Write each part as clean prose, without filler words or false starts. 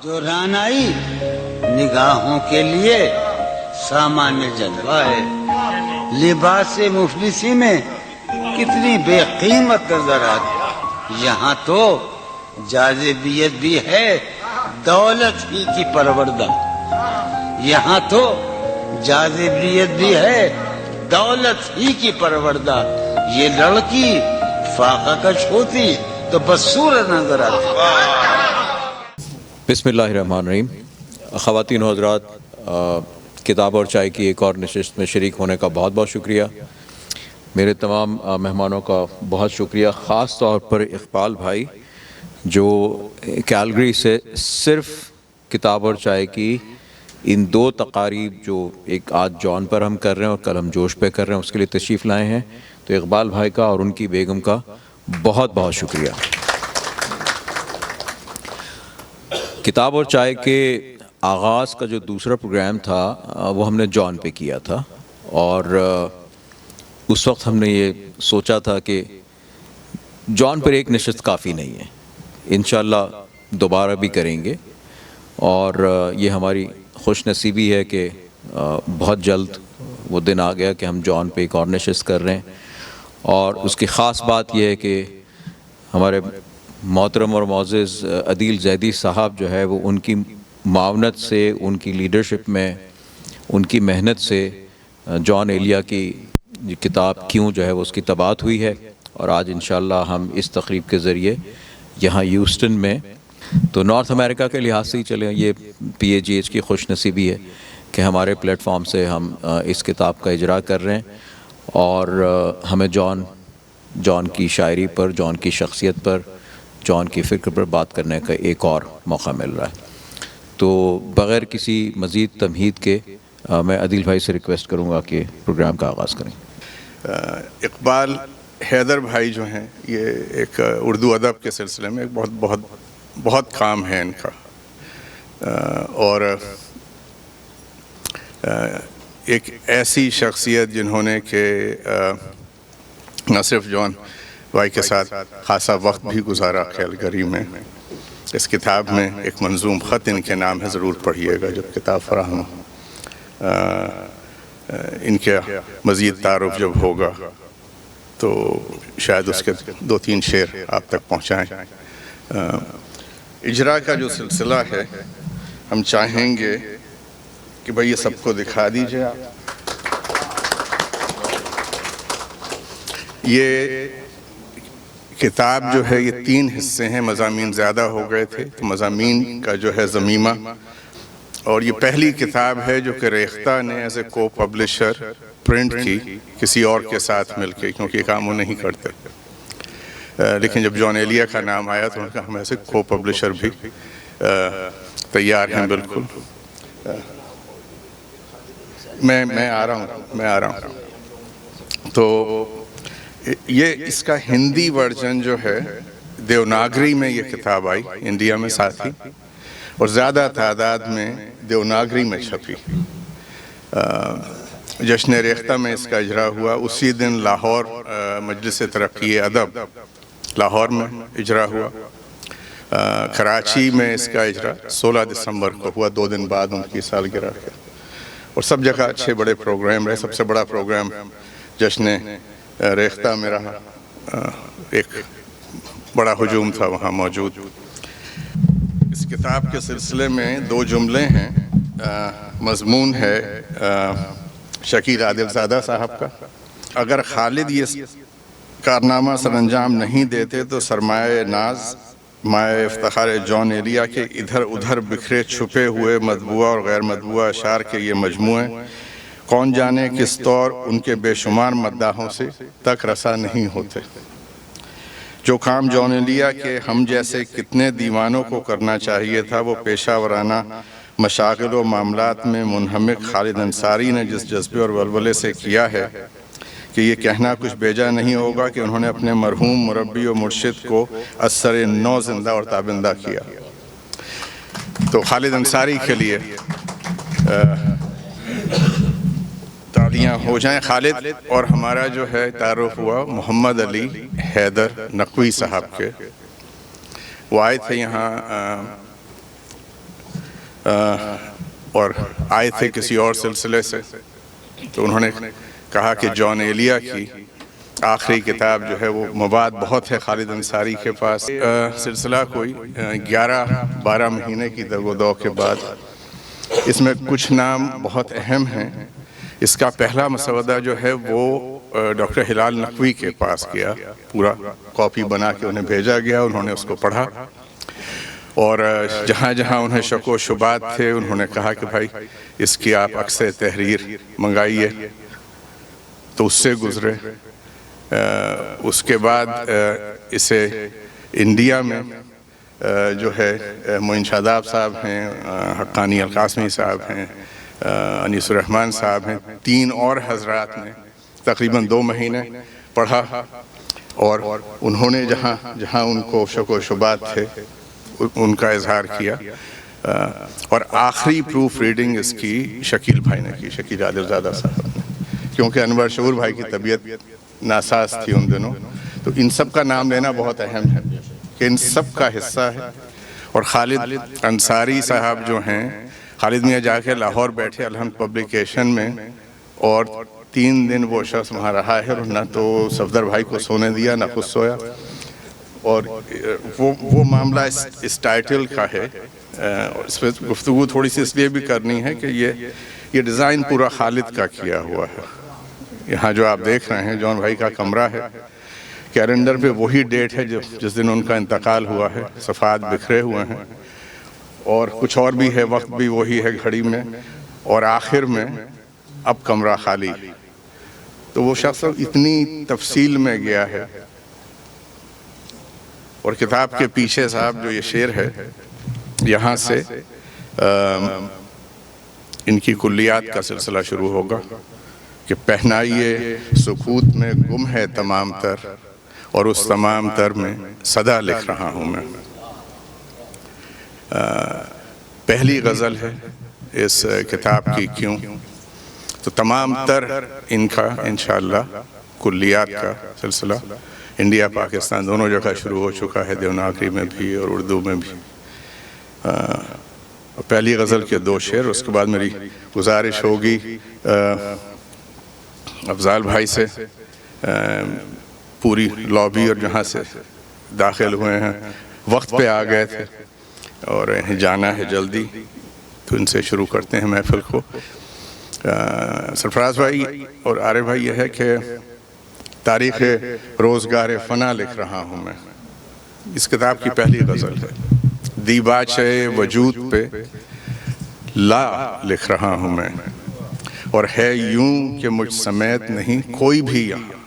جو رانائی نگاہوں کے لیے سامان جلوہ ہے، لباس مفلسی میں کتنی بے قیمت نظر آتی، یہاں تو جاذبیت بھی ہے دولت ہی کی پروردہ، یہاں تو جاذبیت بھی ہے دولت ہی کی پروردہ، یہ لڑکی فاقہ کش ہوتی تو بدسور نظر آتی۔ بسم اللہ الرحمن الرحیم۔ خواتین و حضرات، کتاب اور چائے کی ایک اور نشست میں شریک ہونے کا بہت بہت شکریہ۔ میرے تمام مہمانوں کا بہت شکریہ، خاص طور پر اقبال بھائی جو کیلگری سے صرف کتاب اور چائے کی ان دو تقاریب جو ایک آج جون پر ہم کر رہے ہیں اور کل ہم جوش پہ کر رہے ہیں اس کے لیے تشریف لائے ہیں، تو اقبال بھائی کا اور ان کی بیگم کا بہت بہت شکریہ۔ کتاب اور چائے کے آغاز کا جو دوسرا پروگرام تھا وہ ہم نے جون پہ کیا تھا، اور اس وقت ہم نے یہ سوچا تھا کہ جون پر ایک نشست کافی نہیں ہے، انشاءاللہ دوبارہ بھی کریں گے، اور یہ ہماری خوش نصیبی ہے کہ بہت جلد وہ دن آ گیا کہ ہم جون پہ ایک اور نشست کر رہے ہیں۔ اور اس کی خاص بات یہ ہے کہ ہمارے محترم اور معزز عدیل زیدی صاحب جو ہے وہ ان کی معاونت سے، ان کی لیڈرشپ میں، ان کی محنت سے جان ایلیا کی کتاب کیوں جو ہے وہ اس کی طباعت ہوئی ہے، اور آج انشاءاللہ ہم اس تقریب کے ذریعے یہاں ہیوسٹن میں، تو نارتھ امریکہ کے لحاظ سے ہی چلیں، یہ PAGH کی خوش نصیبی ہے کہ ہمارے پلیٹ فارم سے ہم اس کتاب کا اجرا کر رہے ہیں، اور ہمیں جان کی شاعری پر، جان کی شخصیت پر، جان کی فکر پر بات کرنے کا ایک اور موقع مل رہا ہے۔ تو بغیر کسی مزید تمہید کے میں عدیل بھائی سے ریکویسٹ کروں گا کہ پروگرام کا آغاز کریں۔ اقبال حیدر بھائی جو ہیں، یہ ایک اردو ادب کے سلسلے میں ایک بہت کام ہے ان کا، اور ایک ایسی شخصیت جنہوں نے کہ نہ صرف جان بھائی کے ساتھ خاصا وقت بھی گزارا کیلگری میں۔ اس کتاب میں ایک منظوم خط ان کے نام ہے، ضرور پڑھیے گا جب کتاب فراہم ہو۔ ان کے مزید تعارف جب ہوگا تو شاید اس کے 2-3 شعر آپ تک پہنچائیں۔ اجرا کا جو سلسلہ ہے، ہم چاہیں گے کہ بھئی یہ سب کو دکھا دیجئے آپ۔ یہ کتاب جو ہے یہ 3 حصے ہیں، مضامین زیادہ ہو گئے تھے تو مضامین کا جو ہے ضمیمہ، اور یہ پہلی کتاب ہے جو کہ ریختہ نے ایز اے کو پبلشر پرنٹ کی کسی اور کے ساتھ مل کے، کیونکہ یہ کام وہ نہیں کرتے، لیکن جب جان ایلیا کا نام آیا تو ان کا ہم ایسے کو پبلشر بھی تیار ہیں۔ بالکل میں آ رہا ہوں۔ تو یہ اس کا ہندی ورژن جو ہے دیوناگری میں یہ کتاب آئی انڈیا میں ساتھی، اور زیادہ تعداد میں دیوناگری میں چھپی۔ جشن ریختہ میں اس کا اجرا ہوا، اسی دن لاہور مجلس ترقی ادب لاہور میں اجرا ہوا، کراچی میں اس کا اجرا 16 دسمبر کو ہوا، 2 دن بعد ان کی سالگرہ کے، اور سب جگہ اچھے بڑے پروگرام رہے۔ سب سے بڑا پروگرام جشن ریختہ میں رہا، ایک بڑا ہجوم تھا وہاں موجود۔ اس کتاب کے سلسلے میں 2 جملے ہیں۔ مضمون ہے شکیل عادل زادہ صاحب کا: اگر خالد یہ کارنامہ سر انجام نہیں دیتے تو سرمایہ ناز مائع افتخار جان ایلیا کے ادھر ادھر بکھرے چھپے ہوئے مطبوعہ اور غیر مطبوعہ اشعار کے یہ مجموعے کون جانے کس طور ان کے بے شمار مداحوں سے تک رسا نہیں ہوتے۔ جو کام جان ایلیا کے ہم جیسے کتنے دیوانوں کو کرنا چاہیے تھا، وہ پیشہ ورانہ مشاغل و معاملات میں منہمک خالد انصاری نے جس جذبے اور ولولے سے کیا ہے کہ یہ کہنا کچھ بیجا نہیں ہوگا کہ انہوں نے اپنے مرحوم مربی و مرشد کو از سر نو زندہ اور تابندہ کیا۔ تو خالد انصاری کے لیے تالیاں ہو جائیں۔ خالد اور ہمارا جو ہے تعارف ہوا محمد علی حیدر نقوی صاحب کے، وہ آئے تھے یہاں اور آئے تھے کسی اور سلسلے سے، تو انہوں نے کہا کہ جان ایلیا کی آخری کتاب جو ہے وہ مباد بہت ہے خالد انصاری کے پاس. سلسلہ کوئی 11-12 مہینے کی در و دو کے بعد اس میں کچھ نام بہت اہم ہیں. اس کا پہلا مسودہ جو ہے وہ ڈاکٹر ہلال نقوی کے پاس گیا، پورا کاپی بنا کے انہیں بھیجا گیا. انہوں نے اس کو پڑھا اور جہاں جہاں انہیں شک و شبہات تھے انہوں نے کہا کہ بھائی اس کی آپ عکس تحریر منگائیے، تو اس سے گزرے. اس کے بعد اسے انڈیا میں جو ہے معین شاداب صاحب ہیں، حقانی القاسمی صاحب ہیں، انیس الرحمن صاحب ہیں، 3 اور حضرات نے تقریباً 2 مہینے پڑھا، اور انہوں نے جہاں جہاں ان کو شک و شبہات تھے ان کا اظہار کیا. اور آخری پروف ریڈنگ اس کی شکیل بھائی نے کی، شکیل عادل زادہ صاحب نے، کیونکہ انور شعور بھائی کی طبیعت ناساز تھی ان دنوں. تو ان سب کا نام لینا بہت اہم ہے کہ ان سب کا حصہ ہے. اور خالد انصاری صاحب جو ہیں، خالد میاں جا کے لاہور بیٹھے الحمد پبلیکیشن میں، اور 3 دن وہ شخص وہاں رہا ہے، اور نہ تو صفدر بھائی کو سونے دیا نہ خود سویا. اور وہ معاملہ اس ٹائٹل کا ہے. اس پہ گفتگو تھوڑی سی اس لیے بھی کرنی ہے کہ یہ ڈیزائن پورا خالد کا کیا ہوا ہے. یہاں جو آپ دیکھ رہے ہیں جان بھائی کا کمرہ ہے، کیلنڈر پہ وہی ڈیٹ ہے جس دن ان کا انتقال ہوا ہے. صفحات بکھرے ہوئے ہیں اور کچھ اور بھی ہے، وقت بھی وہی ہے گھڑی میں، اور آخر میں اب کمرہ خالی. تو وہ شخص اتنی تفصیل میں گیا ہے. اور کتاب کے پیچھے صاحب جو یہ شعر ہے، یہاں سے ان کی کلیات کا سلسلہ شروع ہوگا کہ پہنائیے سکوت میں گم ہے تمام تر، اور اس تمام تر میں صدا لکھ رہا ہوں میں. پہلی غزل ہے اس کتاب کی کیوں، تو تمام تر ان کا انشاءاللہ کلیات کا سلسلہ انڈیا پاکستان دونوں جگہ شروع ہو چکا ہے، دیوناگری میں بھی اور اردو میں بھی. پہلی غزل کے 2 شعر، اس کے بعد میری گزارش ہوگی افضال بھائی سے، پوری لابی اور جہاں سے داخل ہوئے ہیں وقت پہ آ گئے تھے اور جانا ہے جلدی، تو ان سے شروع کرتے ہیں محفل کو. سرفراز بھائی اور عارف بھائی، یہ ہے کہ تاریخ روزگار فنا لکھ رہا ہوں میں. اس کتاب کی پہلی غزل ہے. دیباچہ وجود پہ لا لکھ رہا ہوں میں، اور ہے یوں کہ مجھ سمیت نہیں کوئی بھی یہاں،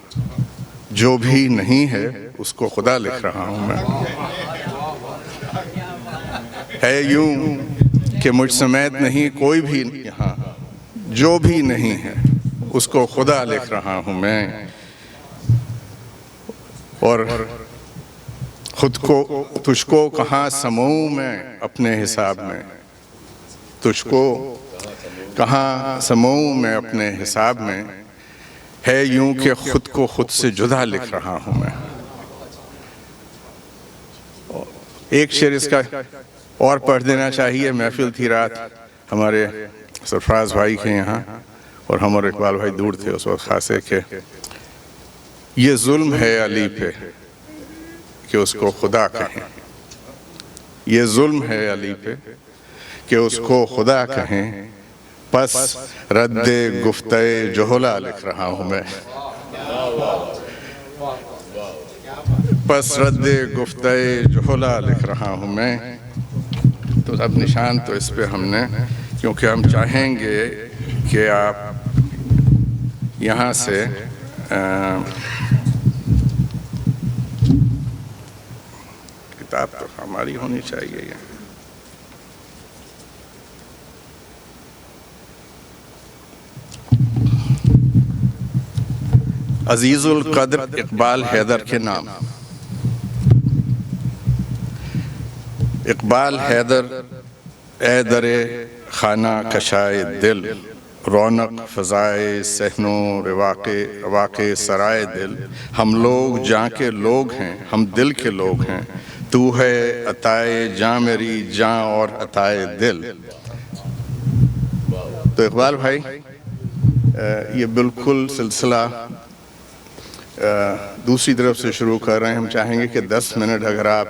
جو بھی نہیں ہے اس کو خدا لکھ رہا ہوں میں. ہے یوں کہ مجھ سمیت نہیں کوئی بھی یہاں، جو بھی نہیں ہے اس کو خدا لکھ رہا ہوں میں. اور خود کو تجھ کو کہاں سموں میں اپنے حساب میں، تجھ کو کہاں سموں میں اپنے حساب میں، ہے یوں کہ خود کو خود سے جدا لکھ رہا ہوں میں. ایک شعر اس کا اور پڑھ دینا چاہیے. محفل تھی رات ہمارے سرفراز بھائی کے یہاں، اور ہم اور اقبال بھائی دور تھے اس وقت خاصے کہ یہ ظلم ہے علی پہ کہ اس کو خدا کہیں، یہ ظلم ہے علی پہ کہ اس کو خدا کہیں، پس رد گفتہ جہلا لکھ رہا ہوں میں. پس رد گفتہ جہلا لکھ رہا ہوں میں. تو اب نشان تو اس پہ ہم نے، کیونکہ ہم چاہیں گے کہ آپ یہاں سے کتاب تو ہماری ہونی چاہیے. عزیز القدر اقبال حیدر کے نام. اقبال حیدر اے در خانہ کشائے دل، رونق فضائے صحن و رواق سرائے دل. ہم لوگ جاں کے لوگ ہیں، ہم دل کے لوگ ہیں، تو ہے عطائے جاں میری جاں اور عطائے دل. تو اقبال بھائی یہ بالکل سلسلہ دوسری طرف سے شروع کر رہے ہیں. ہم چاہیں گے کہ 10 منٹ اگر آپ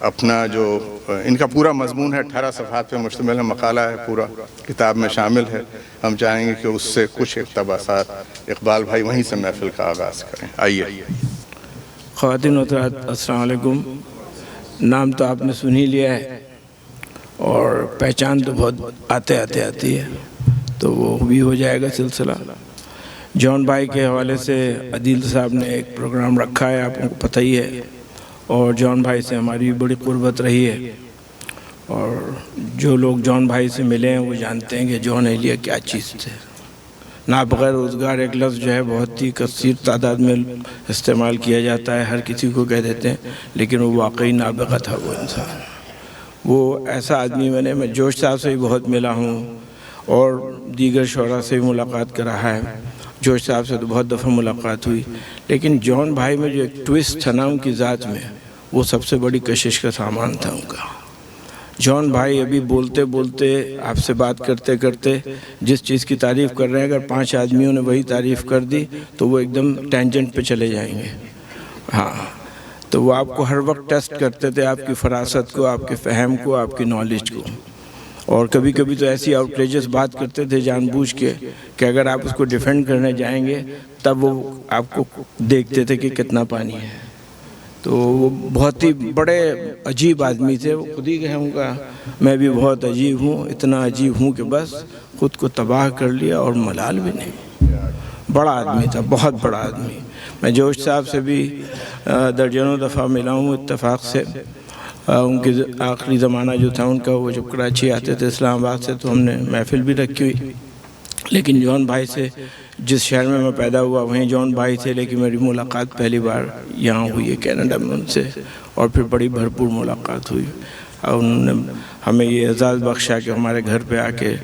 اپنا جو ان کا پورا مضمون ہے 18 صفحات پہ مشتمل ہے, مقالہ ہے, پورا کتاب میں شامل ہے, ہم چاہیں گے کہ اس سے کچھ اقتباسات اقبال بھائی وہیں سے محفل کا آغاز کریں. آئیے. خواتین و حضرات السلام علیکم. نام تو آپ نے سن ہی لیا ہے اور پہچان تو بہت آتے آتی ہے, تو وہ بھی ہو جائے گا سلسلہ. جان بھائی کے حوالے سے عدیل صاحب نے ایک پروگرام رکھا ہے, آپ کو پتہ ہی ہے, اور جان بھائی سے ہماری بڑی قربت رہی ہے, اور جو لوگ جان بھائی سے ملے ہیں وہ جانتے ہیں کہ جان ایلیا کیا چیز تھے. نابغیر روزگار ایک لفظ جو ہے بہت ہی کثیر تعداد میں استعمال کیا جاتا ہے, ہر کسی کو کہہ دیتے ہیں, لیکن وہ واقعی نابغہ تھا وہ انسان. وہ ایسا آدمی میں جوش صاحب سے بھی بہت ملا ہوں اور دیگر شعراء سے بھی ملاقات کرا ہے. جوش صاحب سے تو بہت دفعہ ملاقات ہوئی, لیکن جان بھائی میں جو ایک ٹویسٹ تھا نا ان کی ذات میں, وہ سب سے بڑی کشش کا سامان تھا ان کا. جان بھائی ابھی بولتے بولتے آپ سے بات کرتے کرتے جس چیز کی تعریف کر رہے ہیں, اگر 5 آدمیوں نے وہی تعریف کر دی تو وہ ایک دم ٹینجنٹ پہ چلے جائیں گے. ہاں, تو وہ آپ کو ہر وقت ٹیسٹ کرتے تھے, آپ کی فراست کو, آپ کے فہم کو, آپ کی نالج کو. اور کبھی کبھی تو ایسی آؤٹریجس بات کرتے تھے جان بوجھ کے کہ اگر آپ اس کو ڈیفینڈ کرنے جائیں گے تب وہ آپ کو دیکھتے تھے کہ کتنا پانی ہے. تو وہ بہت ہی بڑے عجیب آدمی تھے. وہ خود ہی کہوں گا میں بھی بہت عجیب ہوں, اتنا عجیب ہوں کہ بس خود کو تباہ کر لیا اور ملال بھی نہیں. بڑا آدمی تھا, بہت بڑا آدمی. میں جوش صاحب سے بھی درجنوں دفعہ ملا ہوں اتفاق سے. ان کے آخری زمانہ جو تھا ان کا, وہ جب کراچی آتے تھے اسلام آباد سے تو ہم نے محفل بھی رکھی ہوئی. لیکن جان بھائی سے جس شہر میں پیدا ہوا وہیں جان بھائی تھے, لیکن میری ملاقات پہلی بار یہاں ہوئی ہے کینیڈا میں ان سے, اور پھر بڑی بھرپور ملاقات ہوئی. اور انہوں نے ہمیں یہ اعزاز بخشا کہ ہمارے گھر پہ آ کے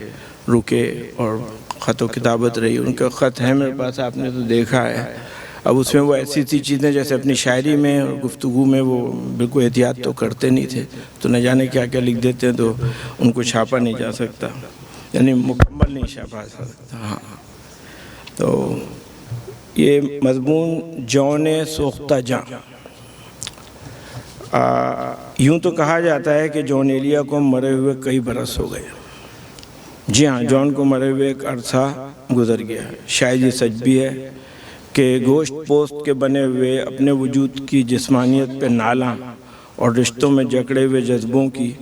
رکے اور خط و کتابت رہی. ان کا خط ہے میرے پاس, آپ نے تو دیکھا ہے. اب اس میں وہ ایسی چیزیں جیسے اپنی شاعری میں اور گفتگو میں وہ بالکل احتیاط تو کرتے نہیں تھے, تو نہ جانے کیا کیا لکھ دیتے ہیں, تو ان کو چھاپا نہیں جا سکتا, یعنی مکمل نہیں چھاپا جا سکتا. ہاں, تو یہ مضمون جان سوختہ جاں. یوں تو کہا جاتا ہے کہ جان ایلیا کو مرے ہوئے کئی برس ہو گئے. جی ہاں, جان کو مرے ہوئے ایک عرصہ گزر گیا. شاید یہ سچ بھی ہے کہ گوشت پوست کے بنے ہوئے اپنے وجود کی جسمانیت پہ نالاں اور رشتوں میں جکڑے ہوئے جذبوں کی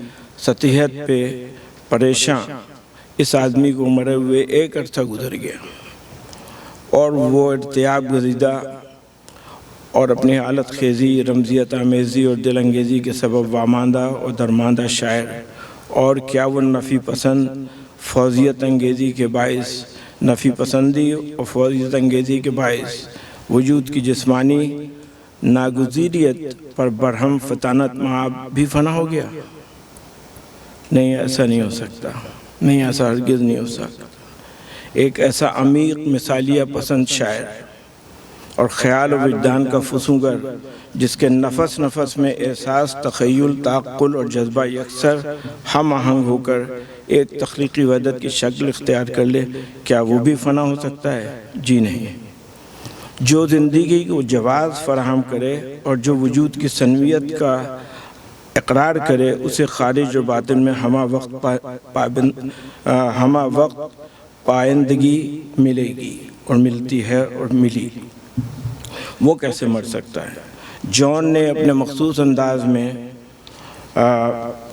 سطحیت پہ پریشان اس آدمی کو مرے ہوئے ایک عرصہ گزر گیا, اور وہ ارتیاب گزیدہ اور اپنی حالت خیزی, رمزیت آمیزی اور دل انگیزی کے سبب واماندہ اور درماندہ شاعر, اور کیا وہ نفی پسند فوزیت انگیزی کے باعث نفی پسندی اور فوزیت انگیزی کے باعث وجود کی جسمانی ناگزیریت پر برہم فطانت معاب بھی فنا ہو گیا. نہیں, ایسا نہیں ہو سکتا, نہیں, ایسا ہرگز نہیں ہو سکتا. ایک ایسا عمیق مثالیہ پسند شاعر اور خیال و وجدان کا فسونگر جس کے نفس نفس میں احساس, تخیل, تعقل اور جذبہ یکسر ہم آہنگ ہو کر ایک تخلیقی وحدت کی شکل اختیار کر لے, کیا وہ بھی فنا ہو سکتا ہے؟ جی نہیں. جو زندگی کو جواز فراہم کرے اور جو وجود کی سنویت کا اقرار کرے, اسے خارج و باطن میں ہمہ وقت پائندگی ملے گی, اور ملتی ہے اور ملی. وہ کیسے مر سکتا ہے؟ جان نے اپنے مخصوص انداز میں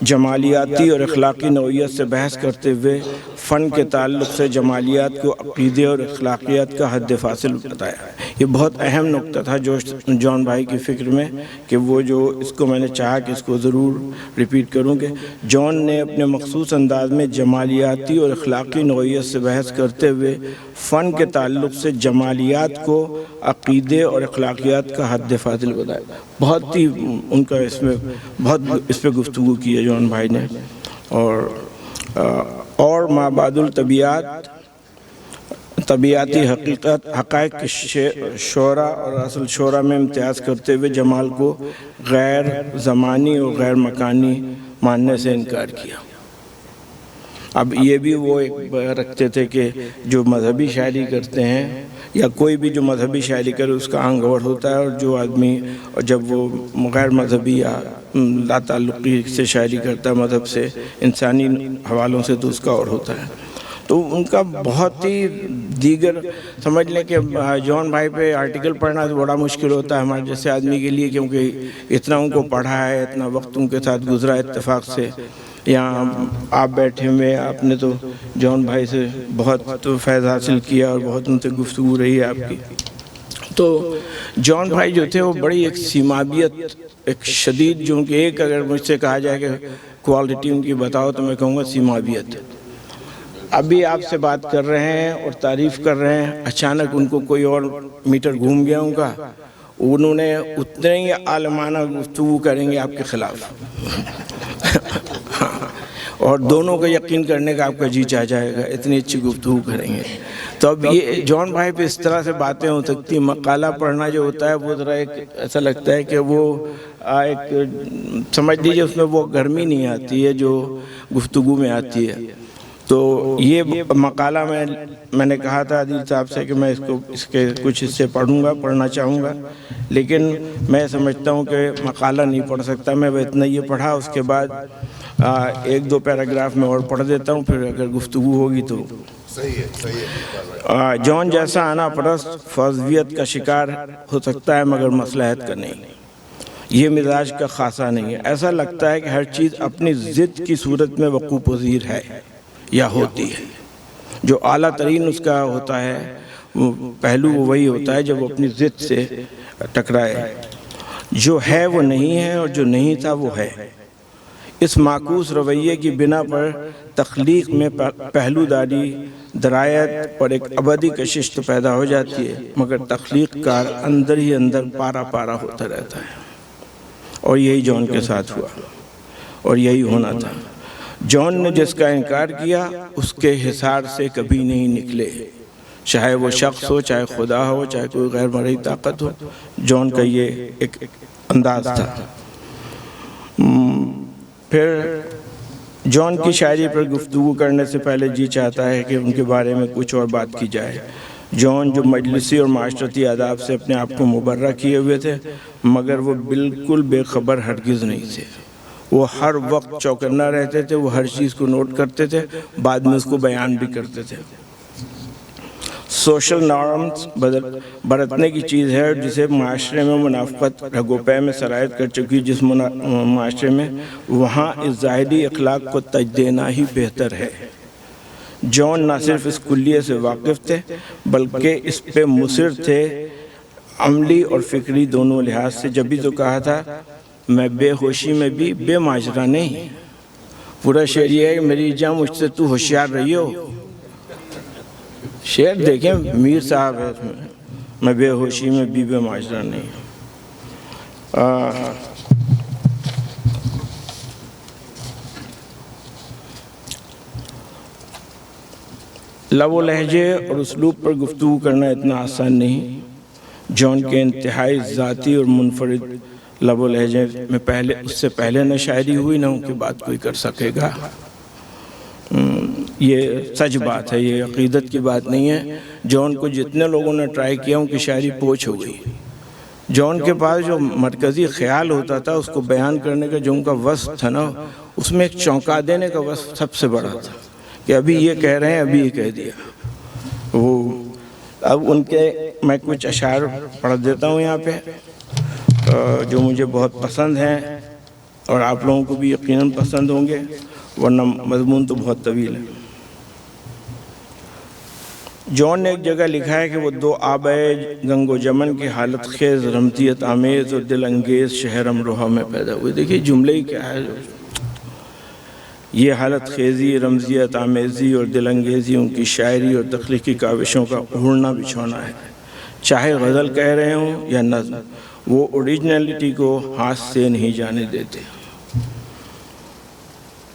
جمالیاتی اور اخلاقی نوعیت سے بحث کرتے ہوئے فن کے تعلق سے جمالیات کو عقیدے اور اخلاقیات کا حد فاصل بتایا. یہ بہت اہم نقطہ تھا جان بھائی کی فکر میں, کہ وہ جو اس کو میں نے چاہا کہ اس کو ضرور ریپیٹ کروں کہ جان نے اپنے مخصوص انداز میں جمالیاتی اور اخلاقی نوعیت سے بحث کرتے ہوئے فن کے تعلق سے جمالیات کو عقیدے اور اخلاقیات کا حد فاصل بتایا. بہت ہی ان کا بہت اس پہ گفتگو کی ہے جان بھائی نے. اور مابعد الطبیعات, طبیعتی حقائق کے شعرا اور اصل شعرا میں امتیاز کرتے ہوئے جمال کو غیر زمانی اور غیر مکانی ماننے سے انکار کیا. اب یہ بھی وہ ایک رکھتے تھے کہ جو مذہبی شاعری کرتے ہیں یا کوئی بھی جو مذہبی شاعری کرے اس کا آنگ اور ہوتا ہے، اور جو آدمی جب وہ غیر مذہبی یا لا تعلقی سے شاعری کرتا ہے مذہب سے، انسانی حوالوں سے، تو اس کا اور ہوتا ہے۔ تو ان کا بہت ہی دیگر، سمجھ لیں کہ جون بھائی پہ آرٹیکل پڑھنا تو بڑا مشکل ہوتا ہے ہمارے جیسے آدمی کے لیے، کیونکہ اتنا ان کو پڑھا ہے، اتنا وقت ان کے ساتھ گزرا اتفاق سے۔ یہاں آپ بیٹھے ہوئے، آپ نے تو جون بھائی سے بہت فیض حاصل کیا اور بہت ان سے گفتگو رہی ہے آپ کی۔ تو جون بھائی جو تھے وہ بڑی ایک سیمابیت، ایک شدید، جو ان کی ایک اگر مجھ سے کہا جائے کہ کوالٹی ان کی بتاؤ تو میں کہوں گا سیمابیت۔ ابھی آپ سے بات کر رہے ہیں اور تعریف کر رہے ہیں، اچانک ان کو کوئی اور میٹر گھوم گیا ان کا، انہوں نے اتنے ہی عالمانہ گفتگو کریں گے آپ کے خلاف، اور دونوں کو یقین کرنے کا آپ کا جی چاہ جائے گا، اتنی اچھی گفتگو کریں گے۔ تو اب یہ جون بھائی پہ اس طرح سے باتیں ہو سکتی ہیں۔ مقالہ پڑھنا جو ہوتا ہے وہ ذرا ایک ایسا لگتا ہے کہ وہ ایک، سمجھ لیجیے اس میں وہ گرمی نہیں آتی ہے جو گفتگو میں آتی ہے۔ تو یہ مقالہ میں نے کہا تھا عادل صاحب سے کہ میں اس کے کچھ حصے پڑھنا چاہوں گا، لیکن میں سمجھتا ہوں کہ مقالہ نہیں پڑھ سکتا میں، وہ اتنا یہ پڑھا، اس کے بعد ایک دو پیراگراف میں اور پڑھ دیتا ہوں، پھر اگر گفتگو ہوگی تو۔ جون جیسا آنا پرست فوضویت کا شکار ہو سکتا ہے مگر مصلحت کا نہیں، یہ مزاج کا خاصہ نہیں ہے۔ ایسا لگتا ہے کہ ہر چیز اپنی ضد کی صورت میں وقوع پذیر ہے یا ہوتی ہے۔ جو اعلیٰ ترین اس کا ہوتا ہے پہلو وہ وہی ہوتا ہے جب وہ اپنی ضد سے ٹکرائے۔ جو ہے وہ نہیں ہے اور جو نہیں تھا وہ ہے۔ اس معکوس رویے کی بنا پر تخلیق میں پہلو داری، درایت اور ایک ابدی کشش تو پیدا ہو جاتی ہے، مگر تخلیق کار اندر ہی اندر پارا پارا ہوتا رہتا ہے۔ اور یہی جون کے ساتھ ہوا اور یہی ہونا تھا۔ جون نے جس کا انکار کیا اس کے حصار سے کبھی نہیں نکلے، چاہے وہ شخص ہو، چاہے خدا ہو، چاہے کوئی غیر مرئی طاقت ہو۔ جون کا یہ ایک انداز تھا۔ پھر جون کی شاعری پر گفتگو کرنے سے پہلے جی چاہتا ہے کہ ان کے بارے میں کچھ اور بات کی جائے۔ جون جو مجلسی اور معاشرتی آداب سے اپنے آپ کو مبرہ کیے ہوئے تھے، مگر وہ بالکل بے خبر ہرگز نہیں تھے۔ وہ ہر وقت چوکنا رہتے تھے، وہ ہر چیز کو نوٹ کرتے تھے، بعد میں اس کو بیان بھی کرتے تھے۔ سوشل نارمز برتنے کی چیز ہے جسے معاشرے میں منافقت رگوپے میں سرایت کر چکی، جس معاشرے میں وہاں اس ظاہری اخلاق کو تج دینا ہی بہتر ہے۔ جون نہ صرف اس کلیے سے واقف تھے بلکہ اس پہ مصر تھے، عملی اور فکری دونوں لحاظ سے۔ جبھی تو کہا تھا میں بے ہوشی میں بھی بے معاشرہ نہیں۔ پورا شعر یہ ہے کہ میری جاں مجھ سے تو ہوشیار رہی ہو۔ شعر دیکھیں میر صاحب ہے اس میں بے ہوشی میں بھی بے معاشرہ نہیں۔ لب و لہجے اور اسلوب پر گفتگو کرنا اتنا آسان نہیں۔ جون کے انتہائی ذاتی اور منفرد لب و لہجے میں اس سے پہلے نہ شاعری ہوئی نہ ان کی بات کوئی کر سکے گا۔ یہ سچ بات ہے، یہ عقیدت کی بات نہیں ہے۔ جون کو جتنے لوگوں نے ٹرائی کیا ان کی شاعری پوچھ ہو گئی۔ جون کے پاس جو مرکزی خیال ہوتا تھا اس کو بیان کرنے کا جو ان کا وصف تھا نا، اس میں ایک چونکا دینے کا وصف سب سے بڑا تھا کہ ابھی یہ کہہ رہے ہیں، ابھی یہ کہہ دیا۔ وہ اب ان کے میں کچھ اشعار پڑھ دیتا ہوں یہاں پہ جو مجھے بہت پسند ہیں اور آپ لوگوں کو بھی یقیناً پسند ہوں گے، ورنہ مضمون تو بہت طویل ہے۔ جون نے ایک جگہ لکھا ہے کہ وہ دو آبائے گنگ و جمن کی حالت خیز، رمزیت آمیز اور دل انگیز شہر امروہہ میں پیدا ہوئے۔ دیکھیے جملے ہی کیا ہے، یہ حالت خیزی، رمزیت آمیزی اور دل انگیزی ان کی شاعری اور تخلیقی کاوشوں کا اڑنا بچھونا ہے۔ چاہے غزل کہہ رہے ہوں یا نظم، وہ اوریجنلٹی کو ہاتھ سے نہیں جانے دیتے۔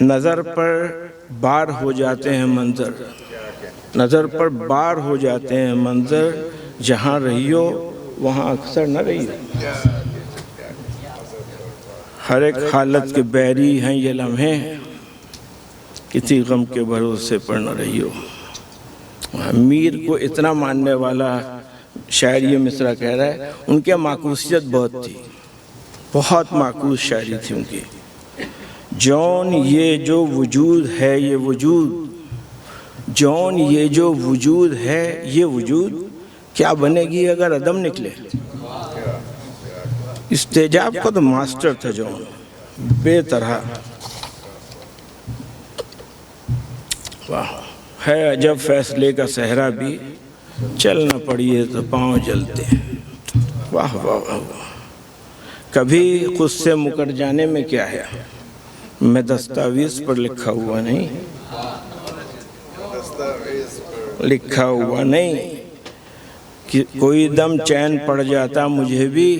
نظر پر بار ہو جاتے ہیں منظر، نظر پر بار ہو جاتے ہیں منظر، جہاں رہیو وہاں اکثر نہ رہیو۔ ہر ایک حالت کے بیری ہیں یہ لمحے، کسی غم کے بھروسے پر نہ رہیو. میر کو اتنا ماننے والا شاعر یہ مصرع کہہ رہا ہے. ان کے معکوسیت بہت تھی، بہت معکوس شاعری تھی ان کی. جون یہ جو وجود ہے یہ وجود، جون یہ جو وجود ہے یہ وجود، کیا بنے گی اگر عدم نکلے. استعجاب کا تو ماسٹر تھا جون، بے طرح. واہ ہے عجب فیصلے کا صحرا بھی، چلنا پڑیے تو پاؤں جلتے. واہ واہ واہ واہ. کبھی خود سے مکر جانے میں کیا ہے، میں دستاویز پر لکھا ہوا نہیں، لکھا ہوا نہیں. کوئی دم چین پڑ جاتا مجھے بھی،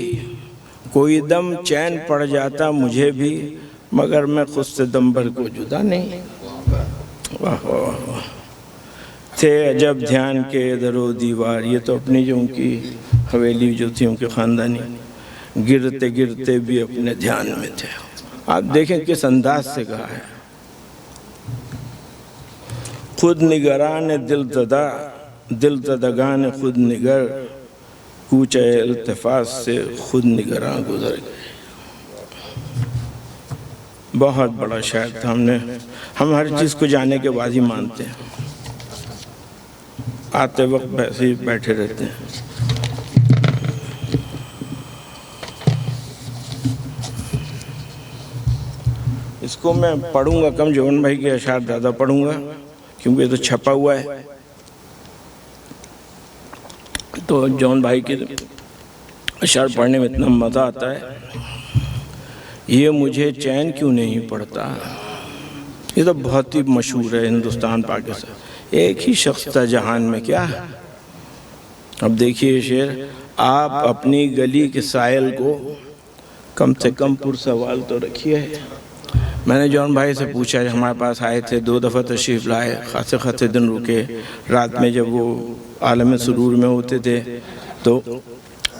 کوئی دم چین پڑ جاتا مجھے بھی، مگر میں خود سے دم بھر کو جدا نہیں. واہ واہ واہ. تھے عجب دھیان کے در و دیوار، یہ تو اپنی جو ان کی حویلی جو تھی ان کے خاندانی، گرتے گرتے بھی اپنے دھیان میں تھے. آپ دیکھیں کس انداز سے کہا ہے. خود نگران دل زدہ، دل زدگان خود نگر، کوچہ التفات سے خود نگراں گزر گئے. بہت بڑا شاعر تھا. ہم ہر چیز کو جانے کے بعد ہی مانتے ہیں، آتے وقت ایسے ہی بیٹھے رہتے ہیں. اس کو میں پڑھوں گا کم، جون بھائی کے اشعار زیادہ پڑھوں گا کیونکہ یہ تو چھپا ہوا ہے. تو جون بھائی کے اشعار پڑھنے میں اتنا مزہ آتا ہے. یہ مجھے چین کیوں نہیں پڑتا، یہ تو بہت ہی مشہور ہے ہندوستان پاکستان. ایک ہی شخص تھا جہان میں کیا. اب دیکھیے شعر، آپ اپنی گلی کے سائل کو کم سے کم پرسوال تو رکھیے. میں نے جون بھائی سے پوچھا، ہمارے پاس آئے تھے 2 دفعہ تشریف لائے، خاصے دن رکے. رات میں جب وہ عالم سرور میں ہوتے تھے تو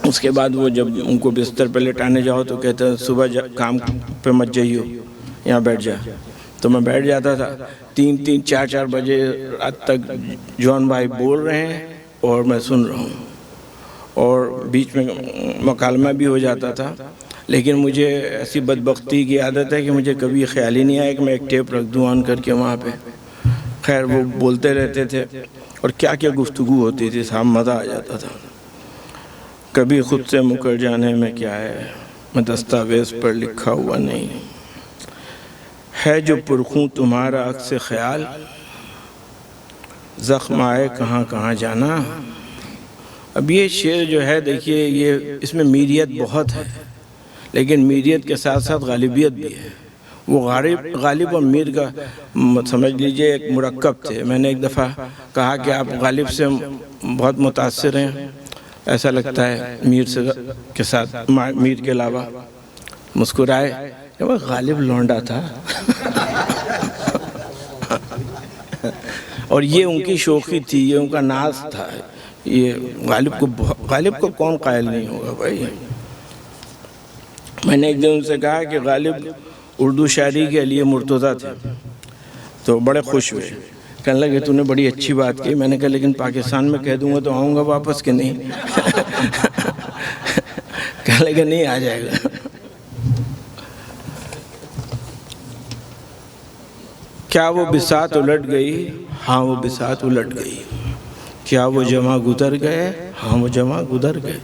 اس کے بعد وہ جب ان کو بستر پہ لٹانے جاؤ تو کہتے ہیں صبح کام پہ مت جائیو، یہاں بیٹھ جا. تو میں بیٹھ جاتا تھا. 3 4 بجے رات تک جون بھائی بول رہے ہیں اور میں سن رہا ہوں، اور بیچ میں مکالمہ بھی ہو جاتا تھا. لیکن مجھے ایسی بدبختی کی عادت ہے کہ مجھے کبھی خیال ہی نہیں آیا کہ میں ایک ٹیپ رکھ دوں آن کر کے وہاں پہ. خیر وہ بولتے رہتے تھے اور کیا کیا گفتگو ہوتی تھی، صاحب مزہ آ جاتا تھا. کبھی خود سے مکر جانے میں کیا ہے، میں دستاویز پر لکھا ہوا نہیں. ہے جو پرخوں تمہارا عکس خیال، زخم آئے کہاں کہاں جانا. اب یہ شعر جو ہے دیکھیے، یہ اس میں میریت بہت ہے، لیکن میریت کے ساتھ ساتھ غالبیت بھی ہے. وہ غالب اور میر کا سمجھ لیجئے ایک مرکب تھے. میں نے ایک دفعہ کہا کہ آپ غالب سے بہت متاثر ہیں، ایسا لگتا ہے میر کے ساتھ، میر کے علاوہ. مسکرائے کہ وہ غالب لونڈا تھا. اور یہ ان کی شوخی تھی، یہ ان کا ناز تھا. یہ غالب کو کون قائل نہیں ہوگا بھائی. میں نے ایک دن ان سے کہا کہ غالب اردو شاعری کے لیے مرتضیٰ تھے، تو بڑے خوش ہوئے. کہنے لگے تو نے بڑی اچھی بات کی. میں نے کہا لیکن پاکستان میں کہہ دوں گا تو آؤں گا واپس کہ نہیں. کہنے لگے نہیں، آ جائے گا. کیا وہ بساط الٹ گئی، ہاں وہ بساط الٹ گئی. کیا وہ جمع گزر گئے، ہاں وہ جمع گزر گئے.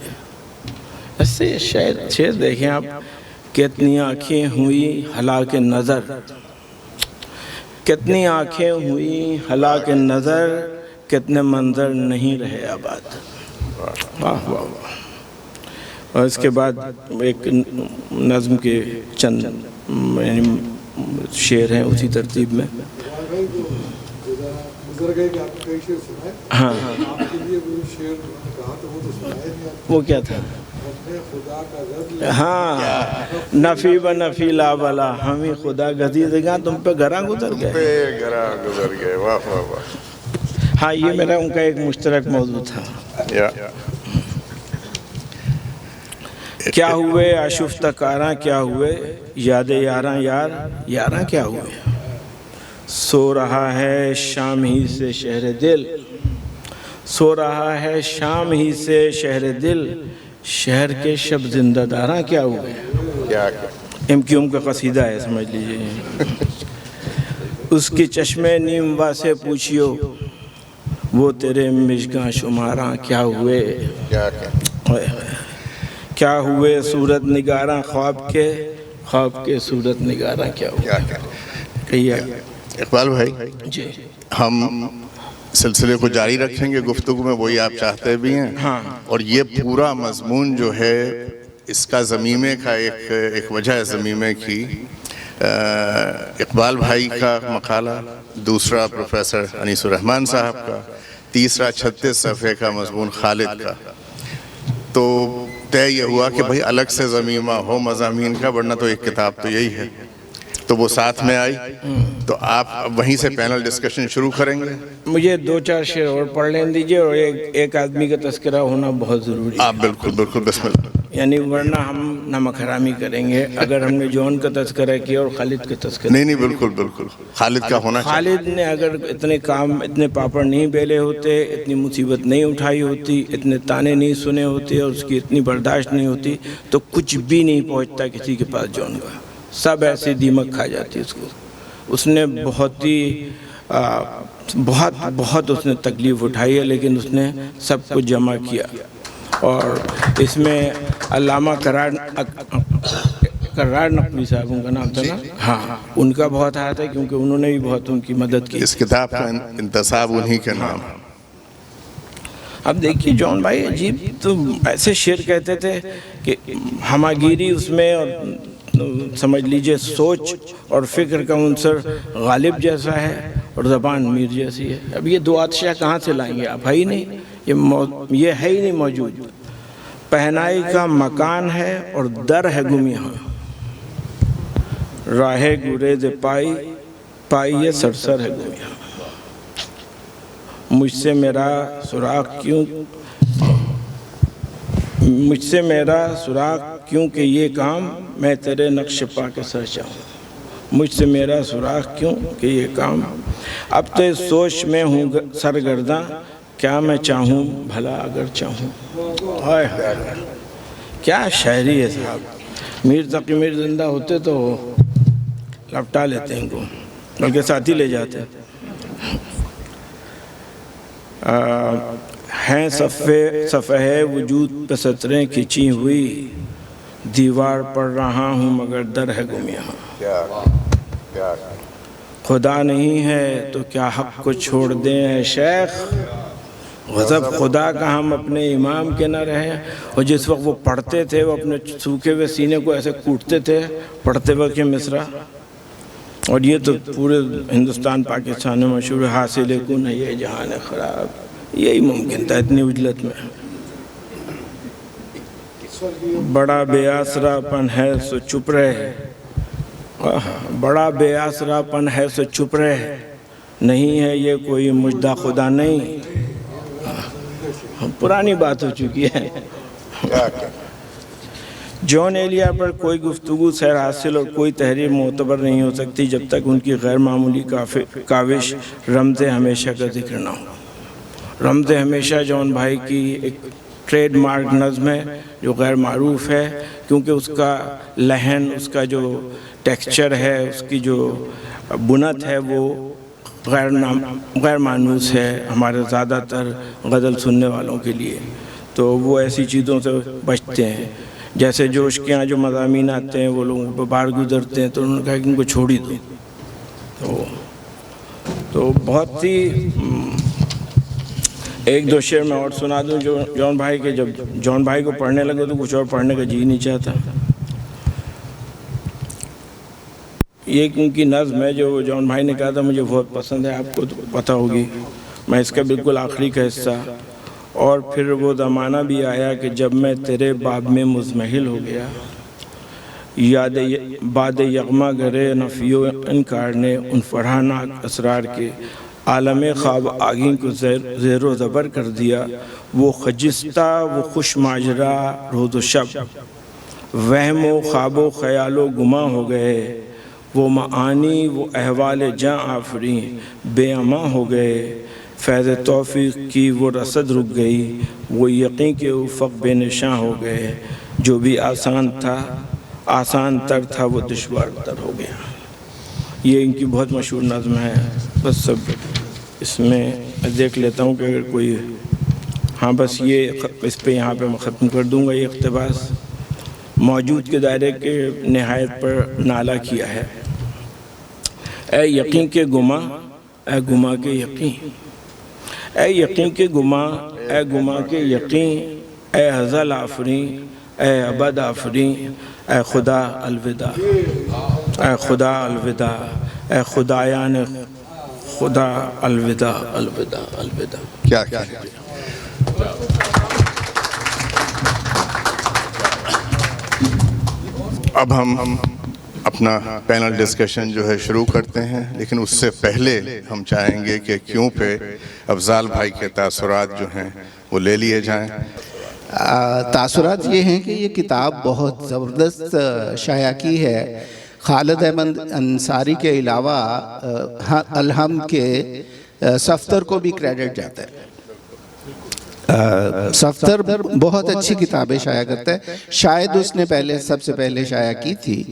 ایسے شعر دیکھیں آپ. کتنی آنکھیں ہوئی ہلاک نظر، کتنی آنکھیں ہوئی ہلاک نظر، کتنے منظر نہیں رہے آباد. واہ واہ واہ. اور اس کے بعد ایک نظم کے چند شعر ہیں اسی ترتیب میں. ہاں وہ کیا تھا؟ ہاں نفی و نفی لا بلا، ہمیں خدا گزیدگاں تم پہ گھراں گزر گئے. واہ واہ واہ. ہاں یہ میرا ان کا ایک مشترک موضوع تھا. کیا ہوئے آشفتہ کاراں، کیا ہوئے یاد یاراں، یاراں کیا ہوئے. سو رہا ہے شام ہی سے شہر دل، سو رہا ہے شام ہی سے شہر دل، شہر کے شب زندہ داراں کیا ہوئے. کیا ایم کیو ایم کا قصیدہ ہے، سمجھ لیجئے. اس کی چشمے نیم وا سے پوچھیو، وہ تیرے مشگاں شماراں کیا ہوئے. کیا ہوئے صورت نگاراں خواب کے صورت نگاراں کیا ہوئے. کہیے اقبال بھائی، جی. ہم سلسلے کو جاری رکھیں گے، گفتگو میں وہی آپ چاہتے بھی ہیں. اور یہ پورا مضمون جو ہے اس کا ضمیمے کا ایک وجہ ہے ضمیمے کی. اقبال بھائی کا مقالہ، دوسرا پروفیسر انیس الرحمن صاحب کا، تیسرا 36 صفحے کا مضمون خالد کا. تو طے یہ ہوا کہ بھائی الگ سے ضمیمہ ہو مضامین کا، ورنہ تو ایک کتاب تو یہی ہے. تو وہ ساتھ میں آئی، تو آپ وہیں سے پینل ڈسکشن شروع کریں گے. مجھے 2-4 شعر اور پڑھ لین دیجئے، اور ایک آدمی کا تذکرہ ہونا بہت ضروری ہے. آپ بالکل بسم اللہ. یعنی ورنہ ہم نمک حرامی کریں گے اگر ہم نے جون کا تذکرہ کیا اور خالد کا تذکرہ. نہیں بالکل خالد کا ہونا چاہیے. خالد نے اگر اتنے پاپڑ نہیں بیلے ہوتے، اتنی مصیبت نہیں اٹھائی ہوتی، اتنے تانے نہیں سنے ہوتے، اور اس کی اتنی برداشت نہیں ہوتی، تو کچھ بھی نہیں پہنچتا کسی کے پاس جون کا. سب ایسے دیمک کھا جاتی اس کو. اس نے بہت اس نے تکلیف اٹھائی ہے، لیکن اس نے سب کو جمع کیا. اور اس میں علامہ کرار نقوی صاحب ان کا نام تھا نا، ہاں، ان کا بہت ہاتھ ہے، کیونکہ انہوں نے بھی بہت ان کی مدد کی. اس کتاب کا انتصاب انہی کے نام. اب دیکھیے جون بھائی عجیب، تو ایسے شعر کہتے تھے کہ ہماگیری اس میں، اور سمجھ لیجئے سوچ اور فکر کا عنصر غالب جیسا ہے اور زبان میر جیسی ہے. اب یہ دو ادشاہ کہاں سے لائیں گے آپ؟ ہے ہی نہیں، یہ ہے ہی نہیں موجود. پہنائی کا مکان ہے اور در ہے گم یہاں، راہ گریز پائی یہ سرسر ہے گم یہاں. مجھ سے میرا سراغ کیوں کہ یہ کام میں تیرے نقش پا کے سر چاہوں. مجھ سے میرا سراغ کیوں کہ یہ کام، اب تو اس سوچ میں ہوں سرگرداں، کیا میں چاہوں بھلا اگر چاہوں. کیا شاعری ہے صاحب. میر تقی میر زندہ ہوتے تو لپٹا لیتے ہیں ان کو، بلکہ ساتھی لے جاتے. ہیں صفحے وجود پہ سطریں کھچی ہوئی، دیوار پڑھ رہا ہوں مگر در ہے گم یہاں. خدا نہیں ہے تو کیا حق کو چھوڑ دیں اے شیخ، غضب خدا کا ہم اپنے امام کے نہ رہے. اور جس وقت وہ پڑھتے تھے، وہ اپنے سوکھے ہوئے سینے کو ایسے کوٹتے تھے پڑھتے وقت یہ مصرع. اور یہ تو پورے ہندوستان پاکستان میں مشہور ہے، حاصل کن ہے یہ جہان خراب. یہی ممکن تھا اتنی اجلت میں. بڑا بے آسرا پن ہے سو چپ رہے، بڑا بے آسرا پن ہے سو چپ رہے، نہیں ہے یہ کوئی مجدہ خدا نہیں. پرانی بات ہو چکی ہے. جون ایلیا پر کوئی گفتگو سیر حاصل اور کوئی تحریر معتبر نہیں ہو سکتی جب تک ان کی غیر معمولی کاوش رمز ہمیشہ کا ذکر نہ ہو. رمز ہمیشہ جون بھائی کی ایک ٹریڈ مارک نظم ہے جو غیر معروف ہے، کیونکہ اس کا لحن، اس کا جو ٹیکسچر ہے، اس کی جو بنت ہے، وہ غیر مانوس ہے ہمارے زیادہ تر غزل سننے والوں کے لیے. تو وہ ایسی چیزوں سے بچتے ہیں. جیسے جوش کے ہاں جو مضامین آتے ہیں وہ لوگوں پہ باہر گزرتے ہیں، تو انہوں نے کہا کہ ان کو چھوڑ ہی دو. تو بہت ہی ایک دو شعر میں اور سنا دوں جو جون بھائی کے، جب جون بھائی کو پڑھنے لگے تو کچھ اور پڑھنے کا جی نہیں چاہتا. یہ کیونکہ نظم ہے جو جون بھائی نے کہا تھا مجھے بہت پسند ہے، آپ کو تو پتہ ہوگی. میں اس کا بالکل آخری کا حصہ. اور پھر وہ زمانہ بھی آیا کہ جب میں تیرے باب میں مزمحل ہو گیا، یاد باد یغما گرے نفی و انکار نے ان فرحانات اسرار کے عالم خواب آگیں کو زیر و زبر کر دیا. وہ خجستہ وہ خوش ماجرا روز و شب، وہم و خواب و خیال و گماں ہو گئے. وہ معانی وہ احوال جاں آفری بے اما ہو گئے، فیض توفیق کی وہ رسد رک گئی، وہ یقین کے افق بے نشاں ہو گئے، جو بھی آسان تھا آسان تر تھا وہ دشوار تر ہو گیا۔ یہ ان کی بہت مشہور نظم ہے۔ بس سب اس میں دیکھ لیتا ہوں کہ اگر کوئی، ہاں بس یہ اس پہ یہاں پہ میں ختم کر دوں گا۔ یہ اقتباس موجود کے دائرے کے نہایت پر نالا کیا ہے۔ اے یقین کے گماں، اے گماں کے یقین، اے یقین کے گماں، اے گماں کے یقین، اے ازل آفریں، اے ابد آفریں، اے خدا الوداع، اے خدا الوداع، اے خدایان خدا الوداع، الوداع، الوداع۔ کیا اب ہم اپنا پینل ڈسکشن جو ہے شروع کرتے ہیں، لیکن اس سے پہلے ہم چاہیں گے کہ کیوں پہ افضال بھائی کے تاثرات جو ہیں وہ لے لیے جائیں۔ تاثرات یہ ہیں کہ یہ کتاب بہت زبردست شائع کی ہے۔ خالد احمد انصاری کے علاوہ الحمد کے صفدر کو بھی کریڈٹ جاتا ہے۔ صفدر بہت اچھی کتابیں شائع کرتا ہے، شاید اس نے سب سے پہلے شائع کی تھی،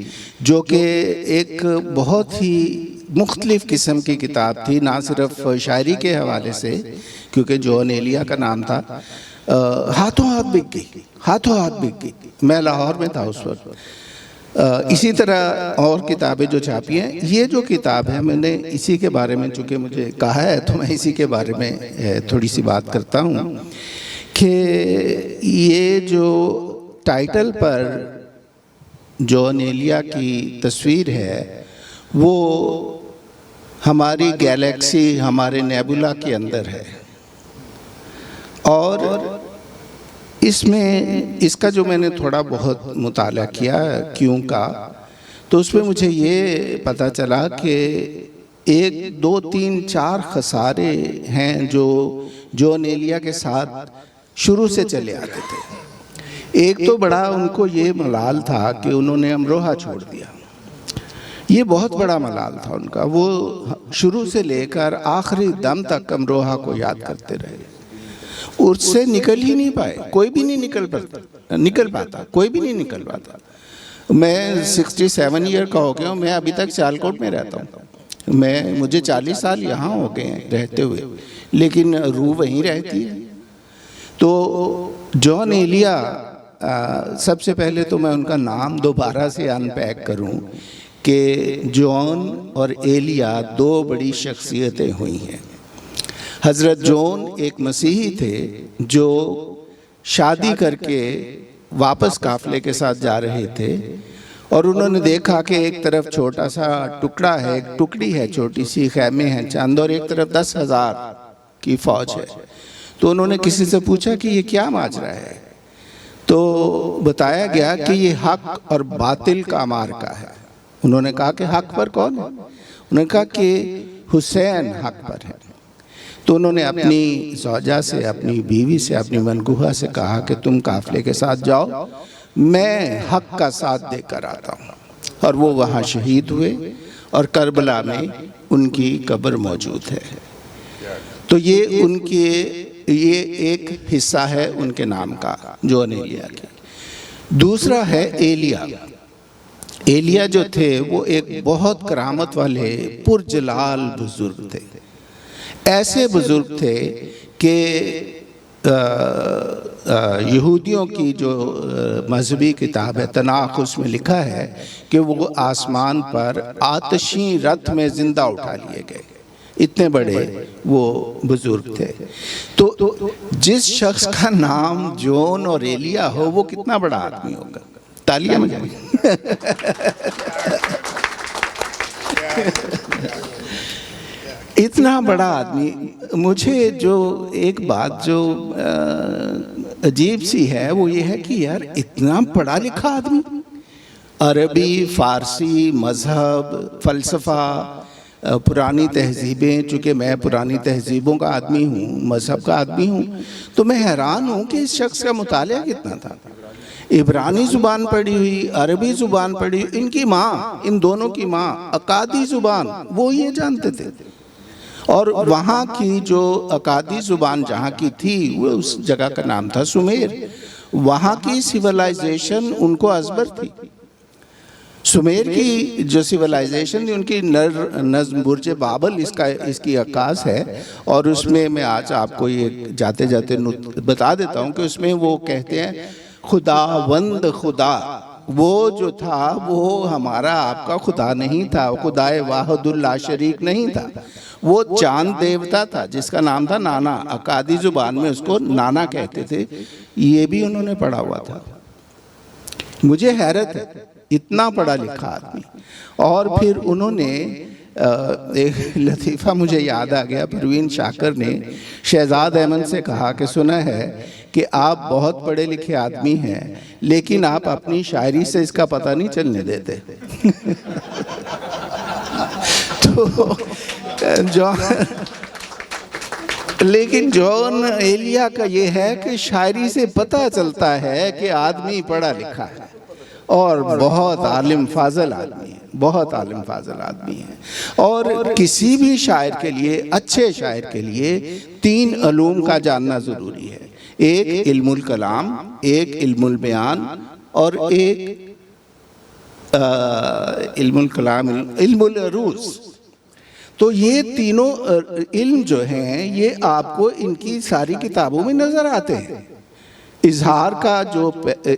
جو کہ ایک بہت ہی مختلف قسم کی کتاب تھی، نہ صرف شاعری کے حوالے سے، کیونکہ جون ایلیا کا نام تھا، ہاتھوں ہاتھ بک گئی، ہاتھوں ہاتھ بک گئی۔ میں لاہور میں تھا اس وقت۔ اسی طرح اور کتابیں جو چھاپی ہیں، یہ جو کتاب ہے میں نے اسی کے بارے میں، چونکہ مجھے کہا ہے تو میں اسی کے بارے میں تھوڑی سی بات کرتا ہوں کہ یہ جو ٹائٹل پر جون ایلیا کی تصویر ہے وہ ہماری گیلیکسی، ہمارے نیبولا کے اندر ہے، اور اس میں اس کا جو میں نے تھوڑا بہت مطالعہ کیا کیوں کا، تو اس میں مجھے یہ پتہ چلا کہ 1 2 3 4 خسارے ہیں جو جون ایلیا کے ساتھ شروع سے چلے آتے تھے۔ ایک تو بڑا ان کو یہ ملال تھا کہ انہوں نے امروہہ چھوڑ دیا، یہ بہت بڑا ملال تھا ان کا، وہ شروع سے لے کر آخری دم تک امروہہ کو یاد کرتے رہے، اس سے نکل ہی نہیں پائے، کوئی بھی نہیں نکل پاتا، کوئی بھی نہیں نکل پاتا۔ میں 67 ایئر کا ہو گیا ہوں، میں ابھی تک سیالکوٹ میں رہتا ہوں، مجھے 40 سال یہاں ہو گئے ہیں رہتے ہوئے، لیکن روح وہیں رہتی ہے۔ تو جون ایلیا، سب سے پہلے تو میں ان کا نام دوبارہ سے ان پیک کروں کہ جون اور ایلیا 2 بڑی شخصیتیں ہوئی ہیں۔ حضرت جون ایک مسیحی تھے جو شادی کر کے واپس قافلے کے ساتھ جا رہے تھے، اور انہوں نے دیکھا کہ ایک طرف چھوٹا سا ٹکڑا ہے، ایک ٹکڑی ہے، چھوٹی سی خیمے ہیں چند، اور ایک طرف 10,000 کی فوج ہے۔ تو انہوں نے کسی سے پوچھا کہ یہ کیا ماجرا ہے؟ تو بتایا گیا کہ یہ حق اور باطل کا معرکہ ہے۔ انہوں نے کہا کہ حق پر کون ہے؟ انہوں نے کہا کہ حسین حق پر ہے۔ تو انہوں نے اپنی زوجہ سے، اپنی بیوی سے، اپنی منگوہہ سے کہا کہ تم قافلے کے ساتھ جاؤ، میں حق کا ساتھ دے کر آتا ہوں، اور وہ وہاں شہید ہوئے، اور کربلا میں ان کی قبر موجود ہے۔ تو یہ ایک حصہ ہے ان کے نام کا، جون ایلیا کی۔ دوسرا ہے ایلیا۔ ایلیا جو تھے وہ ایک بہت کرامت والے پرجلال بزرگ تھے، ایسے بزرگ تھے کہ یہودیوں کی جو مذہبی کتاب ہے تناخ، اس میں لکھا ہے کہ وہ آسمان پر آتشیں رتھ میں زندہ اٹھا لیے گئے، اتنے بڑے وہ بزرگ تھے۔ تو جس شخص کا نام جون اور ایلیا ہو وہ کتنا بڑا آدمی ہوگا؟ تالیاں بجائیں۔ اتنا بڑا آدمی۔ مجھے جو ایک بات جو عجیب سی ہے وہ یہ ہے کہ یار اتنا پڑھا لکھا آدمی، عربی، فارسی، مذہب، فلسفہ، پرانی تہذیبیں، چونکہ میں پرانی تہذیبوں کا آدمی ہوں، مذہب کا آدمی ہوں، تو میں حیران ہوں کہ اس شخص کا مطالعہ کتنا تھا۔ عبرانی زبان پڑھی ہوئی، عربی زبان پڑھی ہوئی، ان کی ماں، ان دونوں کی ماں اکادی زبان، وہ یہ جانتے تھے. اور وہاں کی جو اکادی زبان جہاں کی تھی وہ اس جگہ کا نام تھا سمیر. وہاں کی سیولائزیشن ان کو ازبر تھی. سمیر کی جو سیولائزیشن تھی ان کی نظم برج بابل اس کی عکاس ہے. اور اس میں آج آپ کو یہ جاتے جاتے بتا دیتا ہوں کہ اس میں وہ کہتے ہیں خداوند خدا، وہ جو تھا وہ ہمارا آپ کا خدا نہیں تھا، خدائے واحد اللہ شریک نہیں تھا، وہ چاند دیوتا تھا جس کا نام تھا نانا. اکادی زبان میں اس کو نانا کہتے تھے. یہ بھی انہوں نے پڑھا ہوا تھا. مجھے حیرت ہے اتنا پڑھا لکھا آدمی. اور پھر انہوں نے ایک لطیفہ مجھے یاد آ گیا، پروین شاکر نے شہزاد احمد سے کہا کہ سنا ہے کہ آپ بہت پڑھے لکھے آدمی ہیں لیکن آپ اپنی شاعری سے اس کا پتہ نہیں چلنے دیتے. تو لیکن جون ایلیا کا یہ ہے کہ شاعری سے پتہ چلتا ہے کہ آدمی پڑھا لکھا ہے اور بہت عالم فاضل آدمی ہے، بہت عالم فاضل آدمی ہے. اور کسی بھی شاعر کے لیے، اچھے شاعر کے لیے 3 علوم کا جاننا ضروری ہے. ایک علم الکلام، ایک علم البیان، اور ایک علم العروض. تو یہ تینوں علم جو ہیں یہ آپ کو ان کی ساری کتابوں میں نظر آتے ہیں. اظہار کا جو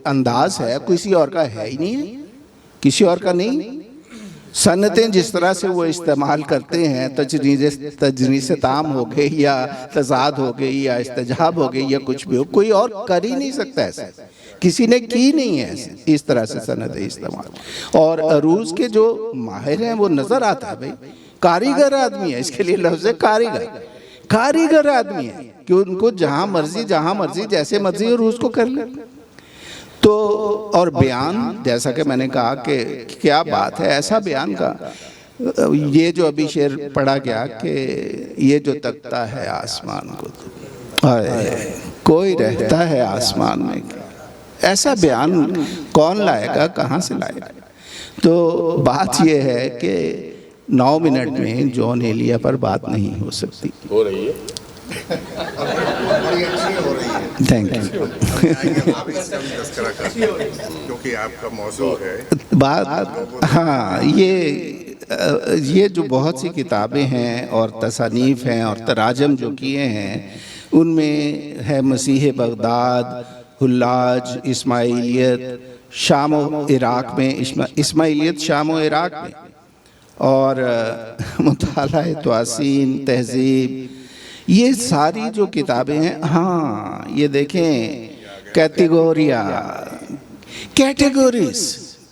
انداز ہے کسی اور کا ہے ہی نہیں، کسی اور کا نہیں. سنتیں جس طرح سے وہ استعمال کرتے ہیں، تجنیس تام ہو گئی یا تضاد ہو گئی یا استجاب ہو گئی یا کچھ بھی ہو، کوئی اور کر ہی نہیں سکتا ایسا، کسی نے کی نہیں ہے اس طرح سے سنتیں استعمال. اور عروض کے جو ماہر ہیں وہ نظر آتا ہے. بھائی کاریگر آدمی ہے، اس کے لیے لفظ ہے کاریگر آدمی ہے کہ ان کو جہاں مرضی جیسے مرضی عروض کو کر لیں. تو اور بیان، جیسا کہ میں نے کہا کہ کیا بات ہے ایسا بیان کا. یہ جو ابھی شعر پڑھا گیا کہ یہ جو تکتا ہے آسمان کو کوئی رہتا ہے آسمان میں، ایسا بیان کون لائے گا، کہاں سے لائے گا. تو بات یہ ہے کہ 9 منٹ میں جون ایلیا پر بات نہیں ہو سکتی. ہو رہی ہے، تھینک یو. کیونکہ آپ کا موضوع ہے بات ہاں، یہ جو بہت سی کتابیں ہیں اور تصانیف ہیں اور تراجم جو کیے ہیں، ان میں ہے مسیح بغداد، حلاج، اسماعیلیت شام و عراق میں، اسماعیلیت شام و عراق میں، اور مطالعہ تواسین، تہذیب، یہ ساری جو کتابیں ہیں. ہاں یہ دیکھیں کیٹیگوریز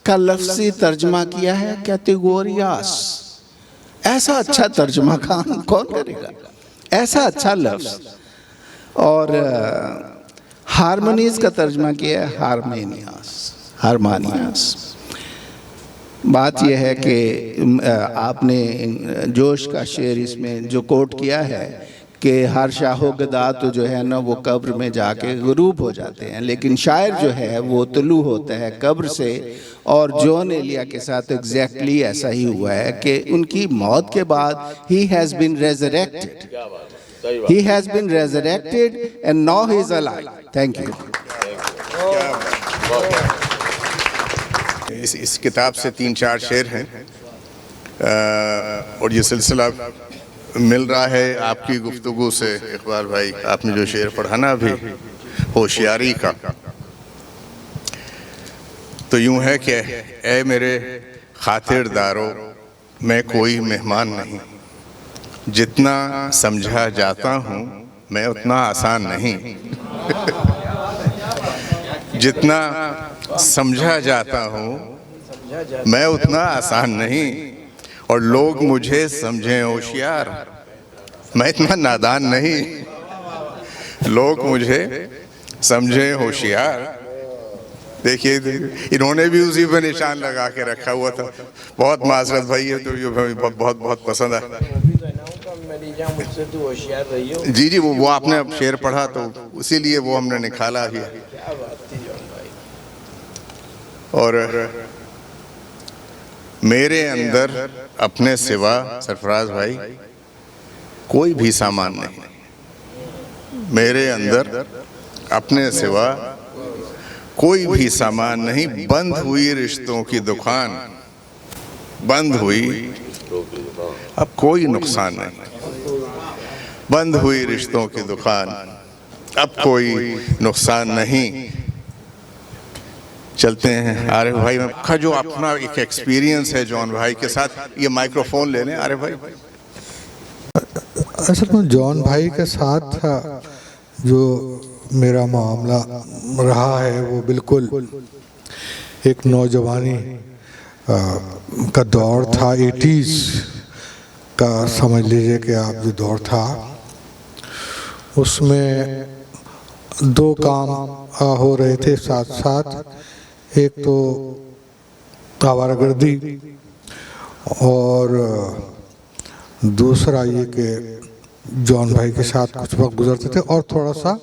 کا لفظی ترجمہ کیا ہے کیٹیگوریاس. ایسا اچھا ترجمہ کون کرے گا، ایسا اچھا لفظ. اور ہارمونیز کا ترجمہ کیا ہے ہارمانیاس. بات یہ ہے کہ آپ نے جوش کا شعر اس میں جو کوٹ کیا ہے کہ ہر شاہ و گدا تو جو ہے نا وہ قبر میں جا کے غروب ہو جاتے ہیں، لیکن شاعر جو ہے وہ طلوع ہوتا ہے قبر سے. اور جون ایلیا کے ساتھ ایگزیکٹلی ایسا ہی ہوا ہے کہ ان کی موت کے بعد he has been resurrected and now he is alive. Thank you. اس کتاب سے 3-4 شعر ہیں، اور یہ سلسلہ مل رہا ہے آپ کی گفتگو سے. اقبال بھائی، آپ نے جو شعر پڑھانا بھی ہوشیاری کا، تو یوں ہے کہ اے میرے خاطر دارو میں کوئی مہمان نہیں، جتنا سمجھا جاتا ہوں میں اتنا آسان نہیں. جتنا سمجھا جاتا ہوں میں اتنا آسان نہیں، اور لوگ مجھے سمجھیں ہوشیار، میں اتنا نادان نہیں. لوگ مجھے سمجھیں ہوشیار. دیکھیے انہوں نے بھی اسی پہ نشان لگا کے رکھا ہوا تھا. بہت معذرت بھائی ہے، تو یہ بہت بہت پسند ہے. جی وہ آپ نے اب شعر پڑھا تو اسی لیے وہ ہم نے نکالا بھی. اور میرے اندر اپنے سوا سرفراز بھائی کوئی بھی سامان نہیں، میرے اندر اپنے سوا کوئی بھی سامان نہیں. بند ہوئی رشتوں کی دکان بند ہوئی، اب کوئی نقصان نہیں. بند ہوئی رشتوں کی دکان اب کوئی نقصان نہیں. چلتے ہیں عارف بھائی کا جو اپنا ایک ایکسپیرینس ہے جان بھائی کے ساتھ. یہ مائکروفون لے لیں عارف بھائی. اصل میں جان بھائی کے ساتھ جو میرا معاملہ رہا ہے وہ بالکل ایک نوجوانی کا دور تھا، 80s کا سمجھ لیجئے کہ آپ جو دور تھا. اس میں دو کام ہو رہے تھے ساتھ ساتھ. ایک تو آوارہ گردی اور دوسرا یہ کہ جان بھائی کے ساتھ کچھ وقت گزرتے تھے اور تھوڑا سا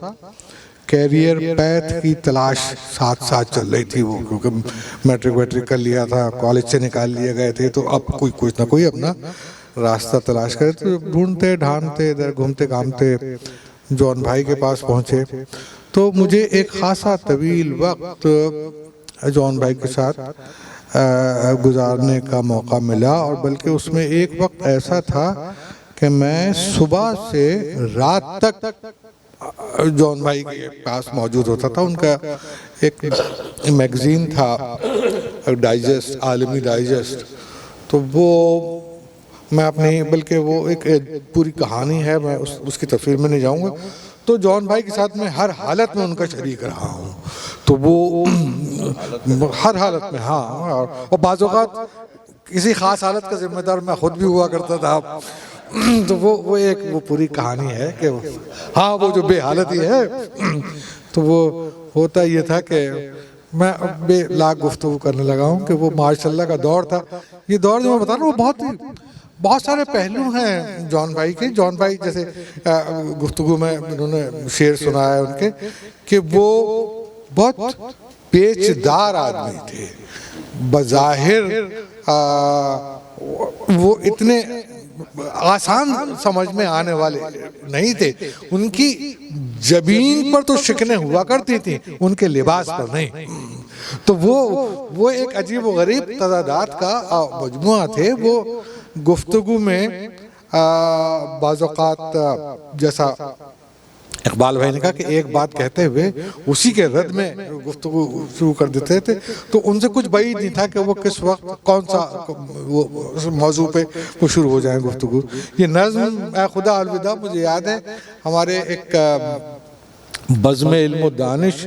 کیریئر پیتھ کی تلاش ساتھ ساتھ چل رہی تھی. وہ کیونکہ میٹرک کر لیا تھا، کالج سے نکال لیے گئے تھے، تو اب کوئی کچھ نہ کوئی اپنا راستہ تلاش کرے. تو ڈھونڈتے ڈھانڈتے ادھر گھومتے گھامتے جان بھائی کے پاس پہنچے. تو مجھے ایک خاصا طویل وقت جان بھائی کے ساتھ گزارنے کا موقع ملا، اور بلکہ اس میں ایک وقت ایسا تھا کہ میں صبح سے رات تک جان بھائی کے پاس موجود ہوتا تھا. ان کا ایک میگزین تھا ڈائجسٹ، عالمی ڈائجسٹ. تو وہ میں اپنی، بلکہ وہ ایک پوری کہانی ہے، میں اس کی تفصیل میں نہیں جاؤں گا. تو جان بھائی کے ساتھ میں ہر حالت میں ان کا شریک رہا ہوں. تو وہ ہر حالت میں، ہاں، اور بعض اوقات کسی خاص حالت کا ذمہ دار میں خود بھی ہوا کرتا تھا. تو وہ ایک وہ پوری کہانی ہے کہ ہاں وہ جو بے حالتی ہے. تو وہ ہوتا یہ تھا کہ میں بے لاکھ گفتگو کرنے لگا ہوں کہ وہ ماشاءاللہ کا دور تھا. یہ دور جو میں بتا رہا ہوں وہ بہت سارے پہلو ہیں جان بھائی کے. جان بھائی جیسے گفتگو میں انہوں نے شعر سنایا ہے ان کے کہ وہ بہت پیچدار آدمی تھے. بظاہر وہ اتنے آسان سمجھ میں آنے والے نہیں تھے. ان کی جبین پر تو شکنیں ہوا کرتی تھیں، ان کے لباس پر نہیں. تو وہ ایک عجیب و غریب تضادات کا مجموعہ تھے. وہ گفتگو میں بعض اوقات جیسا اقبال بھائی نے کہا کہ ایک بات کہتے ہوئے اسی کے رد میں گفتگو شروع کر دیتے تھے. تو ان سے کچھ بعید نہیں تھا کہ وہ کس وقت کون سا موضوع پہ وہ شروع ہو جائیں گفتگو. یہ نظم اے خدا الوداع مجھے یاد ہے ہمارے ایک بزم علم و دانش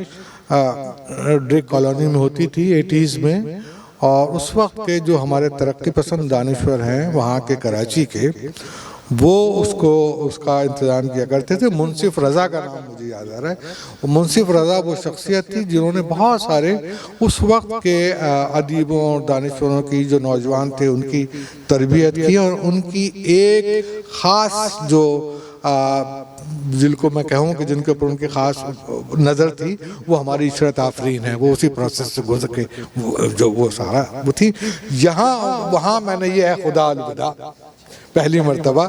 ڈرگ کالونی میں ہوتی تھی 80s میں. اور اس وقت کے جو ہمارے ترقی پسند دانشور ہیں وہاں کے کراچی کے، وہ اس کا انتظام کیا کرتے تھے. منصف رضا کا نام مجھے یاد آ رہا ہے. منصف رضا وہ شخصیت تھی جنہوں نے بہت سارے اس وقت کے ادیبوں اور دانشوروں کی جو نوجوان تھے ان کی تربیت کی. اور ان کی ایک خاص جو جن کو میں کہوں کہ جن کے اوپر ان کی خاص نظر تھی وہ ہماری عشرت آفرین ہے. وہ اسی پروسیس سے گزر کے جو وہ سارا وہ تھی. وہاں میں نے یہ اے خدا الوداع پہلی مرتبہ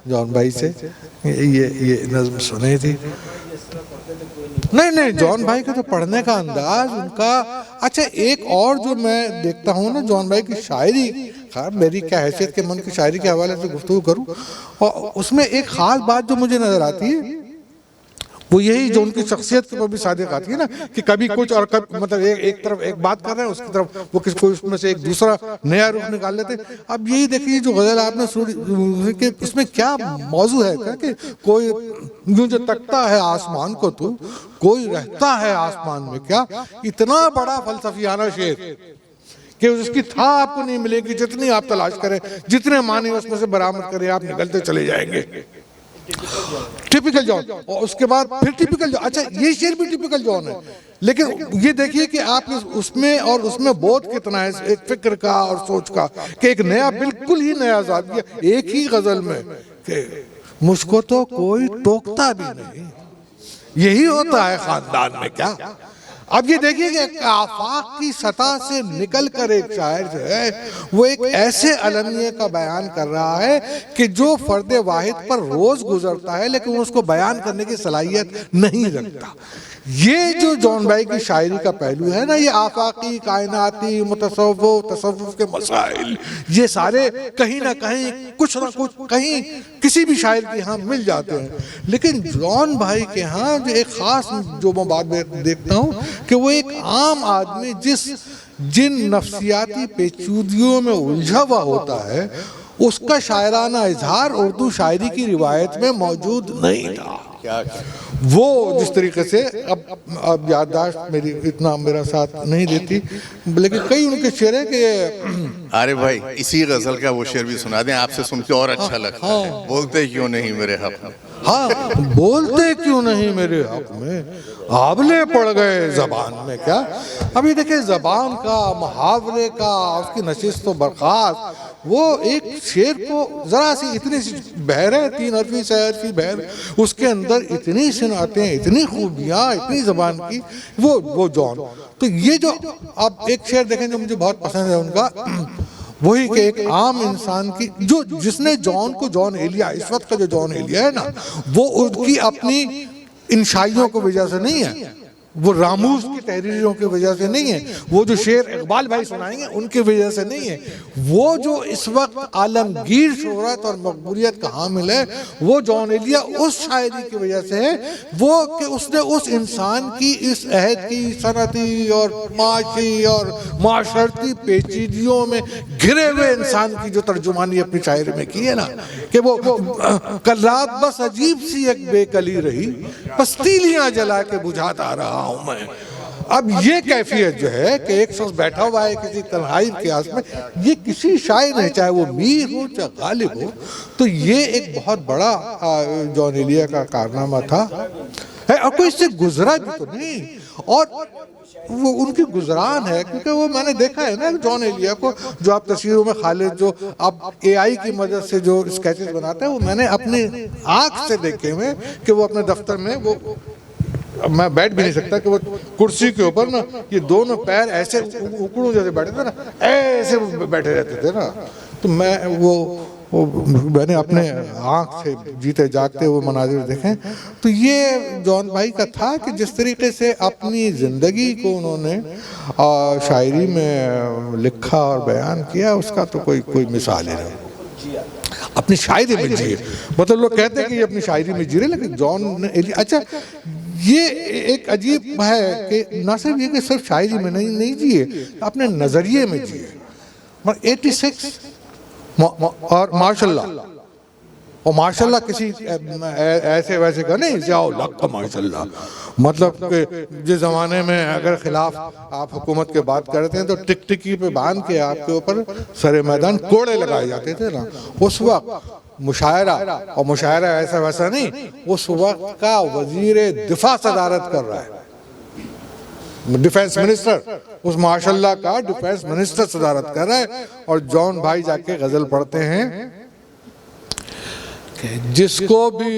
جان بھائی سے یہ نظم سنی تھی. نہیں جان بھائی کا تو پڑھنے کا انداز ان کا. اچھا ایک اور جو میں دیکھتا ہوں نا جان بھائی کی شاعری، خیر میری کیا حیثیت کہ میں ان کی شاعری کے حوالے سے گفتگو کروں، اور اس میں ایک خاص بات جو مجھے نظر آتی ہے وہ یہی جو ان کی شخصیت پر بھی صادق آتی ہے نا کہ کبھی کچھ اور مطلب ایک طرف ایک بات کر رہے ہیں اس کی طرف وہ کوئی اس میں سے ایک دوسرا نیا رخ نکال لیتے. اب یہی دیکھیے جو غزل آپ نے سنی کہ اس میں کیا موضوع ہے کہ کوئی یوں جو تکتا ہے آسمان کو تو کوئی رہتا ہے آسمان میں کیا. اتنا بڑا فلسفیانہ شعر کہ اس کی تھا آپ کو نہیں ملے گی. جتنی آپ تلاش کریں، جتنے معنی اس میں سے برآمد کریں، آپ نکلتے چلے جائیں گے. ٹپیکل جان. اور اس کے بعد پھر ٹپیکل جان. اچھا یہ شعر بھی ٹپیکل جان ہے، لیکن یہ دیکھیے کہ آپ اس میں بہت کتنا ہے ایک فکر کا اور سوچ کا کہ ایک نیا بالکل ہی نیا زاویہ ایک ہی غزل میں کہ مجھ کو تو کوئی ٹوکتا بھی نہیں. یہی ہوتا ہے خاندان میں کیا. اب یہ دیکھیے کہ ایک آفاق کی سطح سے نکل کر ایک شاعر جو ہے وہ ایک ایسے المیہ کا بیان کر رہا ہے کہ جو فرد واحد پر روز گزرتا ہے لیکن اس کو بیان کرنے کی صلاحیت نہیں رکھتا. یہ جو جان بھائی کی شاعری کا پہلو ہے نا، یہ آفاقی، کائناتی، تصوف کے مسائل، یہ سارے کہیں نہ کہیں کچھ نہ کچھ کہیں کسی بھی شاعر کے ہاں مل جاتے ہیں. لیکن جان بھائی کے ہاں جو ایک خاص جو میں بات دیکھتا ہوں کہ وہ ایک عام آدمی جن نفسیاتی پیچیدگیوں میں الجھا ہوا ہوتا ہے، اس کا شاعرانہ اظہار اردو شاعری کی روایت میں موجود نہیں تھا. وہ جس طریقے سے اب یادداشت میری اتنا میرا ساتھ نہیں دیتی، لیکن کئی ان کے شعر ہیں کہ ارے بھائی اسی غزل کا وہ شعر بھی سنا دیں، آپ سے سن کے اور اچھا لگتا ہے. بولتے کیوں نہیں میرے حق میں، ہاں بولتے کیوں نہیں میرے حق میں، آبلے پڑ گئے زبان میں. کیا ابھی دیکھیں زبان کا، محاورے کا، اس کی نشست و برخاست، وہ ایک شعر کو ذرا سی اتنی سی بحر ہے، 3 حرفی 4 حرفی بحر، اس کے اندر اتنی صنعتیں، اتنی خوبیاں، اتنی زبان کی، وہ جان. تو یہ جو آپ ایک شعر دیکھیں جو مجھے بہت پسند ہے ان کا، وہی کہ ایک عام انسان کی جس نے جان کو جان ایلیا، اس وقت کا جو جان ایلیا ہے نا، وہ ان کی اپنی انشائیوں کو وجہ سے نہیں ہے، وہ راموز کی تحریروں کی وجہ سے نہیں ہے، وہ جو شعر اقبال بھائی سنائیں گے ان کی وجہ سے نہیں ہے، وہ جو اس وقت عالمگیر شہرت اور مقبولیت کا حامل ہے، وہ جان ایلیا اس شاعری کی وجہ سے ہے، وہ کہ اس نے اس انسان کی اس عہد کی صنعتی اور معاشی اور معاشرتی پیچیدگیوں میں گھرے ہوئے انسان کی جو ترجمانی اپنی شاعری میں کی ہے نا، کہ وہ کل رات بس عجیب سی ایک بے کلی رہی، بس تیلیاں جلا کے بجھاتا رہا ہوں میں. اب یہ کیفیت جو ہے کہ ایک شخص بیٹھا ہوا ہے کسی تنہائی کے آس میں، یہ کسی شاعر ہے، چاہے وہ میر ہو چاہے غالب ہو، تو یہ ایک بہت بڑا جان ایلیا کا کارنامہ تھا. اور کوئی اس سے گزرا بھی تو نہیں، اور وہ ان کی گزران ہے، کیونکہ وہ میں نے دیکھا ہے نا جان ایلیا کو، جو آپ تصویروں میں خالد جو اب اے آئی کی مدد سے جو اسکیچز بناتے ہیں، وہ میں نے اپنی آنکھ سے دیکھے ہوئے کہ وہ اپنے دفتر میں وہ میں بیٹھ بھی نہیں سکتا کہ وہ کرسی کے اوپر نا یہ دونوں پیر ایسے اکڑوں جیسے بیٹھے تھے نا، ایسے بیٹھے رہتے تھے نا. تو میں نے اپنے آنکھ سے جیتے جاگتے وہ مناظر دیکھیں. تو یہ جان بھائی کا تھا کہ جس طریقے سے اپنی زندگی کو انہوں نے شاعری میں لکھا اور بیان کیا، اس کا تو کوئی مثال ہی نہیں. اپنی شاعری میں جیے، مطلب لوگ کہتے ہیں کہ یہ اپنی شاعری میں جی رہے، لیکن جان ایلیا اچھا یہ ایک عجیب ہے کہ نہ صرف یہ کہ صرف شاعری میں نہیں جیے، اپنے نظریے میں جیے. 86 اور ماشاءاللہ کسی ایسے ویسے کا نہیں، ضیاء الحق کا ماشاءاللہ، مطلب کہ جس زمانے میں اگر خلاف آپ حکومت کے بات کرتے ہیں تو ٹک ٹکی پہ باندھ کے آپ کے اوپر سر میدان کوڑے لگائے جاتے تھے نا، اس وقت مشاعرہ، اور مشاعرہ ایسا ویسا نہیں، اس وقت کا وزیر دفاع صدارت کر رہا ہے، ڈیفینس منسٹر، اس ماشاءاللہ کا ڈیفینس منسٹر صدارت کر رہا ہے، اور جان بھائی جا کے غزل پڑھتے ہیں کہ جس کو بھی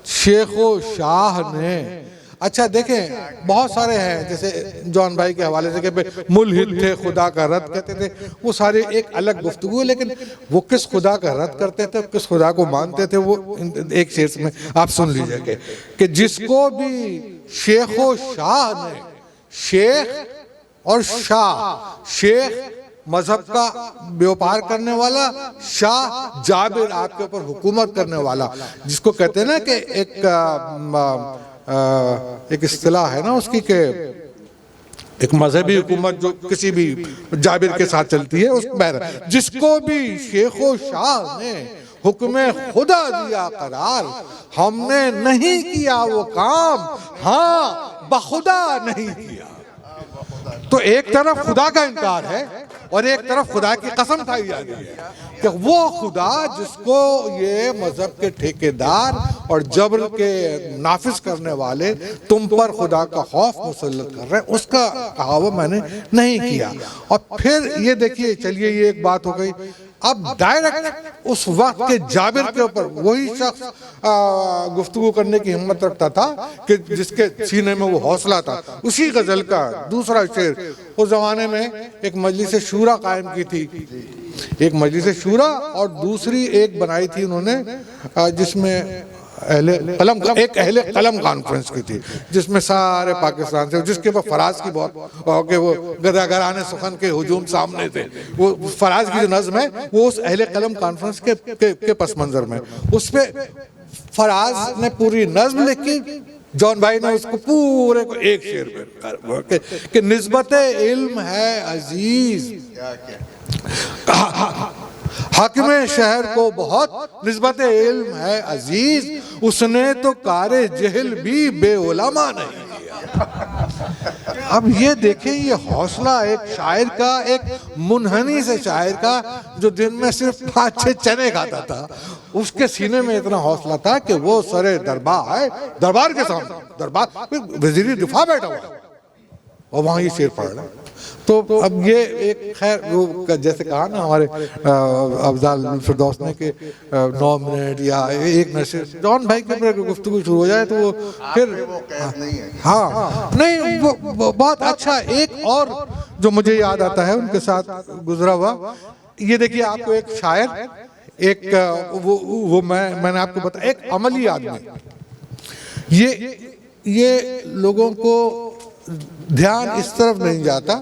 شیخ و شاہ نے. اچھا دیکھیں بہت سارے ہیں جیسے جان بھائی کے حوالے سے کہ ملحد تھے، خدا کا رد کہتے تھے، وہ سارے ایک الگ گفتگو ہے، لیکن وہ کس خدا کا رد کرتے تھے، کس خدا کو مانتے تھے، وہ ایک شعر میں آپ سن لیجئے کہ جس کو بھی شیخ و شاہ نے، شیخ اور شاہ، شیخ مذہب کا بیوپار کرنے والا، شاہ جابر آپ کے اوپر حکومت کرنے والا، جس کو کہتے ہیں نا کہ ایک اصطلاح ہے نا اس کی کہ ایک مذہبی حکومت جو کسی بھی جابر کے ساتھ چلتی ہے، اس بہر جس کو بھی شیخ و شاہ نے حکم خدا دیا قرار، ہم نے نہیں کیا وہ کام، ہاں بخدا نہیں کیا. تو ایک طرف خدا کا انکار ہے اور ایک طرف خدا کی قسم کھائی جا رہی ہے کہ وہ خدا جس کو یہ مذہب کے ٹھیکیدار اور جبر کے نافذ کرنے والے تم پر خدا کا خوف مسلط کر رہے ہیں، اس کا کہا وہ میں نے نہیں کیا. اور پھر یہ دیکھیے، چلیے یہ ایک بات ہو گئی اب ڈائریکٹ اس وقت کے جابر کے اوپر وہی شخص گفتگو کرنے کی ہمت رکھتا تھا کہ جس کے سینے میں وہ حوصلہ تھا. اسی غزل کا دوسرا شعر, اس زمانے میں ایک مجلس شورا قائم کی تھی, ایک مجلس شورا, اور دوسری ایک بنائی تھی انہوں نے جس میں ایک اہل قلم کانفرنس کی تھی, جس میں سارے پاکستان سے, جس کے بعد فراز کی بہت کہ وہ گداگران سخن کے ہجوم سامنے تھے, وہ فراز کی جو نظم ہے وہ اس اہل قلم کانفرنس کے پس منظر میں, اس پہ فراز نے پوری نظم لکھی, جان بھائی نے اس کو پورے کو ایک شعر میں کہ نسبت علم ہے عزیز, حاکم شہر کو بہت نسبت علم ہے عزیز, اس نے تو کار جہل بھی بے علماء نہیں کیا. اب یہ دیکھیں یہ حوصلہ ایک شاعر کا, ایک منحنی سے شاعر کا جو دن میں صرف 5-6 چنے کھاتا تھا, اس کے سینے میں اتنا حوصلہ تھا کہ وہ سرے دربار ہے, دربار کے سامنے, دربار وزیر دفاع بیٹھا ہوا ہے اور وہاں یہ شعر پڑھ رہا ہے. تو اب یہ ایک خیر جیسے کہا نا ہمارے افضال الفردوس نے کہ 9 منٹ یا ایک نشر, جان بھائی کے اوپر گفتگو شروع ہو جائے تو وہ پھر ہاں نہیں وہ بہت اچھا. ایک اور جو مجھے یاد آتا ہے ان کے ساتھ گزرا ہوا, یہ دیکھیے آپ کو ایک شاعر, ایک وہ میں نے آپ کو بتایا ایک عملی آدمی, یہ لوگوں کو دھیان اس طرف نہیں جاتا.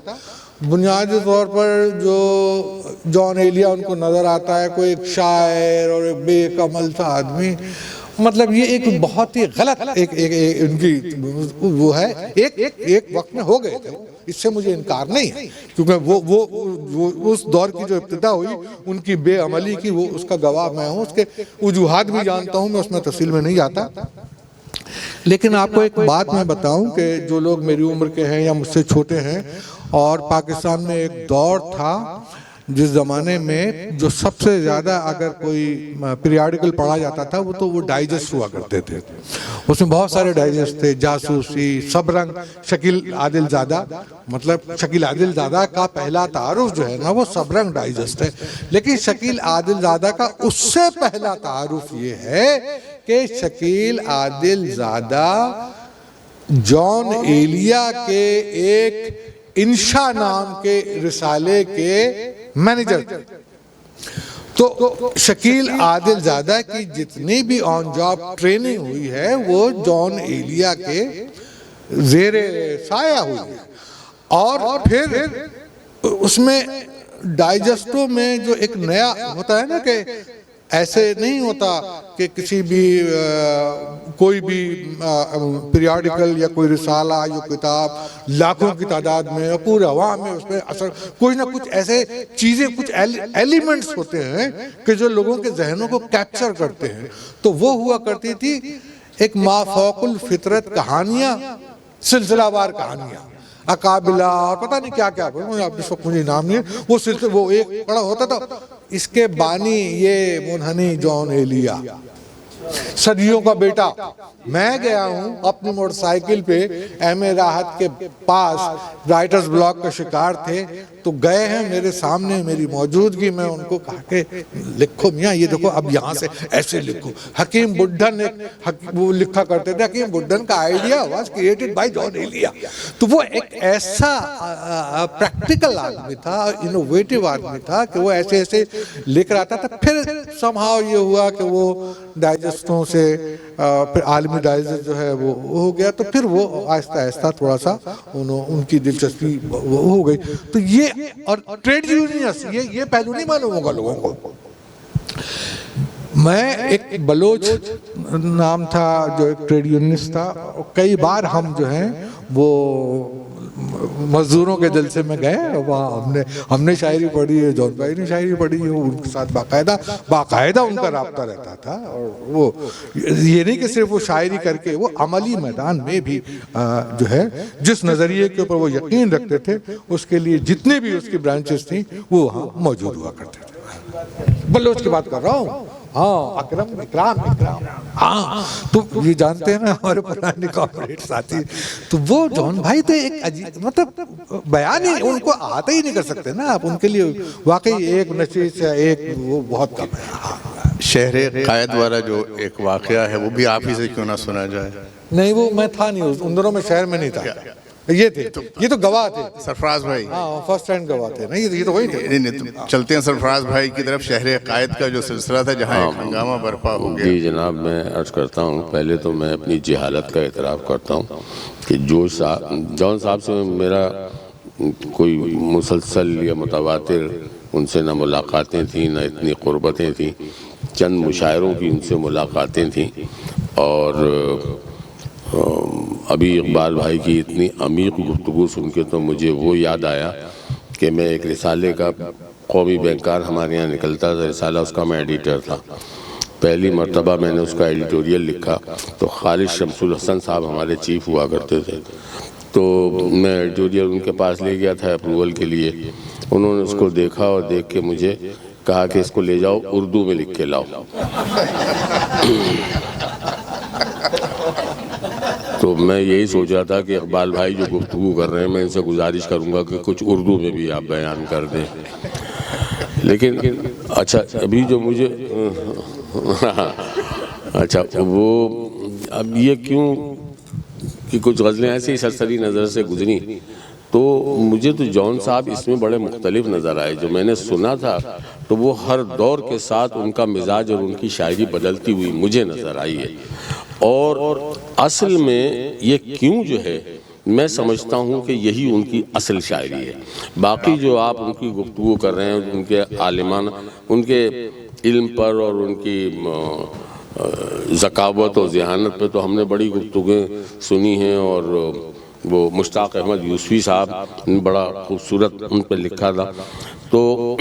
بنیادی طور پر جو جان ایلیا ان کو نظر آتا ہے کوئی ایک شاعر اور ایک بے کمل سا آدمی, مطلب یہ ایک بہت ہی غلط ان کی وہ ہے. ایک وقت میں ہو گئے تھے, اس سے مجھے انکار نہیں ہے, کیونکہ وہ اس دور کی جو ابتدا ہوئی ان کی بے عملی کی, وہ اس کا گواہ میں ہوں, اس کے وجوہات بھی جانتا ہوں, میں اس میں تفصیل میں نہیں جاتا. لیکن آپ کو ایک بات میں بتاؤں کہ جو لوگ میری عمر کے ہیں یا مجھ سے چھوٹے ہیں, اور پاکستان میں ایک دور تھا جس زمانے میں جو سب سے زیادہ اگر کوئی پیریاڈیکل پڑھا جاتا تھا وہ ڈائجسٹ ہوا کرتے تھے. اس میں بہت سارے ڈائجسٹ تھے, جاسوسی, سب رنگ. شکیل عادل زادہ, مطلب شکیل عادل زادہ کا پہلا تعارف جو ہے نا وہ سب رنگ ڈائجسٹ ہے. لیکن شکیل عادل زادہ کا اس سے پہلا تعارف یہ ہے کہ شکیل عادل زادہ جان ایلیا کے ایک انشا نام کے رسالے کے مینیجر تھے. تو شکیل عادل زادہ کی جتنی بھی آن جاب ٹریننگ ہوئی ہے وہ جان ایلیا کے زیر سایہ ہوئی ہے. اور پھر اس میں ڈائجسٹوں میں جو ایک نیا ہوتا ہے نا کہ ایسے نہیں ہوتا کہ کسی بھی کوئی بھی پیریاڈیکل یا کوئی رسالہ یا کتاب لاکھوں کی تعداد میں یا پورے عوام میں اس میں اثر کچھ نہ کچھ ایسے چیزیں, کچھ ایلیمنٹس ہوتے ہیں کہ جو لوگوں کے ذہنوں کو کیپچر کرتے ہیں. تو وہ ہوا کرتی تھی ایک مافوق الفطرت کہانیاں, سلسلہ وار کہانیاں, اقابلہ اور پتہ نہیں کیا کیا, اس وقت مجھے نام نہیں ہے, وہ سلسلہ وہ ایک پڑا ہوتا تھا. اس کے بانی یہ منحنی جان ایلیا, صدیوں کا بیٹا. میں گیا ہوں اپنی موٹر سائیکل پہ ایم اے راحت کے پاس, رائٹرز بلاک کا شکار تھے, تو گئے ہیں میرے سامنے میری موجودگی میں, ان کو کہا کہ لکھو میاں یہ دیکھو اب یہاں سے ایسے لکھو. حکیم بڈھن وہ لکھا کرتے تھے, حکیم بڈھن کا آئیڈیا واز کریٹڈ بائی جان ایلیا. تو وہ ایک ایسا پریکٹیکل آدمی تھا, انوویٹو آدمی تھا کہ وہ ایسے ایسے لکھ رہا تھا. پھر سمہاؤ یہ ہوا کہ وہ ڈائجسٹوں سے پھر عالمی ڈائجسٹ جو ہے وہ ہو گیا, تو پھر وہ آہستہ آہستہ تھوڑا سا ان کی دلچسپی ہو گئی. تو یہ اور ٹریڈ یونینس یہ پہلو نہیں معلوم ہوگا لوگوں کو. میں ایک بلوچ نام تھا جو ایک ٹریڈ یونینسٹ تھا, کئی بار ہم جو ہیں وہ مزدوروں کے جلسے میں گئے, وہاں ہم نے شاعری پڑھی ہے, جان بھائی نے شاعری پڑھی ہے, ان کے ساتھ باقاعدہ ان کا رابطہ رہتا تھا. اور وہ یہ نہیں کہ صرف وہ شاعری کر کے, وہ عملی میدان میں بھی جو ہے جس نظریے کے اوپر وہ یقین رکھتے تھے اس کے لیے جتنے بھی اس کی برانچز تھیں وہ وہاں موجود ہوا کرتے تھے. بلوچ کی بات کر رہا ہوں, ہاں اکرم اکرام اکرام ہاں. تو یہ جانتے ہیں نا ہمارے پرانے کارپوریٹ ساتھی, تو وہ جان بھائی تھے ایک عجیب, مطلب بیان ہی ان کو آتا ہی نہیں کر سکتے نا آپ, ان کے لیے واقعی ایک نشیز یا ایک وہ بہت کم ہے. شہر قائد والا جو ایک واقعہ ہے وہ بھی آپ ہی سے کیوں نہ سنا جائے؟ نہیں وہ میں تھا نہیں ان دنوں میں شہر میں نہیں تھا, یہ تھے, یہ تو گواہ تھے سرفراز بھائی. ہاں فرسٹ ہینڈ گواہ تھے. نہیں یہ تو وہی تھے. چلتے ہیں سرفراز بھائی کی طرف. شہر قائد کا جو سلسلہ تھا جہاں ایک ہنگامہ برپا ہو گیا. جی جناب, میں عرض کرتا ہوں, پہلے تو میں اپنی جہالت کا اعتراف کرتا ہوں کہ جون صاحب سے میرا کوئی مسلسل یا متواتر ان سے نہ ملاقاتیں تھیں نہ اتنی قربتیں تھیں. چند مشاعروں کی ان سے ملاقاتیں تھیں. اور ابھی اقبال بھائی کی اتنی عمیق گفتگو سن کے تو مجھے وہ یاد آیا کہ میں ایک رسالے کا, قومی بینکار ہمارے یہاں نکلتا تھا رسالہ, اس کا میں ایڈیٹر تھا. پہلی مرتبہ میں نے اس کا ایڈیٹوریل لکھا تو خالد شمس الحسن صاحب ہمارے چیف ہوا کرتے تھے, تو میں ایڈیٹوریل ان کے پاس لے گیا تھا اپروول کے لیے. انہوں نے اس کو دیکھا اور دیکھ کے مجھے کہا کہ اس کو لے جاؤ اردو میں لکھ کے لاؤ. تو میں یہی سوچ رہا تھا کہ اقبال بھائی جو گفتگو کر رہے ہیں میں ان سے گزارش کروں گا کہ کچھ اردو میں بھی آپ بیان کر دیں. لیکن اچھا ابھی جو مجھے اچھا وہ اب یہ کیوں کہ کچھ غزلیں ایسی ہی سرسری نظر سے گزری تو مجھے تو جون صاحب اس میں بڑے مختلف نظر آئے. جو میں نے سنا تھا تو وہ ہر دور کے ساتھ ان کا مزاج اور ان کی شاعری بدلتی ہوئی مجھے نظر آئی ہے. اور اصل میں یہ کیوں جو ہے میں سمجھتا ہوں کہ یہی ان کی اصل شاعری ہے. باقی جو آپ ان کی گفتگو کر رہے ہیں ان کے عالمانہ, ان کے علم پر اور ان کی ذکاوت اور ذہانت پہ تو ہم نے بڑی گفتگویں سنی ہیں. اور وہ مشتاق احمد یوسفی صاحب نے بڑا خوبصورت ان پہ لکھا تھا. تو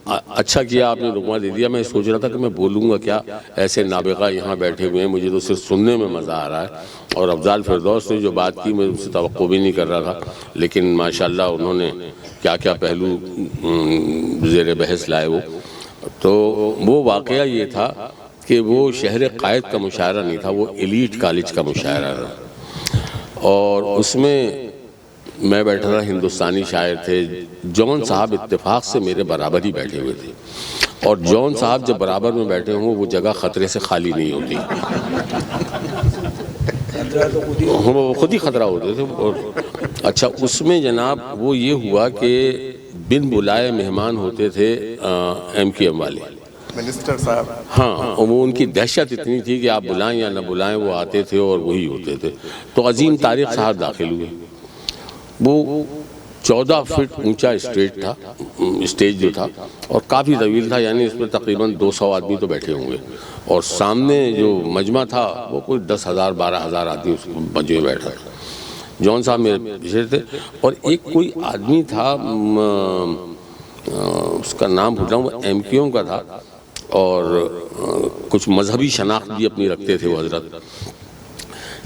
اچھا کیا آپ نے رکما دے دیا. میں سوچ رہا تھا کہ میں بولوں گا کیا, ایسے نابغہ یہاں بیٹھے ہوئے ہیں, مجھے تو صرف سننے میں مزہ آ رہا ہے. اور افضال فردوس نے جو بات کی میں ان سے توقع بھی نہیں کر رہا تھا, لیکن ماشاءاللہ انہوں نے کیا کیا پہلو زیر بحث لائے. تو وہ واقعہ یہ تھا کہ وہ شہر قائد کا مشاعرہ نہیں تھا, وہ ایلیٹ کالج کا مشاعرہ تھا. اور اس میں میں بیٹھا تھا, ہندوستانی شاعر تھے. جون صاحب اتفاق سے میرے برابر ہی بیٹھے ہوئے تھے, اور جون صاحب جب برابر میں بیٹھے ہوں وہ جگہ خطرے سے خالی نہیں ہوتی, وہ خود ہی خطرہ ہوتے تھے. اور اچھا اس میں جناب وہ یہ ہوا کہ بن بلائے مہمان ہوتے تھے ایم کیو ایم والے منسٹر صاحب. ہاں, وہ ان کی دہشت اتنی تھی کہ آپ بلائیں یا نہ بلائیں وہ آتے تھے اور وہی ہوتے تھے. تو عظیم طارق صاحب داخل ہوئے. وہ 14 فٹ اونچا اسٹیج جو تھا اور کافی طویل تھا, یعنی اس میں تقریباً 200 آدمی تو بیٹھے ہوں گے. اور سامنے جو مجمع تھا وہ کوئی 10,000 12,000 آدمی اس مجمع میں بیٹھا تھا. جون صاحب میرے پیچھے تھے, اور ایک کوئی آدمی تھا, اس کا نام بھول رہا ہوں, وہ ایم کیو ایم کا تھا اور کچھ مذہبی شناخت بھی اپنی رکھتے تھے وہ حضرت.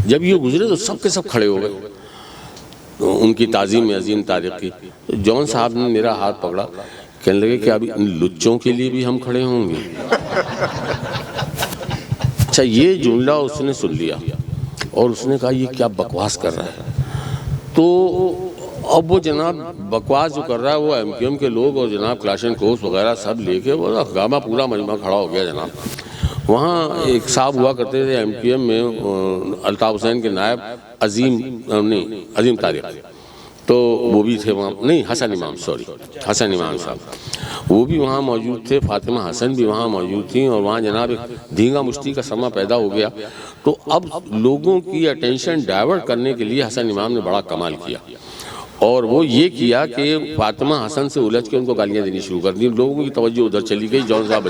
جب یہ گزرے تو سب کے سب کھڑے ہو گئے ان کی تعظیم میں عظیم طارق کی. جون صاحب نے میرا ہاتھ پکڑا, کہنے لگے کہ ابھی ان لچوں کے لیے بھی ہم کھڑے ہوں گے. اچھا یہ جملہ اس نے سن لیا اور اس نے کہا یہ کیا بکواس کر رہا ہے. تو اب وہ جناب بکواس جو کر رہا ہے وہ ایم کیو ایم کے لوگ اور جناب کلاشن کوس وغیرہ سب لے کے وہ ہنگامہ پورا مجمع کھڑا ہو گیا جناب. وہاں ایک صاحب ہوا کرتے تھے ایم کیو ایم میں, الطاف حسین کے نائب عظیم طارق, تو وہ بھی تھے وہاں. نہیں, حسن امام صاحب وہ بھی وہاں موجود تھے. فاطمہ حسن بھی وہاں موجود تھیں. اور وہاں جناب ایک دھینگا مشتی کا سما پیدا ہو گیا. تو اب لوگوں کی اٹینشن ڈائیورٹ کرنے کے لیے حسن امام نے بڑا کمال کیا, اور وہ یہ کیا کہ فاطمہ حسن سے الجھ کے ان کو گالیاں دینی شروع کر دی. لوگوں کی توجہ ادھر چلی گئی, جون صاحب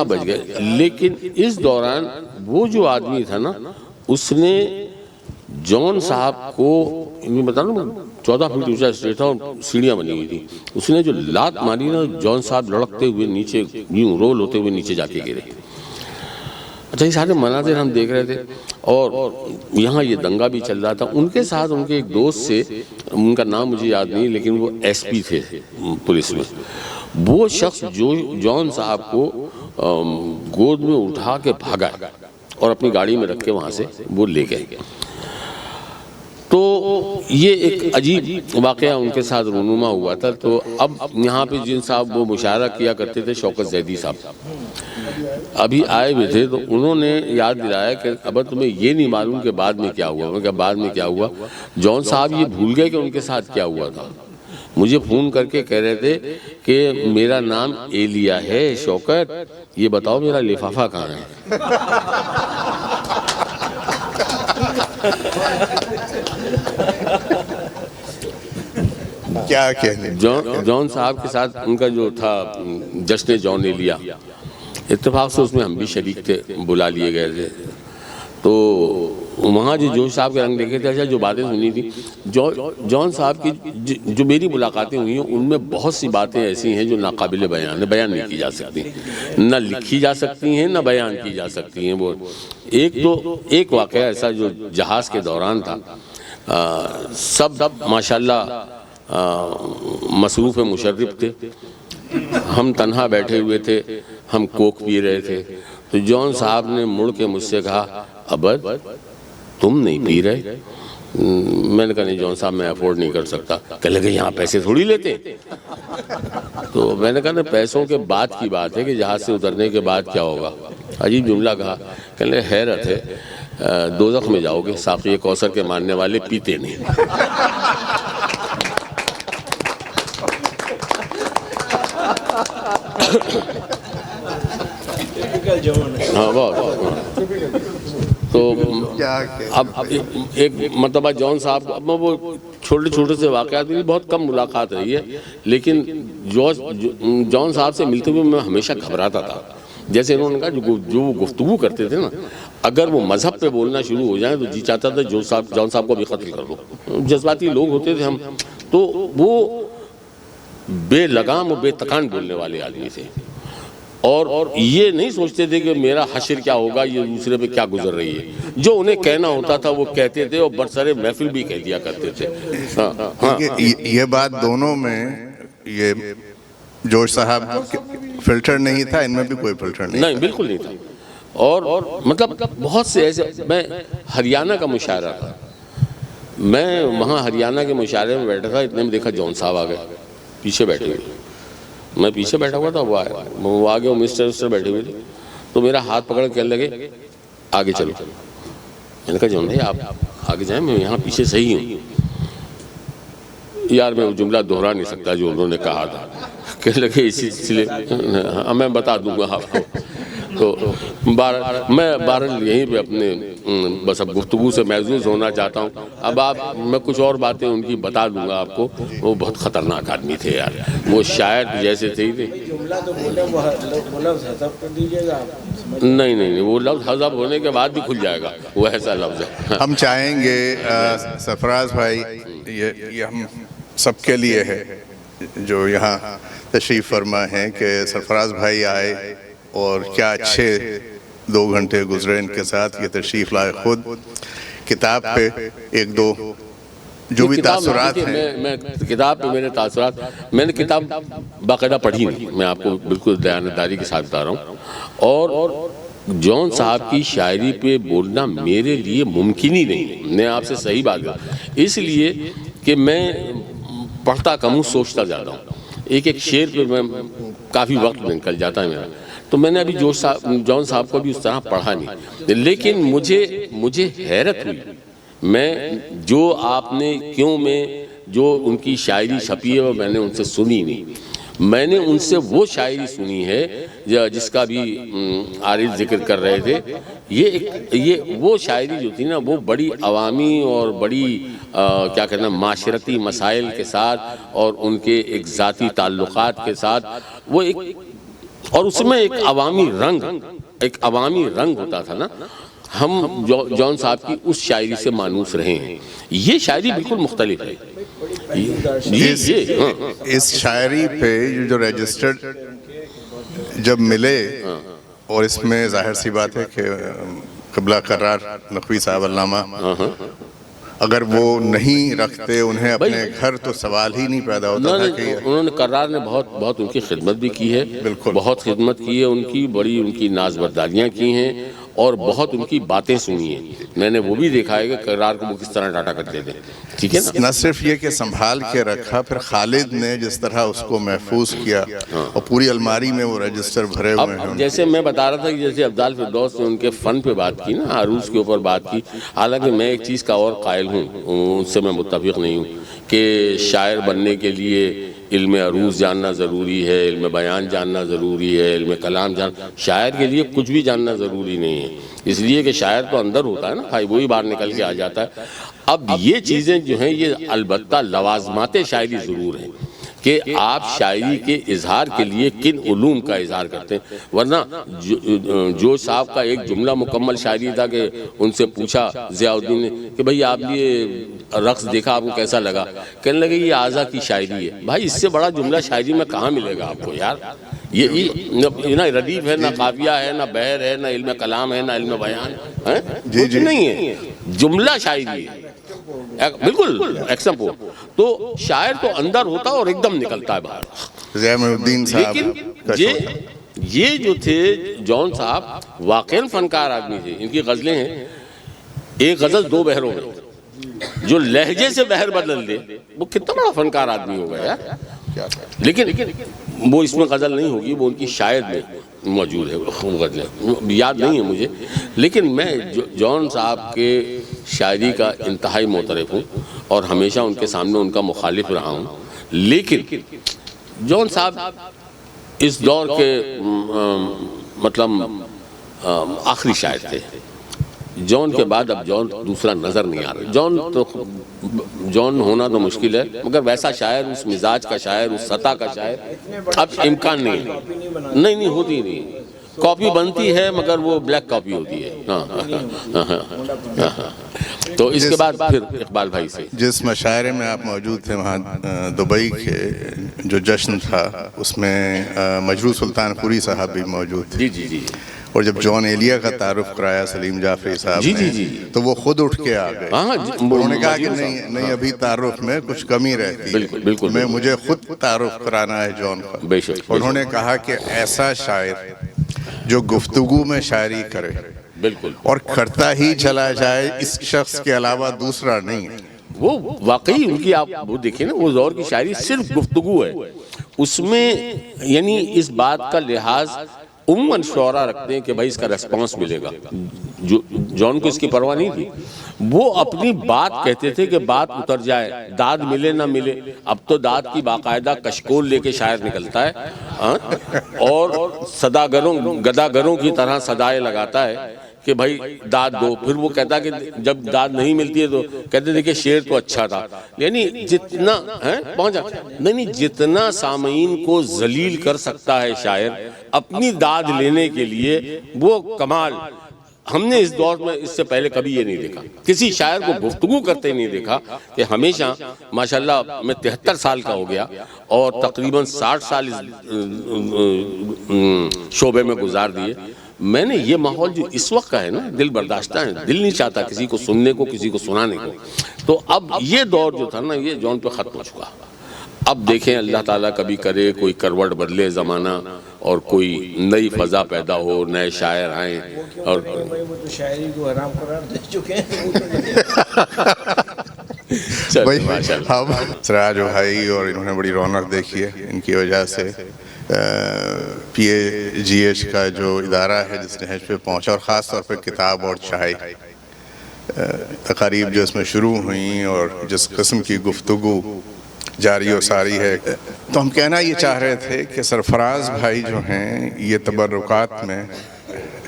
بچ گئے. لیکن اس دوران وہ جو آدمی تھا نا, اس نے جون صاحب کو, بتا نا 14 فٹ اونچا اسٹیج تھا اور سیڑھیاں بنی ہوئی تھی, اس نے جو لات ماری نا, جون صاحب لڑکتے ہوئے نیچے یوں رول ہوتے ہوئے نیچے جا کے گرے. اچھا یہ سارے مناظر ہم دیکھ رہے تھے, اور یہاں یہ دنگا بھی چل رہا تھا. ان کے ساتھ ان کے ایک دوست سے, ان کا نام مجھے یاد نہیں, لیکن وہ ایس پی تھے پولیس میں, وہ شخص جو جون صاحب کو گود میں اٹھا کے بھاگا اور اپنی گاڑی میں رکھ کے وہاں سے وہ لے گئے. تو یہ ایک عجیب واقعہ ان کے ساتھ رونما ہوا تھا. تو اب یہاں پہ جن صاحب وہ مشاعرہ کیا کرتے تھے شوکت زیدی صاحب ابھی آئے ہوئے تھے, تو انہوں نے یاد دلایا کہ اب تمہیں یہ نہیں معلوم کہ بعد میں کیا ہوا. میں کہا بعد میں کیا ہوا؟ جون صاحب یہ بھول گئے کہ ان کے ساتھ کیا ہوا تھا. مجھے فون کر کے کہہ رہے تھے کہ میرا نام ایلیا ہے شوکت, یہ بتاؤ میرا لفافہ کہاں ہے. کیا کہنے. جون صاحب کے ساتھ ان کا جو تھا جشن جون ایلیا, اتفاق سے اس میں ہم بھی شریک تھے, بلا لیے گئے تھے. تو وہاں جو جوش صاحب کے رنگ دیکھے تھے, اچھا جو باتیں سنی تھی جون صاحب کی جو میری ملاقاتیں ہوئی ہیں ان میں بہت سی باتیں ایسی ہیں جو ناقابل بیان نہیں کی جا سکتی, نہ لکھی جا سکتی ہیں نہ بیان کی جا سکتی ہیں. وہ ایک واقعہ ایسا جو جہاز کے دوران تھا, سب ماشاءاللہ مصروف مشرف تھے, ہم تنہا بیٹھے ہوئے تھے, ہم کوک پی رہے تھے. تو جون صاحب نے مڑ کے مجھ سے کہا ابد تم نہیں پی رہے؟ میں نے کہا نہیں جون صاحب میں افورڈ نہیں کر سکتا. کہنے لگے یہاں پیسے تھوڑی لیتے. تو میں نے کہا نا پیسوں کے بعد کی بات ہے کہ جہاز سے اترنے کے بعد کیا ہوگا. عجیب جملہ کہا. کہنے لگے حیرت ہے, دوزخ میں جاؤ گے, ساقی کوثر کے ماننے والے پیتے نہیں. ہاں بہت. تو اب ایک مرتبہ جون صاحب اب وہ چھوٹے چھوٹے سے واقعات بھی بہت کم ملاقات رہی ہے, لیکن جون صاحب سے ملتے ہوئے میں ہمیشہ گھبراتا تھا. جیسے انہوں نے کہا جو وہ گفتگو کرتے تھے نا, اگر وہ مذہب پہ بولنا شروع ہو جائیں تو جی چاہتا تھا جون صاحب کو بھی قتل کر دو. جذباتی لوگ ہوتے تھے ہم, تو وہ بے لگام و بے تکان بولنے والے آدمی تھے, اور یہ نہیں سوچتے تھے کہ میرا حشر کیا ہوگا, یہ دوسرے پہ کیا گزر رہی ہے. جو انہیں کہنا ہوتا تھا وہ کہتے تھے, اور برسر محفل بھی کہہ دیا کرتے تھے. یہ بات دونوں میں, یہ جوش صاحب فلٹر نہیں تھا, ان میں بھی کوئی فلٹر نہیں, بالکل نہیں تھا. اور مطلب بہت سے ایسے, میں ہریانہ کا مشاعرہ تھا, میں وہاں ہریانہ کے مشاعرے میں بیٹھا تھا, اتنے میں دیکھا جون صاحب آ گئے پیچھے بیٹھے ہوئے. میں پیچھے بیٹھا ہوا تھا, وہ آگے وہ مسٹر بیٹھے ہوئے تھے. تو میرا ہاتھ پکڑ کے کہنے لگے آگے چلو. میں نے کہا جون بھائی آپ آگے جائیں, میں یہاں پیچھے صحیح ہوں. یار میں وہ جملہ دہرا نہیں سکتا جو انہوں نے کہا تھا. کہنے لگے اسی سلسلے میں بتا دوں گا آپ کو. تو میں بہرحال یہیں پہ اپنے بس اب گفتگو سے محظوظ ہونا چاہتا ہوں. اب میں کچھ اور باتیں ان کی بتا دوں گا آپ کو. وہ بہت خطرناک آدمی تھے یار, وہ شاعر جیسے تھے. نہیں, وہ لفظ حذف ہونے کے بعد بھی کھل جائے گا, وہ ایسا لفظ ہے. ہم چاہیں گے سرفراز بھائی, یہ ہم سب کے لیے ہے جو یہاں تشریف فرما ہیں, کہ سرفراز بھائی آئے اور کیا اچھے 2 گھنٹے گزرے ان کے ساتھ. یہ تشریف لائے خود کتاب پہ ایک دو جو بھی تاثرات ہیں. میں کتاب پہ میرے تاثرات, میں نے کتاب باقاعدہ پڑھی نہیں, میں آپ کو بالکل دیانتداری کے ساتھ بتا رہا ہوں. اور جون صاحب کی شاعری پہ بولنا میرے لیے ممکن ہی نہیں. میں آپ سے صحیح بات کروں, اس لیے کہ میں پڑھتا کم ہوں, سوچتا زیادہ ہوں. ایک شعر پہ میں کافی وقت نکل جاتا ہے میرا. تو میں نے ابھی جون صاحب کو بھی اس طرح پڑھا نہیں, لیکن مجھے حیرت ہوئی. میں جو آپ نے کیوں میں جو ان کی شاعری چھپی ہے وہ میں نے ان سے سنی نہیں. میں نے ان سے وہ شاعری سنی ہے جس کا بھی عارض ذکر کر رہے تھے. یہ وہ شاعری جو تھی نا, وہ بڑی عوامی اور بڑی کیا کہنا معاشرتی مسائل کے ساتھ اور ان کے ایک ذاتی تعلقات کے ساتھ, وہ ایک, اور اس میں ایک عوامی رنگ ہوتا تھا نا. ہم جون صاحب کی اس شاعری سے مانوس رہے ہیں. یہ شاعری بالکل مختلف ہے. اس شاعری پہ جو رجسٹرڈ جب ملے, اور اس میں ظاہر سی بات ہے کہ قبلہ قرار نقوی صاحب علامہ اگر وہ نہیں رکھتے انہیں اپنے گھر تو سوال ہی نہیں پیدا ہوتا تھا کہ انہوں نے کرار نے بہت ان کی خدمت بھی کی ہے، بالکل بہت خدمت کی ہے ان کی، بڑی ان کی نازبرداریاں کی ہیں اور بہت ان کی باتیں سنی ہیں. میں نے وہ بھی دیکھا ہے کہ کرار کو وہ کس طرح ڈاٹا کرتے تھے. ٹھیک ہے نا؟ نہ صرف یہ کہ سنبھال کے رکھا، پھر خالد نے جس طرح اس کو محفوظ کیا اور پوری الماری میں وہ رجسٹر بھرے ہوئے ہیں. اب جیسے میں بتا رہا تھا کہ جیسے ابدال فردوس نے ان کے فن پہ بات کی نا، عروض کے اوپر بات کی، حالانکہ میں ایک چیز کا اور قائل ہوں، ان سے میں متفق نہیں ہوں کہ شاعر بننے کے لیے علم عروض جاننا ضروری ہے، علم بیان جاننا ضروری ہے، علم کلام جاننا. شاعر کے لیے کچھ بھی جاننا ضروری نہیں ہے، اس لیے کہ شاعر تو اندر ہوتا ہے نا بھائی، وہی باہر نکل کے آ جاتا ہے. اب یہ چیزیں جو ہیں یہ البتہ لوازمات شاعری ضرور ہیں کہ آپ شاعری کے اظہار کے لیے کن علوم کا اظہار کرتے ہیں. ورنہ جو صاحب کا ایک جملہ مکمل شاعری تھا کہ ان سے پوچھا ضیاء الدین نے کہ بھئی آپ یہ رقص دیکھا آپ کو کیسا لگا؟ کہنے لگے یہ اعضا کی شاعری ہے. بھائی اس سے بڑا جملہ شاعری میں کہاں ملے گا آپ کو یار؟ یہ نہ ردیف ہے، نہ قافیہ ہے، نہ بحر ہے، نہ علم کلام ہے، نہ علم بیان ہے، کچھ نہیں ہے، جملہ شاعری ہے بالکل ایکسمپو. تو شاعر تو اندر ہوتا اور ایک دم نکلتا ہے باہر. ضیاء الدین صاحب لیکن یہ جو تھے جون صاحب واقعاً فنکار آدمی تھے. ان کی غزلیں ہیں، ایک غزل 2 بحروں میں، جو لہجے سے بحر بدل دے وہ کتنا بڑا فنکار آدمی ہوگا یار. لیکن وہ اس میں غزل نہیں ہوگی، وہ ان کی شاعر میں موجود ہے وہ غزلیں، یاد نہیں ہے مجھے. لیکن میں جون صاحب کے شاعری کا انتہائی معترف ہوں اور ہمیشہ ان کے سامنے ان کا مخالف رہا ہوں. لیکن جون صاحب اس دور کے مطلب آخری شاعر تھے. جون کے بعد اب جون دوسرا نظر نہیں آ رہا. جون ہونا تو مشکل ہے، مگر ویسا شاعر، اس مزاج کا شاعر، اس سطح کا شاعر اب امکان نہیں ہے. نہیں ہوتی نہیں، کاپی بنتی ہے مگر وہ بلیک کاپی ہوتی ہے. تو اس کے بعد پھر اقبال بھائی سے جس مشاعرے میں آپ موجود تھے وہاں دبئی کے جو جشن تھا اس میں مجروح سلطان پوری صاحب بھی موجود تھے. جی اور جب جون ایلیا کا تعارف کرایا سلیم جعفری صاحب نے تو وہ خود اٹھ کے آ گئے. انہوں نے کہا کہ نہیں ابھی تعارف میں کچھ کمی رہتی ہے، بالکل مجھے خود تعارف کرانا ہے جون کا. انہوں نے کہا کہ ایسا شاعر جو گفتگو میں شاعری کرے بالکل اور کرتا ہی چلا جائے، اس شخص کے علاوہ دوسرا نہیں ہے. وہ واقعی ان کی آپ وہ دیکھیں نا، وہ دور کی شاعری صرف گفتگو ہے. اس میں یعنی اس بات کا لحاظ عموماً شعراء رکھتے ہیں کہ بھائی اس کا ریسپانس ملے گا. جون کو اس کی پرواہ نہیں تھی، وہ اپنی بات کہتے تھے کہ بات اتر جائے، داد ملے نہ ملے. اب تو داد کی باقاعدہ کشکول لے کے شاعر نکلتا ہے اور گداگروں کی طرح صدائے لگاتا ہے کہ بھائی داد دو. پھر وہ کہتا کہ جب داد نہیں ملتی ہے تو کہتے تھے کہ شعر تو اچھا تھا. یعنی جتنا پہنچا نہیں، جتنا سامعین کو ذلیل کر سکتا ہے شاعر اپنی داد لینے کے لیے، وہ کمال ہم نے اس دور میں اس سے پہلے کبھی یہ نہیں دیکھا. کسی شاعر کو گفتگو کرتے نہیں دیکھا کہ ہمیشہ ماشاءاللہ میں 73 سال کا ہو گیا اور تقریباً 60 سال اس شعبے میں گزار دیے. میں نے یہ ماحول جو اس وقت کا ہے نا، دل برداشتہ ہے، دل نہیں چاہتا کسی کو سننے کو، کسی کو سنانے کو. تو اب یہ دور جو تھا نا، یہ جون پہ ختم ہو چکا. اب دیکھیں اللہ تعالیٰ کبھی کرے کوئی کروٹ بدلے زمانہ اور کوئی نئی فضا پیدا ہو، نئے شاعر آئیں. اور شاعری کو حرام قرار دے چکے ہیں. سراج بھائی اور انہوں نے بڑی رونق دیکھی ہے ان کی وجہ سے. پی اے جی ایچ کا جو ادارہ ہے جس نے حج پہ پہنچا، اور خاص طور پہ کتاب اور چائے تقاریب جو اس میں شروع ہوئیں اور جس قسم کی گفتگو جاری و ساری ہے، تو ہم کہنا یہ چاہ رہے تھے کہ سرفراز بھائی جو ہیں یہ تبرکات میں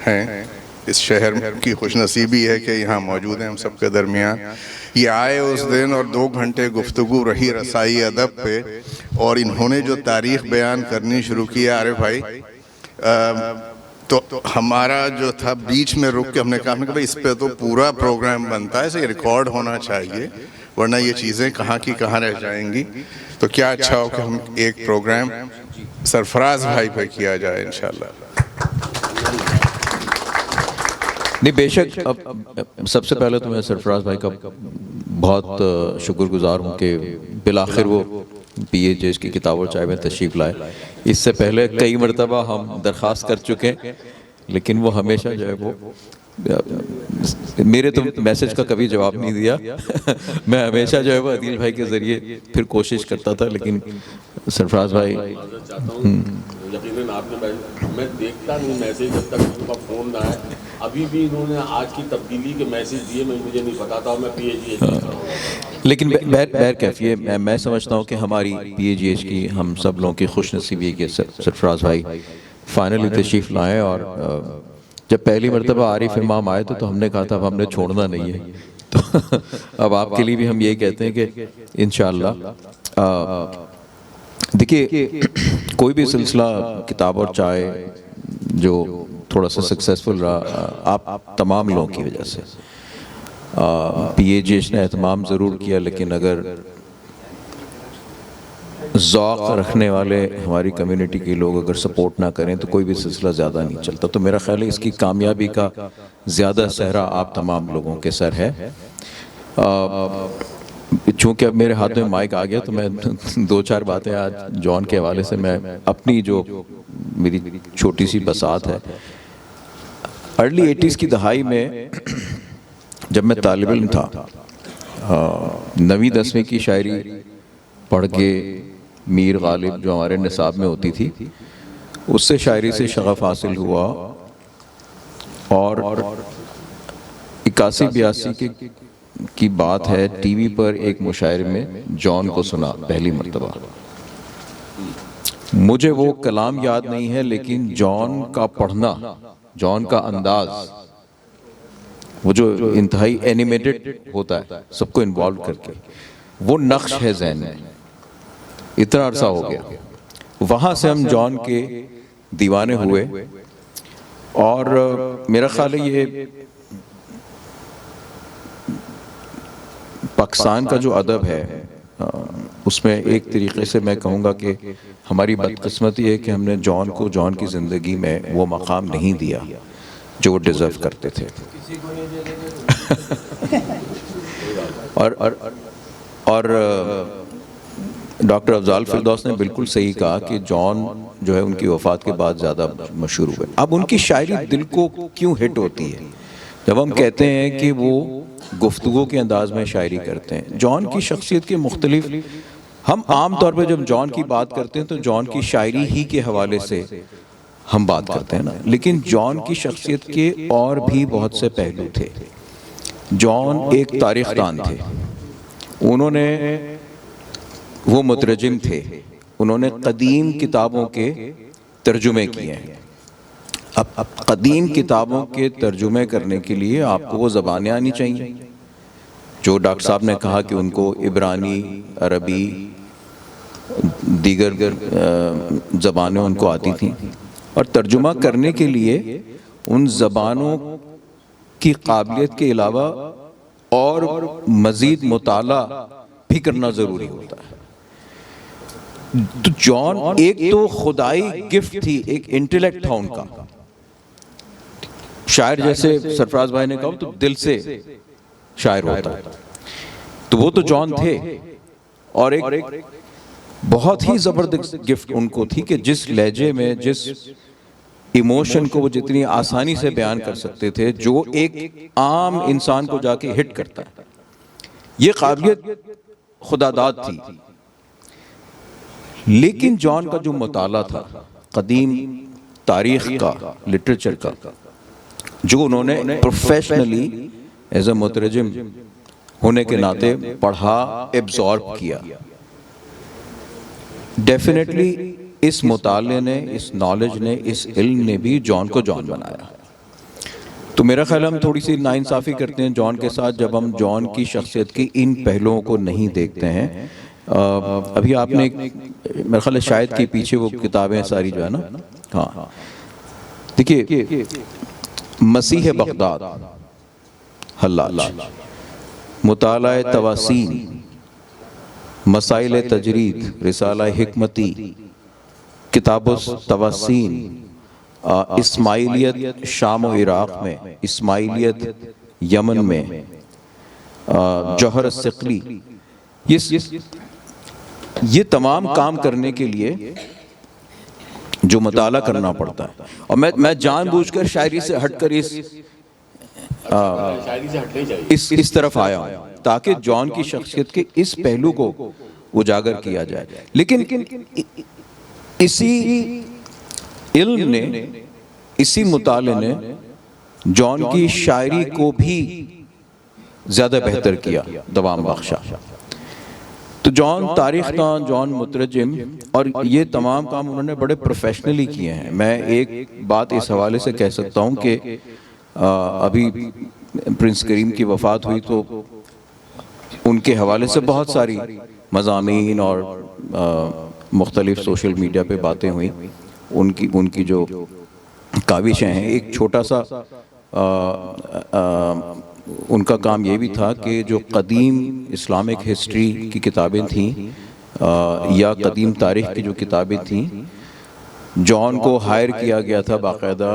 ہیں. اس شہر کی خوش نصیبی ہے کہ یہاں موجود ہیں ہم سب کے درمیان. یہ آئے اس دن اور 2 گھنٹے گفتگو رہی رسائی ادب پہ، اور انہوں نے جو تاریخ بیان کرنی شروع کی. عارف بھائی تو ہمارا جو تھا بیچ میں رک کے ہم نے کہا کہ بھائی اس پہ تو پورا پروگرام بنتا ہے، اسے ریکارڈ ہونا چاہیے ورنہ یہ چیزیں کہاں کی کہاں رہ جائیں گی. تو کیا اچھا ہو کہ ہم ایک پروگرام سرفراز بھائی پہ کیا جائے انشاءاللہ. نہیں بے شک. اب سب سے پہلے تو میں سرفراز بھائی کا بہت شکر گزار ہوں کہ بالآخر وہ پی ایچ ایس کی کتاب اور چائے میں تشریف لائے. اس سے پہلے کئی مرتبہ ہم درخواست کر چکے ہیں لیکن وہ ہمیشہ جو ہے وہ میرے تو میسج کا کبھی جواب نہیں دیا. میں ہمیشہ جو ہے وہ عدیل بھائی کے ذریعے پھر کوشش کرتا تھا لیکن سرفراز بھائی یقیناً آپ نے میں دیکھتا نہیں میسیج جب تک ان کا فون نہ آئے. ابھی بھی انہوں نے آج کی تبدیلی کے میسیج دیے, مجھے نہیں پتا تھا. میں پی ایچ ڈی لیکن بہر کیفیے میں سمجھتا ہوں کہ ہماری پی ایچ ایچ کی ہم سب لوگوں کی خوش نصیبی ہے کہ سرفراز بھائی فائنلی تشریف لائیں. اور جب پہلی مرتبہ عارف امام آئے تو ہم نے کہا تھا اب ہم نے چھوڑنا نہیں ہے. تو اب آپ کے لیے بھی ہم یہی کہتے ہیں کہ انشاءاللہ دیکھیے کوئی بھی سلسلہ کتاب اور چائے جو تھوڑا سا سکسیسفل رہا آپ تمام لوگوں کی وجہ سے. پی ایچ ایچ نے اہتمام ضرور کیا لیکن اگر ذوق رکھنے والے ہماری کمیونٹی کے لوگ اگر سپورٹ نہ کریں تو کوئی بھی سلسلہ زیادہ نہیں چلتا. تو میرا خیال ہے اس کی کامیابی کا زیادہ صحرا آپ تمام لوگوں کے سر ہے. چونکہ اب میرے ہاتھ میں مائک آ گیا تو میں دو چار باتیں آج جان کے حوالے سے میں اپنی جو میری چھوٹی سی بساط ہے. ارلی 80s کی دہائی میں جب میں طالب علم تھا 9ویں 10ویں کی شاعری پڑھ کے میر غالب جو ہمارے نصاب میں ہوتی تھی اس سے شاعری سے شغف حاصل ہوا اور 81-82 کی بات ہے ٹی وی پر ایک مشاعرے میں جان کو سنا پہلی مرتبہ. مجھے وہ کلام یاد نہیں ہے لیکن جان کا پڑھنا, جان کا انداز, وہ جو انتہائی اینیمیٹڈ ہوتا ہے سب کو انوالو کر کے, وہ نقش ہے ذہن میں. اتنا عرصہ ہو گیا. وہاں سے ہم جان کے دیوانے ہوئے اور میرا خیال ہے یہ پاکستان کا جو ادب ہے اس میں ایک طریقے سے میں کہوں گا کہ ہماری بدقسمتی ہے کہ ہم نے جان کو جان کی زندگی میں وہ مقام نہیں دیا جو وہ ڈیزرو کرتے تھے. اور ڈاکٹر افضال فردوس نے بالکل صحیح کہا کہ جان جو ہے ان کی وفات کے بعد زیادہ مشہور ہوئے. اب ان کی شاعری دل کو کیوں ہٹ ہوتی ہے جب ہم کہتے ہیں کہ وہ گفتگو کے انداز میں شاعری کرتے ہیں. جان کی شخصیت کے مختلف, ہم عام طور پہ جب جان کی بات کرتے ہیں تو جان کی شاعری ہی کے حوالے سے ہم بات کرتے ہیں نا, لیکن جان کی شخصیت کے اور بھی بہت سے پہلو تھے. جان ایک تاریخ دان تھے, انہوں نے وہ مترجم تھے, انہوں نے قدیم کتابوں کے ترجمے کیے ہیں. اب قدیم کتابوں کے ترجمے کرنے کے لیے آپ کو وہ زبانیں آنی چاہیے جو ڈاکٹر صاحب نے کہا کہ ان کو عبرانی, عربی, دیگر زبانیں ان کو آتی تھیں. اور ترجمہ کرنے کے لیے ان زبانوں کی قابلیت کے علاوہ اور مزید مطالعہ بھی کرنا ضروری ہوتا ہے. تو جان ایک تو خدائی گفٹ تھی, ایک انٹیلیکٹ تھا ان کا. شاعر جیسے سرفراز بھائی نے کہا تو دل سے شاعر ہوتا ہے, تو وہ تو جان تھے. اور ایک بہت ہی زبردست گفٹ ان کو تھی کہ جس لہجے میں جس ایموشن کو وہ جتنی آسانی سے بیان کر سکتے تھے جو ایک عام انسان کو جا کے ہٹ کرتا ہے. یہ قابلیت خدا داد تھی. لیکن جان کا جو مطالعہ تھا قدیم تاریخ کا, لٹریچر کا, جو انہوں نے پروفیشنلی ایز اے مترجم ہونے کے ناطے پڑھا, ایبزارب کیا, ڈیفینیٹلی اس مطالعے نے, اس نالج نے, اس علم نے بھی جان کو جان بنایا. تو میرا خیال ہم تھوڑی سی ناانصافی کرتے ہیں جان کے ساتھ جب ہم جان کی شخصیت کی ان پہلوؤں کو نہیں دیکھتے ہیں. ابھی آپ نے میرا خیال ہے شاید کی پیچھے وہ کتابیں ساری جو ہے نا, ہاں دیکھیے مسیح بغداد, حلاج, مطالعہ تواسین, مسائل تجرید, رسالہ حکمتی, کتاب التواسین, اسماعیلیت شام و عراق میں، اسماعیلیت یمن میں، جوہر الثقلی، یہ تمام کام کرنے کے لیے جو مطالعہ کرنا پڑتا ہے. اور میں جان بوجھ کر شاعری سے ہٹ کر اس طرف آیا ہوں تاکہ جان کی شخصیت کے اس پہلو کو اجاگر کیا جائے. لیکن اسی علم نے، اسی مطالعے نے جان کی شاعری کو بھی زیادہ بہتر کیا، دوام بخشا. تو جان تاریخ داں، جان مترجم، اور یہ تمام کام انہوں نے بڑے پروفیشنلی کیے ہیں. میں ایک بات اس حوالے سے کہہ سکتا ہوں کہ ابھی پرنس کریم کی وفات ہوئی تو ان کے حوالے سے بہت ساری مضامین اور مختلف سوشل میڈیا پہ باتیں ہوئیں. ان کی جو کاوشیں ہیں، ایک چھوٹا سا ان کا کام یہ بھی تھا کہ جو قدیم اسلامک ہسٹری کی کتابیں تھیں یا قدیم تاریخ کی جو کتابیں تھیں، جان کو ہائر کیا گیا تھا باقاعدہ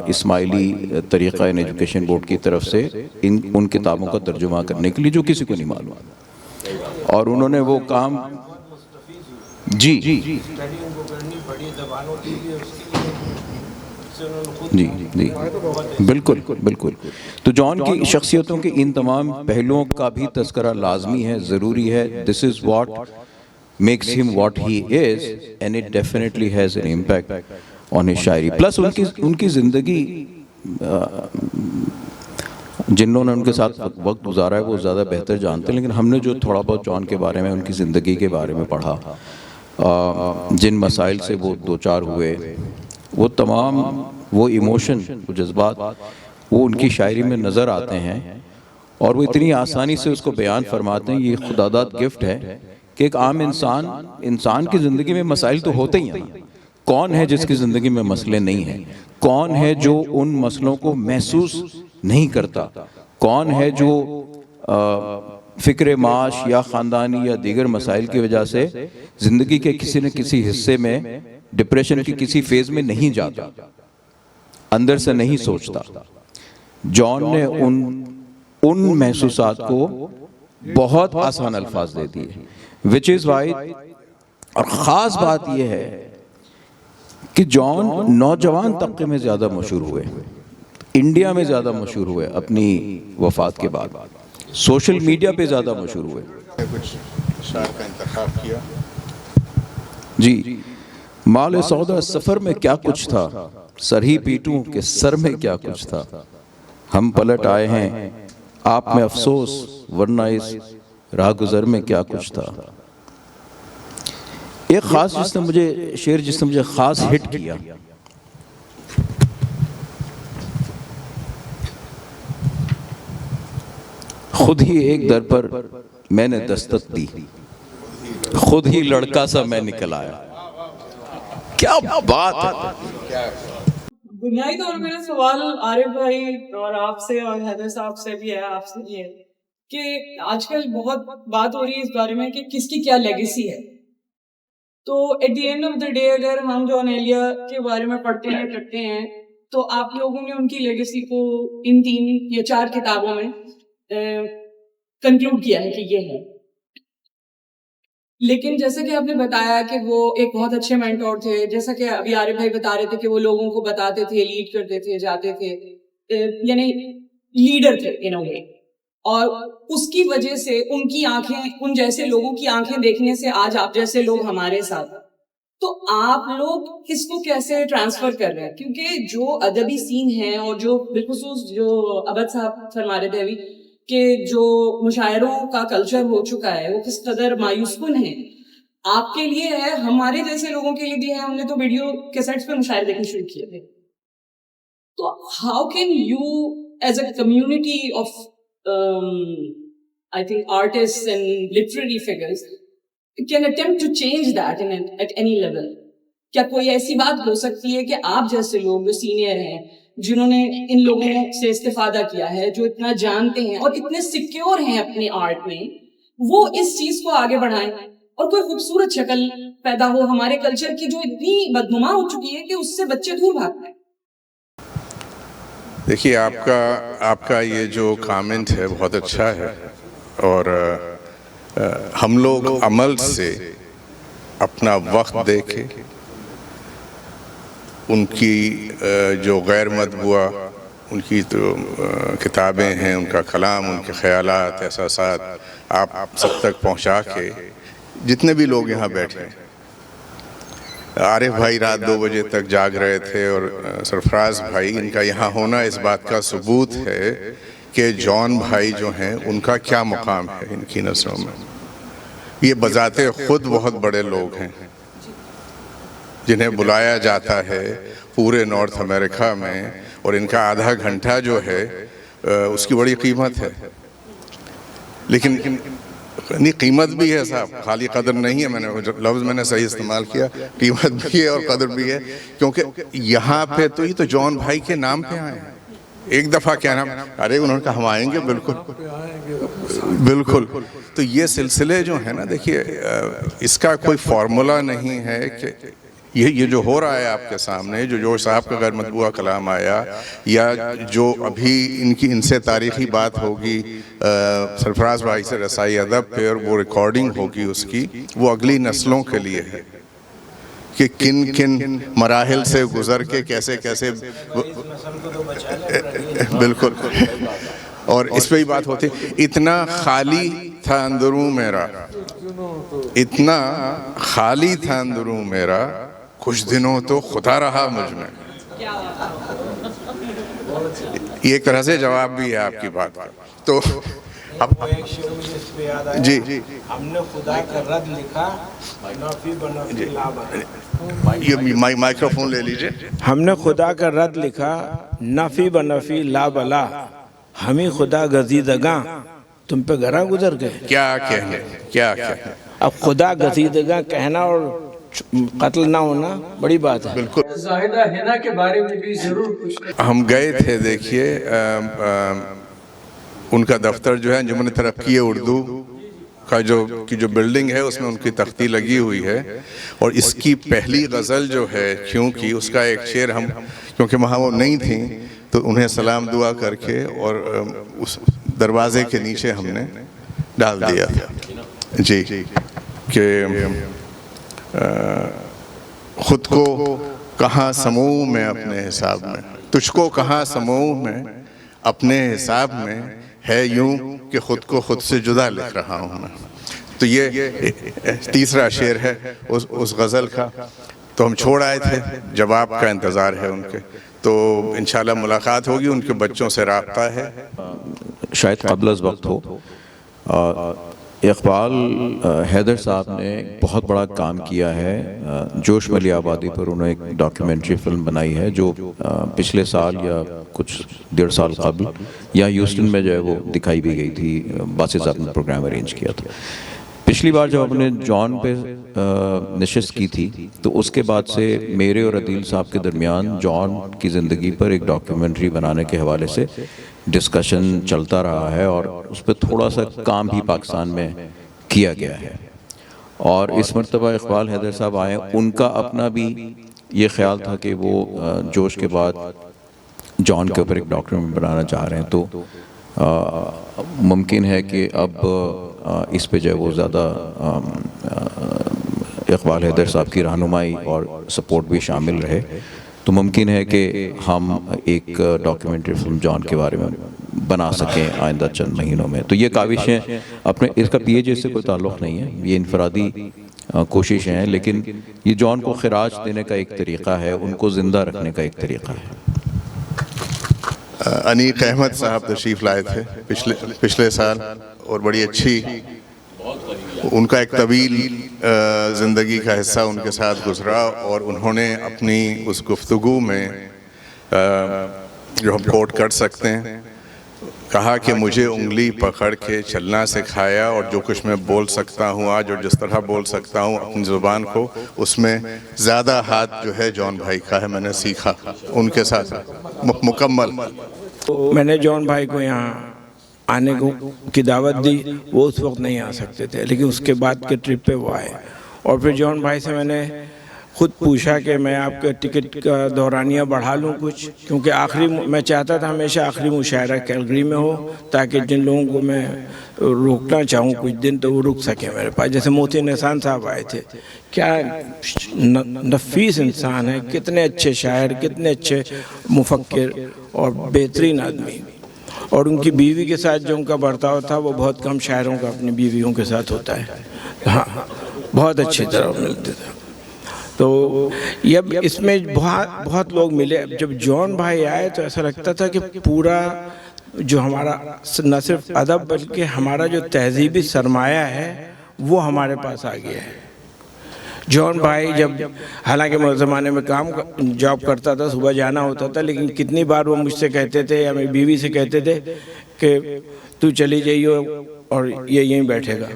اسماعیلی طریقہ ایجوکیشن بورڈ کی طرف سے ان کتابوں کا ترجمہ کرنے کے لیے، جو کسی کو نہیں معلوم. اور انہوں نے وہ کام جی بالکل بالکل. تو جان کی شخصیتوں کے ان تمام پہلوؤں کا بھی تذکرہ لازمی ہے، ضروری ہے. This is what makes him what he is, and it definitely has an impact on his شاعری. پلس ان کی زندگی، جنہوں نے ان کے ساتھ وقت گزارا ہے وہ زیادہ بہتر جانتے ہیں، لیکن ہم نے جو تھوڑا بہت جان کے بارے میں، ان کی زندگی کے بارے میں پڑھا، جن مسائل سے وہ دوچار ہوئے، وہ تمام وہ ایموشن، وہ جذبات، وہ ان کی شاعری میں نظر آتے ہیں، اور وہ اتنی آسانی سے اس کو بیان فرماتے ہیں. یہ خداداد گفٹ ہے کہ ایک عام انسان کی زندگی میں مسائل تو ہوتے ہی ہیں. کون ہے جس کی زندگی میں مسئلے نہیں ہیں؟ کون ہے جو ان مسئلوں کو محسوس نہیں کرتا؟ کون ہے جو فکر معاش یا خاندانی یا دیگر مسائل کی وجہ سے زندگی کے کسی نہ کسی حصے میں، ڈپریشن کی کسی فیز میں نہیں جاتا، اندر سے نہیں سوچتا؟ جان نے ان محسوسات کو بہت آسان الفاظ دے دیے. which is why، اور خاص بات یہ ہے کہ جان نوجوان طبقے میں زیادہ مشہور ہوئے، انڈیا میں زیادہ مشہور ہوئے اپنی وفات کے بعد، سوشل میڈیا پہ زیادہ مشہور ہوئے. کچھ شعر کا انتخاب کیا. جی، مال سودا سفر میں کیا کچھ تھا، سر ہی پیٹوں کہ سر میں کیا کچھ تھا، ہم پلٹ آئے ہیں آپ میں افسوس ورنہ اس راہ گزر میں کیا کچھ تھا. ایک خاص جس نے مجھے خاص ہٹ کیا، خود ہی ایک در پر میں نے دستک دی، خود ہی لڑکا سا میں نکل آیا. کیا بات ہے. بنیادی طور پہ میرا سوال عارف بھائی اور آپ سے اور حیدر صاحب سے بھی ہے، آپ سے بھی ہے کہ آج کل بہت بات ہو رہی ہے اس بارے میں کہ کس کی کیا لیگیسی ہے. تو at the end of the day اگر ہم جان ایلیا کے بارے میں پڑھتے ہیں کرتے ہیں تو آپ لوگوں نے ان کی لیگیسی کو ان 3 یا 4 کتابوں میں کنکلوڈ کیا ہے کہ یہ ہے. لیکن جیسا کہ آپ نے بتایا کہ وہ ایک بہت اچھے مینٹور تھے، جیسا کہ ابھی عارف بھائی بتا رہے تھے کہ وہ لوگوں کو بتاتے تھے، لیڈ کرتے تھے، جاتے تھے، یعنی لیڈر تھے ان اے وے. اور اس کی وجہ سے ان کی آنکھیں، ان جیسے لوگوں کی آنکھیں دیکھنے سے آج آپ جیسے لوگ ہمارے ساتھ. تو آپ لوگ اس کو کیسے ٹرانسفر کر رہے ہیں؟ کیونکہ جو ادبی سین ہے اور جو بالخصوص جو عبد صاحب فرما رہے تھے ابھی کہ جو مشاعروں کا کلچر ہو چکا ہے وہ کس قدر مایوس کن ہے، آپ کے لیے ہے، ہمارے جیسے لوگوں کے لیے بھی ہے. ہم نے تو ویڈیو کیسٹس پہ مشاعرے دیکھنے شروع کیے تھے. تو how can you as a community of I think artists and literary figures can attempt to change that at any level. کیا کوئی ایسی بات ہو سکتی ہے کہ آپ جیسے لوگ جو سینئر ہیں، جنہوں نے ان لوگوں سے استفادہ کیا ہے، جو اتنا جانتے ہیں اور اتنے سیکیور ہیں اپنے آرٹ میں، وہ اس چیز کو آگے بڑھائیں اور کوئی خوبصورت شکل پیدا ہو, ہمارے کلچر کی جو اتنی بدنما ہو چکی ہے کہ اس سے بچے دور بھاگتے ہیں. دیکھیے آپ کا یہ جو کامنٹ ہے بہت اچھا ہے, اور ہم لوگ عمل سے اپنا وقت دے کے ان کی جو غیر مطبوعہ ان کی تو کتابیں ہیں, ان کا کلام, ان کے خیالات, احساسات آپ سب تک پہنچا کے, جتنے بھی لوگ یہاں بیٹھے ہیں, عارف بھائی رات 2 بجے تک جاگ رہے تھے, اور سرفراز بھائی, ان کا یہاں ہونا اس بات کا ثبوت ہے کہ جان بھائی جو ہیں ان کا کیا مقام ہے ان کی نظروں میں. یہ بذات خود بہت بڑے لوگ ہیں جنہیں بلایا جاتا ہے پورے نارتھ امریکہ میں, اور ان کا آدھا گھنٹہ جو ہے اس کی بڑی قیمت ہے. لیکن نہیں, قیمت بھی ہے صاحب, خالی قدر نہیں ہے. لفظ میں نے صحیح استعمال کیا, قیمت بھی ہے اور قدر بھی ہے, کیونکہ یہاں پہ تو یہ تو جان بھائی کے نام پہ آئے ہیں. ایک دفعہ کیا نام, ارے انہوں نے کہا ہم آئیں گے, بالکل. تو یہ سلسلے جو ہیں نا, دیکھیے اس کا کوئی فارمولا نہیں ہے کہ یہ جو ہو رہا ہے آپ کے سامنے, جو جوش صاحب کا غیر مطبوعہ کلام آیا, یا جو ابھی ان سے تاریخی بات ہوگی سرفراز بھائی سے رسائی ادب پہ, اور وہ ریکارڈنگ ہوگی اس کی, وہ اگلی نسلوں کے لیے ہے کہ کن مراحل سے گزر کے کیسے بالکل. اور اس پہ ہی بات ہوتی, اتنا خالی تھا اندروں میرا, اتنا خالی تھا اندروں میرا, کچھ دنوں تو خدا رہا مجھ میں. یہ ایک طرح سے جواب بھی ہے آپ کی بات کا. تو اب جی ہم نے خدا کا رد لکھا, نفی بنفی لا بلا. یہ مائکروفون لے لیجئے. ہم نے خدا کا رد لکھا, نفی بنفی لا بلا, ہمیں خدا گزیدگاں تم پہ گھرا گزر گئے. کیا کہنے. اب خدا گزیدگاں کہنا اور قتل نہ ہونا بڑی بات ہے. بالکل. زاہدہ ہنا کے بارے میں بھی ضرور کچھ. ہم گئے تھے, دیکھیے ان کا دفتر جو ہے انجمن ترقی اردو کا جو بلڈنگ ہے, اس میں ان کی تختی لگی ہوئی ہے, اور اس کی پہلی غزل جو ہے کیونکہ اس کا ایک شعر ہم, کیونکہ وہاں وہ نہیں تھیں, تو انہیں سلام دعا کر کے اور اس دروازے کے نیچے ہم نے ڈال دیا جی, کہ خود کو کہاں سموں میں اپنے حساب میں, تجھ کو کہاں سموں میں اپنے حساب میں, ہے یوں کہ خود کو خود سے جدا لکھ رہا ہوں میں. تو یہ تیسرا شعر ہے اس غزل کا. تو ہم چھوڑ آئے تھے, جواب کا انتظار ہے ان کے, تو انشاءاللہ ملاقات ہوگی, ان کے بچوں سے رابطہ ہے. شاید قبل از وقت ہو, اقبال حیدر صاحب نے بہت بڑا کام کیا ہے. جوش ملی آبادی پر انہوں نے ایک ڈاکیومنٹری فلم بنائی ہے, جو پچھلے سال یا کچھ 1.5 سال قبل یا ہیوسٹن میں جو ہے وہ دکھائی بھی گئی تھی. باسی صاحب نے پروگرام ارینج کیا تھا. پچھلی بار جب ہم نے جان پہ نشست کی تھی, تو اس کے بعد سے میرے اور عدیل صاحب کے درمیان جان کی زندگی پر ایک ڈاکیومنٹری بنانے کے حوالے سے ڈسکشن چلتا رہا ہے, اور اس پہ تھوڑا سا کام بھی پاکستان میں کیا گیا ہے. اور اس مرتبہ اقبال حیدر صاحب آئے, ان کا اپنا بھی یہ خیال تھا کہ وہ جوش کے بعد جان کے اوپر ایک ڈاکیومنٹ بنانا چاہ رہے ہیں. تو ممکن ہے کہ اب اس پہ جو ہے وہ زیادہ اقبال حیدر صاحب کی رہنمائی اور سپورٹ بھی شامل رہے, تو ممکن ہے کہ ہم ایک ڈاکیومنٹری فلم جان کے بارے میں بنا سکیں آئندہ چند مہینوں میں. تو یہ کاوشیں اپنے, اس کا پی ایچ سے کوئی تعلق نہیں ہے, یہ انفرادی کوششیں ہیں, لیکن یہ جان کو خراج دینے کا ایک طریقہ ہے, ان کو زندہ رکھنے کا ایک طریقہ ہے. انیق احمد صاحب تشریف لائے تھے پچھلے سال, اور بڑی اچھی, ان کا ایک طویل زندگی کا حصہ ان کے ساتھ گزرا, اور انہوں نے اپنی اس گفتگو میں جو ہم کوٹ کر سکتے ہیں, کہا کہ مجھے انگلی پکڑ کے چلنا سکھایا, اور جو کچھ میں بول سکتا ہوں آج اور جس طرح بول سکتا ہوں اپنی زبان کو, اس میں زیادہ ہاتھ جو ہے جان بھائی کا ہے. میں نے سیکھا ان کے ساتھ مکمل. میں نے جان بھائی کو یہاں آنے کی دعوت دی, وہ اس وقت نہیں آ سکتے تھے, لیکن اس کے بعد کے ٹرپ پہ وہ آئے, اور پھر جون بھائی سے میں نے خود پوچھا کہ میں آپ کے ٹکٹ کا دورانیہ بڑھا لوں کچھ، کیونکہ میں چاہتا تھا ہمیشہ آخری مشاعرہ کیلگری میں ہو، تاکہ جن لوگوں کو میں روکنا چاہوں کچھ دن تو وہ رک سکیں میرے پاس. جیسے موتی نحسان صاحب آئے تھے، کیا نفیس انسان ہے، کتنے اچھے شاعر، کتنے اچھے مفکر اور بہترین آدمی. اور ان کی بیوی کے ساتھ جو ان کا برتاؤ تھا وہ بہت کم شاعروں کا اپنی بیویوں کے ساتھ ہوتا ہے. ہاں، بہت اچھی طرح ملتے تھے. تو یہ اس میں بہت لوگ ملے. جب جون بھائی آئے تو ایسا لگتا تھا کہ پورا جو ہمارا نہ صرف ادب بلکہ ہمارا جو تہذیبی سرمایہ ہے وہ ہمارے پاس آ گیا ہے. جون بھائی جب، حالانکہ میں اس زمانے میں جاب کرتا تھا، صبح جانا ہوتا تھا، لیکن کتنی بار وہ مجھ سے کہتے تھے یا میری بیوی سے کہتے تھے کہ تو چلی جائیے اور یہ یہیں بیٹھے گا.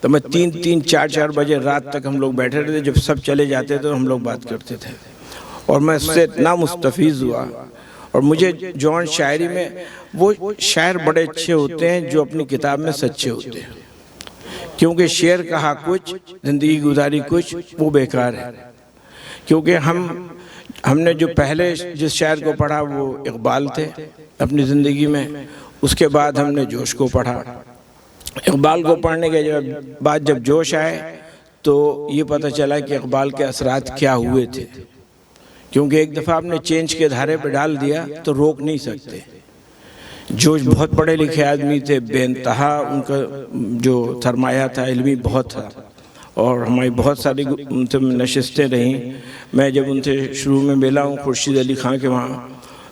تو میں 3-4 بجے رات تک ہم لوگ بیٹھے رہتے. جب سب چلے جاتے تھے تو ہم لوگ بات کرتے تھے، اور میں اس سے اتنا مستفیض ہوا. اور مجھے جون شاعری میں، وہ شاعر بڑے اچھے ہوتے ہیں جو اپنی کتاب میں سچے ہوتے ہیں، کیونکہ شعر کہا کچھ، زندگی گزاری کچھ، وہ بیکار ہے. کیونکہ ہم نے جو پہلے جس شاعر کو پڑھا وہ اقبال تھے اپنی زندگی میں. اس کے بعد ہم نے جوش کو پڑھا. اقبال کو پڑھنے کے بعد جب جوش آئے تو یہ پتہ چلا کہ اقبال کے اثرات کیا ہوئے تھے، کیونکہ ایک دفعہ آپ نے چینج کے دھارے پہ ڈال دیا تو روک نہیں سکتے. جوش بہت پڑھے لکھے آدمی تھے، بے انتہا ان کا جو سرمایہ تھا علمی بہت تھا، اور ہماری بہت ساری ان سے نشستیں رہیں. میں جب ان سے شروع میں ملا ہوں خورشید علی خان کے وہاں،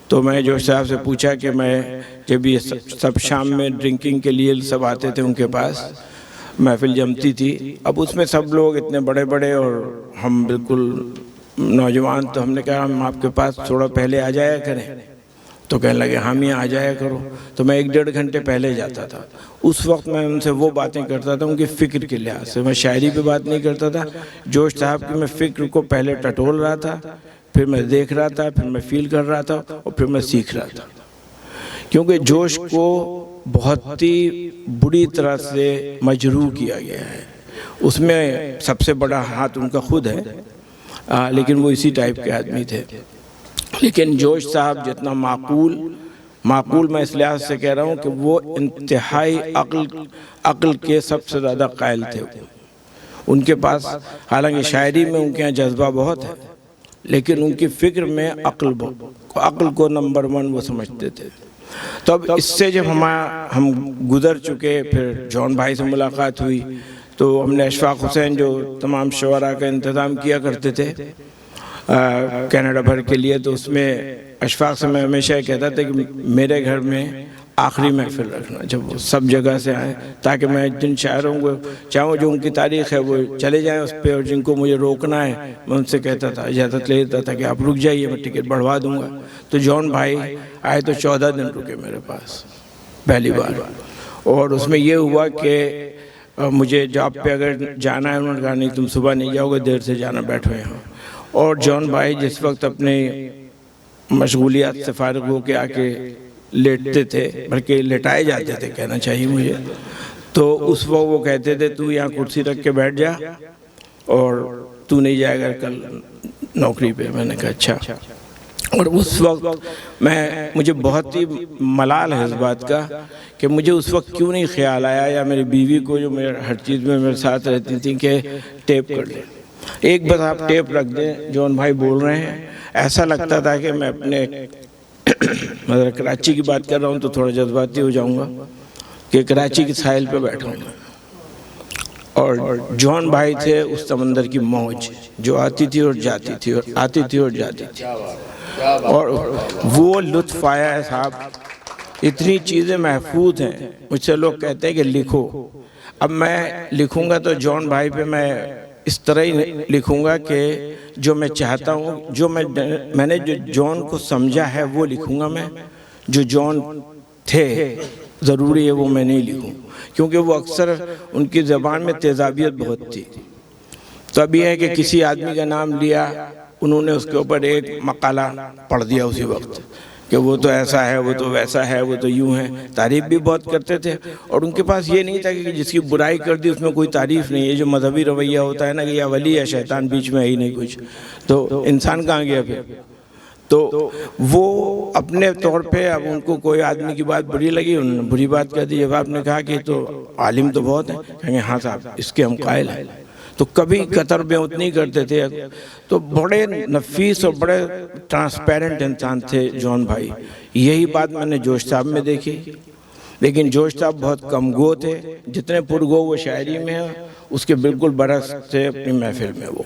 تو میں جوش صاحب سے پوچھا کہ میں جب یہ سب شام میں ڈرنکنگ کے لیے سب آتے تھے ان کے پاس، محفل جمتی تھی، اب اس میں سب لوگ اتنے بڑے بڑے اور ہم بالکل نوجوان، تو ہم نے کہا ہم آپ کے پاس تھوڑا پہلے آ جایا کریں. تو کہنے لگے ہم یہاں آ جایا کرو. تو میں 1-1.5 گھنٹے پہلے جاتا تھا. اس وقت میں ان سے وہ باتیں کرتا تھا ان کی فکر کے لحاظ سے. میں شاعری پہ بات نہیں کرتا تھا، جوش صاحب کی میں فکر کو پہلے ٹٹول رہا تھا، پھر میں دیکھ رہا تھا، پھر میں فیل کر رہا تھا، اور پھر میں سیکھ رہا تھا. کیونکہ جوش کو بہت ہی بری طرح سے مجروح کیا گیا ہے. اس میں سب سے بڑا ہاتھ ان کا خود ہے، لیکن وہ اسی ٹائپ کے آدمی تھے. لیکن جوش صاحب جتنا معقول میں اس لحاظ سے کہہ رہا ہوں کہ وہ انتہائی عقل کے سب سے زیادہ قائل تھے. ان کے پاس، حالانکہ شاعری میں ان کے یہاں جذبہ بہت ہے، لیکن ان کی فکر میں عقل کو نمبر 1 وہ سمجھتے تھے. تو اب اس سے جب ہم گزر چکے، پھر جون بھائی سے ملاقات ہوئی تو ہم نے اشفاق حسین جو تمام شعراء کا انتظام کیا کرتے تھے کینیڈا بھر کے لیے، تو اس میں اشفاق سے میں ہمیشہ کہتا تھا کہ میرے گھر میں آخری محفل رکھنا جب وہ سب جگہ سے آئیں، تاکہ میں جن شاعروں کو چاہوں جو ان کی تاریخ ہے وہ چلے جائیں اس پہ، اور جن کو مجھے روکنا ہے میں ان سے کہتا تھا، اجازت لے لیتا تھا کہ آپ رک جائیے، میں ٹکٹ بڑھوا دوں گا. تو جون بھائی آئے تو 14 دن رکے میرے پاس پہلی بار. اور اس میں یہ ہوا کہ مجھے جاب پہ اگر جانا ہے، انہوں نے کہا نہیں تم صبح نہیں جاؤ گے، دیر سے جانا، بیٹھو یہاں. اور جون بھائی جس وقت اپنے مشغولیات سے فارغ ہو کے آ کے لیٹتے تھے، بلکہ لٹائے جاتے تھے کہنا چاہیے مجھے، تو اس وقت وہ کہتے تھے تو یہاں کرسی رکھ کے بیٹھ جا اور تو نہیں جائے گا کل نوکری پہ. میں نے کہا اچھا. اور اس وقت مجھے بہت ہی ملال ہے اس بات کا کہ مجھے اس وقت کیوں نہیں خیال آیا، یا میری بیوی کو جو ہر چیز میں میرے ساتھ رہتی تھی، کہ ٹیپ کر لیں، ایک بس آپ ٹیپ رکھ دیں جون بھائی بول رہے ہیں. ایسا لگتا تھا کہ میں اپنے مطلب کراچی کی بات کر رہا ہوں تو تھوڑا جذباتی ہو جاؤں گا، کہ کراچی کی ساحل پہ بیٹھا ہوں اور جون بھائی تھے اس سمندر کی موج جو آتی تھی اور جاتی تھی اور آتی تھی اور جاتی تھی. اور وہ لطف آیا ہے صاحب، اتنی چیزیں محفوظ ہیں. مجھ سے لوگ کہتے ہیں کہ لکھو، اب میں لکھوں گا تو جون بھائی پہ میں اس طرح ہی لکھوں گا کہ جو میں چاہتا ہوں، جو میں نے جو جون کو سمجھا ہے وہ لکھوں گا. میں جو جون تھے ضروری ہے وہ میں نہیں لکھوں، کیونکہ وہ اکثر ان کی زبان میں تیزابیت بہت تھی. تو اب یہ ہے کہ کسی آدمی کا نام لیا، انہوں نے اس کے اوپر ایک مقالہ پڑھ دیا اسی وقت کہ وہ تو ایسا ہے، وہ تو ویسا ہے، وہ تو یوں ہے، تعریف بھی بہت کرتے تھے. اور ان کے پاس یہ نہیں تھا کہ جس کی برائی کر دی اس میں کوئی تعریف نہیں. یہ جو مذہبی رویہ ہوتا ہے نا کہ یا ولی یا شیطان، بیچ میں ہے ہی نہیں کچھ، تو انسان کہاں گیا پھر. تو وہ اپنے طور پہ اب ان کو کوئی آدمی کی بات بری لگی، انہوں نے بری بات کہہ دی. جب آپ نے کہا کہ تو عالم تو بہت ہیں، کہیں گے ہاں صاحب اس کے ہم قائل ہیں. تو کبھی قطر میں اتنی کرتے تھے. تو بڑے نفیس اور بڑے ٹرانسپیرنٹ انسان تھے جون بھائی. یہی بات میں نے جوش صاحب میں دیکھی. لیکن جوش صاحب بہت کم گو تھے. جتنے پرگو وہ شاعری میں ہیں اس کے بالکل برعکس تھے اپنی محفل میں. وہ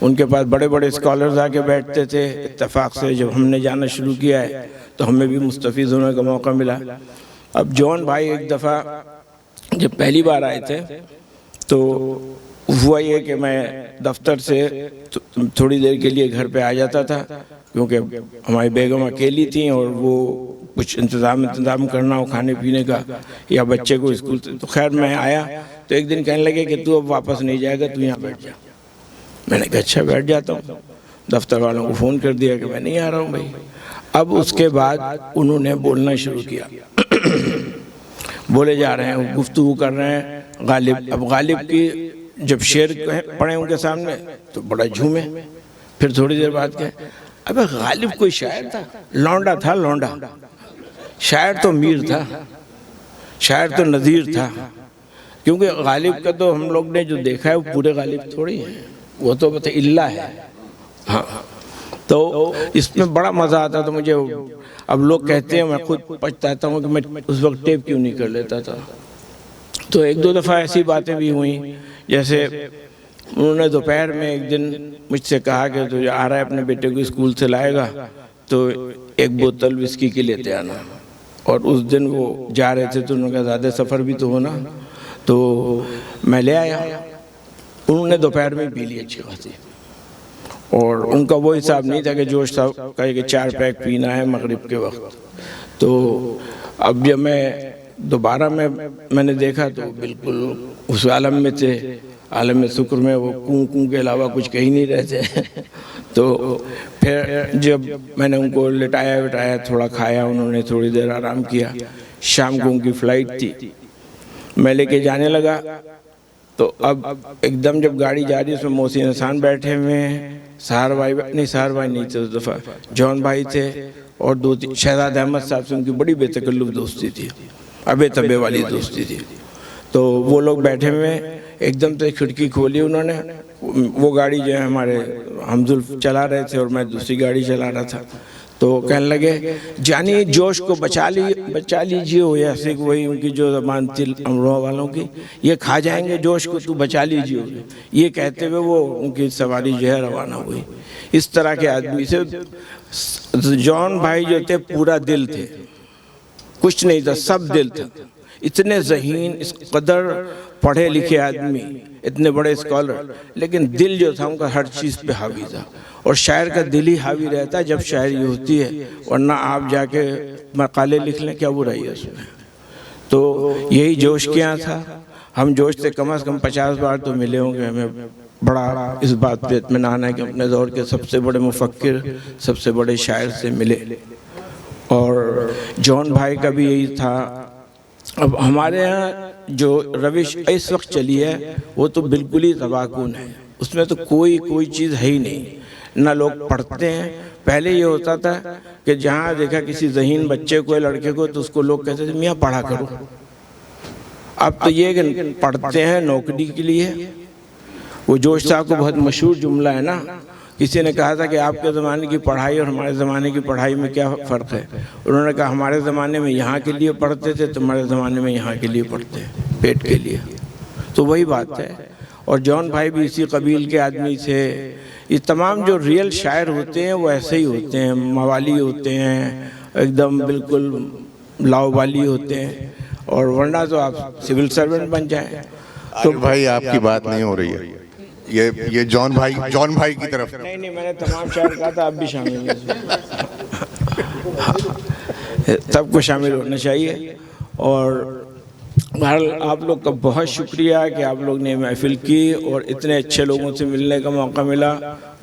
ان کے پاس بڑے بڑے اسکالرز آ کے بیٹھتے تھے. اتفاق سے جب ہم نے جانا شروع کیا ہے تو ہمیں بھی مستفید ہونے کا موقع ملا. اب جون بھائی ایک دفعہ جب پہلی بار آئے تھے تو ہوا یہ کہ میں دفتر سے تھوڑی دیر کے لیے گھر پہ آ جاتا تھا، کیونکہ ہماری بیگم اکیلی تھیں اور وہ کچھ انتظام کرنا ہو کھانے پینے کا یا بچے کو اسکول. تو خیر میں آیا تو ایک دن کہنے لگے کہ تو اب واپس نہیں جائے گا، تو یہاں بیٹھ جا. میں نے کہا اچھا بیٹھ جاتا ہوں. دفتر والوں کو فون کر دیا کہ میں نہیں آ رہا ہوں بھائی. اب اس کے بعد انہوں نے بولنا شروع کیا. بولے جا رہے ہیں، گفتگو کر رہے ہیں غالب. اب غالب کی جب شعر پڑھے ان کے سامنے تو بڑا جھومے. پھر تھوڑی دیر بعد کہے ابے غالب کوئی شاعر تھا؟ لونڈا تھا لونڈا. شاعر تو میر تھا، شاعر تو نذیر تھا. کیونکہ غالب کا تو ہم لوگ نے جو دیکھا ہے وہ پورے غالب تھوڑی ہیں، وہ تو بتا اللہ ہے. ہاں تو اس میں بڑا مزہ آتا تھا مجھے. اب لوگ کہتے ہیں، میں خود پچھتاتا ہوں کہ میں اس وقت ٹیپ کیوں نہیں کر لیتا تھا. تو ایک دو دفعہ ایسی باتیں بھی ہوئیں، جیسے انہوں نے دوپہر میں ایک دن مجھ سے کہا کہ تو آ رہا ہے اپنے بیٹے کو اسکول سے لائے گا تو ایک بوتل وسکی کی لیتے آنا. اور اس دن وہ جا رہے تھے تو انہوں نے کہا زیادہ سفر بھی تو ہونا، تو میں لے آیا. انہوں نے دوپہر میں پی لی اچھی خاصی. اور ان کا وہ حساب نہیں تھا کہ جوش صاحب کہے کہ 4 پیک پینا ہے مغرب کے وقت. تو اب جب میں دوبارہ میں نے دیکھا تو بالکل اس عالم میں تھے، عالم شکر میں. وہ کوں کے علاوہ کچھ کہی نہیں رہے تھے. تو پھر جب میں نے ان کو لٹایا وٹایا، تھوڑا کھایا، انہوں نے تھوڑی دیر آرام کیا. شام کو ان کی فلائٹ تھی، میں لے کے جانے لگا. تو اب ایک دم جب گاڑی جا رہی اس میں محسن حسان بیٹھے ہوئے ہیں، سہار بھائی نہیں تھے اس دفعہ، جون بھائی تھے اور 2-3 شہزاد احمد صاحب سے ان کی بڑی بے تکلف دوستی تھی، ابے تبے والی دوستی تھی. تو وہ لوگ بیٹھے ہوئے، ایک دم سے کھڑکی کھولی انہوں نے. وہ گاڑی جو ہے ہمارے حمزل چلا رہے تھے اور میں دوسری گاڑی چلا رہا تھا. تو کہنے لگے جانی جوش کو بچا لیجیے. وہ ایسے وہی ان کی جو زبان تھی امروہہ والوں کی، یہ کھا جائیں گے جوش کو، تو بچا لیجیے. یہ کہتے ہوئے وہ ان کی سواری جو ہے روانہ ہوئی. اس طرح کے آدمی سے جون بھائی جو تھے پورا دل تھے، کچھ نہیں تھا، سب دل تھا. اتنے ذہین، اس قدر پڑھے لکھے آدمی، اتنے بڑے اسکالر، لیکن دل جو تھا ان کا ہر چیز پہ حاوی تھا. اور شاعر کا دل ہی حاوی رہتا ہے جب شاعری ہوتی ہے، ورنہ آپ جا کے مقالے لکھ لیں کیا برائی ہے اس میں. تو یہی جوش کیا تھا. ہم جوش سے کم از کم 50 بار تو ملے ہوں گے. ہمیں بڑا اس بات پہ اطمینان ہے کہ اپنے دور کے سب سے بڑے مفکر، سب سے بڑے شاعر سے ملے. اور جون بھائی کا بھی یہی تھا. اب ہمارے ہاں جو روش اس وقت چلی ہے وہ تو بالکل ہی تباہ کن ہے. اس میں تو کوئی چیز ہے ہی نہیں. نہ لوگ پڑھتے ہیں. پہلے یہ ہوتا تھا کہ جہاں دیکھا کسی ذہین بچے کو یا لڑکے کو تو اس کو لوگ کہتے تھے میاں پڑھا کرو. اب تو یہ کہ پڑھتے ہیں نوکری کے لیے. وہ جوش صاحب کو بہت مشہور جملہ ہے نا، کسی نے کہا تھا کہ آپ کے زمانے کی پڑھائی اور ہمارے زمانے کی پڑھائی میں کیا فرق ہے. انہوں نے کہا ہمارے زمانے میں یہاں کے لیے پڑھتے تھے، تمہارے زمانے میں یہاں کے لیے پڑھتے ہیں، پیٹ کے لیے. تو وہی بات ہے. اور جون بھائی بھی اسی قبیل کے آدمی تھے. یہ تمام جو ریئل شاعر ہوتے ہیں وہ ایسے ہی ہوتے ہیں، موالی ہوتے ہیں، ایک دم بالکل لاؤبالی ہوتے ہیں. اور ورنہ تو آپ سول سرونٹ بن جائیں. تو بھائی آپ کی بات نہیں ہو رہی ہے، یہ جون بھائی کی طرف. نہیں میں نے تمام شاعر کہا تھا، آپ بھی شامل ہیں. سب کو شامل ہونا چاہیے. اور بہرحال آپ لوگ کا بہت شکریہ کہ آپ لوگ نے محفل کی اور اتنے اچھے لوگوں سے ملنے کا موقع ملا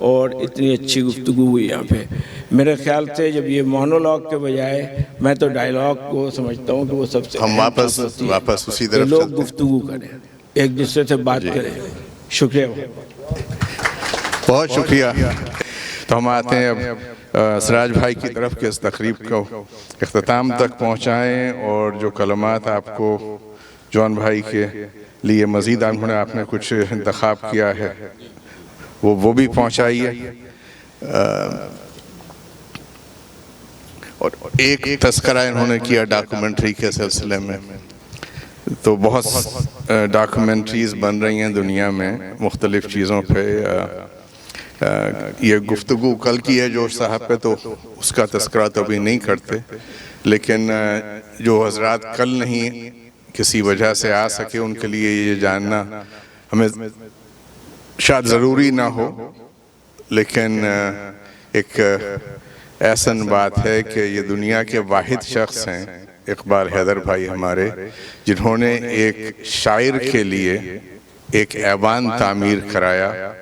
اور اتنی اچھی گفتگو ہوئی یہاں پہ. میرے خیال سے جب یہ مونولوگ کے بجائے میں تو ڈائلاگ کو سمجھتا ہوں کہ وہ سب سے ہم واپس اسی طرف لوگ گفتگو کریں, ایک دوسرے سے بات کریں. شکریہ, بہت شکریہ. تو ہم آتے ہیں اب سراج بھائی کی طرف کہ اس تقریب کو اختتام تک پہنچائیں, اور جو کلمات آپ کو جون بھائی کے لیے مزید آپ نے کچھ انتخاب کیا ہے وہ بھی پہنچائیے. اور ایک تذکرہ انہوں نے کیا ڈاکومنٹری کے سلسلے میں, تو بہت ڈاکومنٹریز بن رہی ہیں دنیا میں مختلف چیزوں پہ. یہ گفتگو کل کی ہے جوش صاحب پہ, تو اس کا تذکرہ تو ابھی نہیں کرتے, لیکن جو حضرات کل نہیں کسی وجہ سے آ سکے ان کے لیے یہ جاننا ہمیں شاید ضروری نہ ہو, لیکن ایک ایسن بات ہے کہ یہ دنیا کے واحد شخص ہیں اقبال حیدر بھائی ہمارے, جنہوں نے ایک شاعر کے لیے ایک ایوان تعمیر کرایا,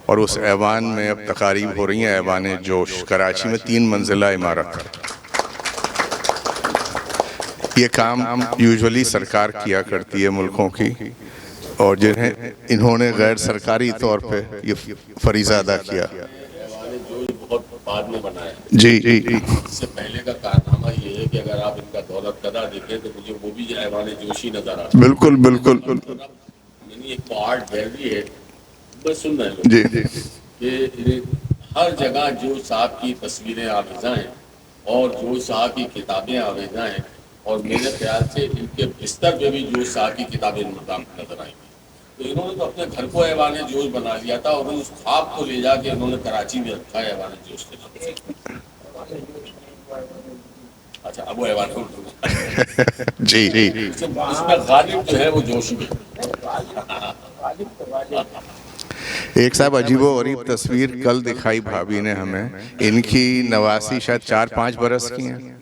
اور اس ایوان میں اب تقاریب ہو رہی ہیں ایوان جوش کراچی میں 3 منزلہ عمارت. یہ کام یوزولی سرکار کیا کرتی ہے ملکوں کی, اور جنہیں انہوں نے غیر سرکاری طور پہ یہ فریضہ ادا کیا. بہت بعد میں بنایا جی, اس سے پہلے کا کارنامہ یہ ہے کہ اگر آپ ان کا دولت قدہ دیکھیں تو مجھے وہ بھی ایوان جوشی نظر آتا ہے. بالکل بالکل. یعنی ایک آرٹ گیلری ہے, بس سن رہے ہیں جی کہ ہر جگہ جوش صاحب کی تصویریں آویزاں ہیں اور جوش صاحب کی کتابیں آویزاں ہیں, اور میرے خیال سے ان کے بستر پہ بھی جوش صاحب کی کتابیں نظر آئیں گی. تو انہوں نے تو اپنے گھر کو ایوان جوش بنا لیا تھا, اور اس خواب کو لے جا کے انہوں نے کراچی میں رکھا ہے ایوان جوش کے نام سے. اچھا, اب وہ ایوان جی جی, اس میں غالب جو ہے وہ جوشی ہے. ایک صاحب عجیب و غریب تصویر کل دکھائی بھابھی نے ہمیں, ان کی نواسی شاید 4-5 برس کی ہیں,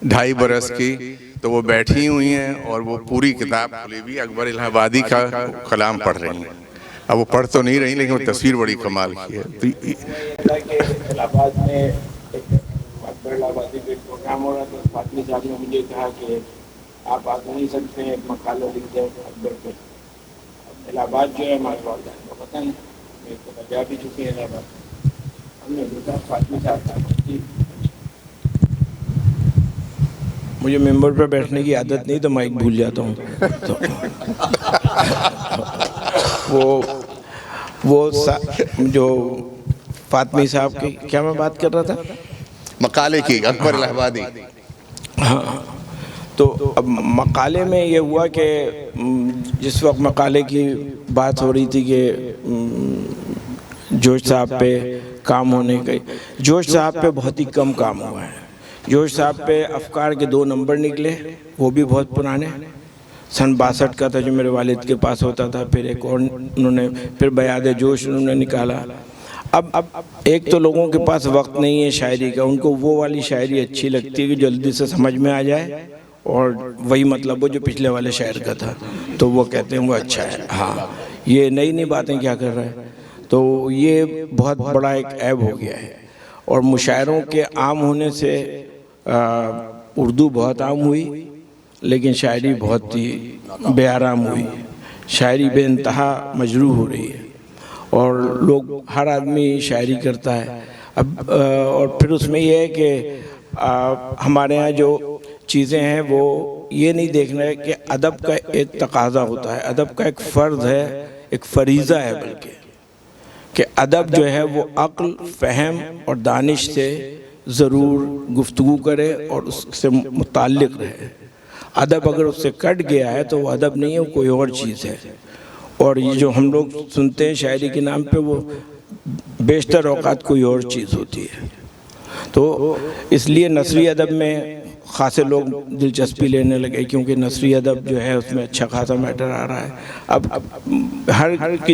2.5 برس کی, تو وہ بیٹھی ہوئی ہیں اور وہ پوری کتاب کھلی ہوئی اکبر الہ آبادی کا کلام پڑھ رہی ہیں. اب وہ پڑھ تو نہیں رہی, لیکن وہ تصویر بڑی کمال کی ہے. الہ آباد میں اکبر الہ آبادی پہ پروگرام ہو رہا تھا, فاطمی صاحب نے مجھے کہا کہ آپ آ نہیں سکتے ہیں, ایک مقالہ لکھ دیں اکبر پہ. الہ آباد جو ہے ہمارے والدین کو پتہ نہیں, میرے کو جا بھی چکی ہے الہ آباد. ہم نے دیکھا فاطمی صاحب کی, مجھے ممبر پہ بیٹھنے کی عادت نہیں تو مائک بھول جاتا ہوں. وہ جو فاطمی صاحب کی کیا میں بات کر رہا تھا, مقالے کی اکبر الہ آبادی. ہاں, تو اب مقالے میں یہ ہوا کہ جس وقت مقالے کی بات ہو رہی تھی کہ جوش صاحب پہ کام ہونے کا, جوش صاحب پہ بہت ہی کم کام ہوا ہے. جوش صاحب پہ افکار کے 2 نمبر نکلے, وہ بھی بہت پرانے, سن 62 کا تھا جو میرے والد کے پاس ہوتا تھا. پھر ایک اور انہوں نے, پھر بیاد جوش انہوں نے نکالا. اب ایک تو لوگوں کے پاس وقت نہیں ہے شاعری کا, ان کو وہ والی شاعری اچھی لگتی ہے کہ جلدی سے سمجھ میں آ جائے, اور وہی مطلب وہ جو پچھلے والے شاعر کا تھا, تو وہ کہتے ہیں وہ اچھا ہے. ہاں, یہ نئی نئی باتیں کیا کر رہے ہیں, تو یہ بہت بڑا ایک عیب ہو گیا ہے. اور مشاعروں کے عام ہونے سے اردو بہت عام ہوئی, لیکن شاعری بہت ہی بے آرام ہوئی. شاعری بے انتہا مجروح ہو رہی ہے, اور لوگ, ہر آدمی شاعری کرتا ہے. اب اور پھر اس میں یہ ہے کہ ہمارے ہاں جو چیزیں ہیں وہ یہ نہیں دیکھنا ہے کہ ادب کا ایک تقاضا ہوتا ہے, ادب کا ایک فرض ہے, ایک فریضہ ہے, بلکہ کہ ادب جو ہے وہ عقل, فہم اور دانش سے ضرور گفتگو کرے اور اس سے متعلق رہے. ادب اگر اس سے کٹ گیا ہے تو وہ ادب نہیں ہے, وہ کوئی اور چیز ہے. اور یہ جو ہم لوگ سنتے ہیں شاعری کے نام پہ, وہ بیشتر اوقات کوئی اور چیز ہوتی ہے. تو اس لیے نثری ادب میں خاصے لوگ دلچسپی لینے لگے, کیونکہ نثری ادب جو ہے اس میں اچھا خاصا میٹر آ رہا ہے. اب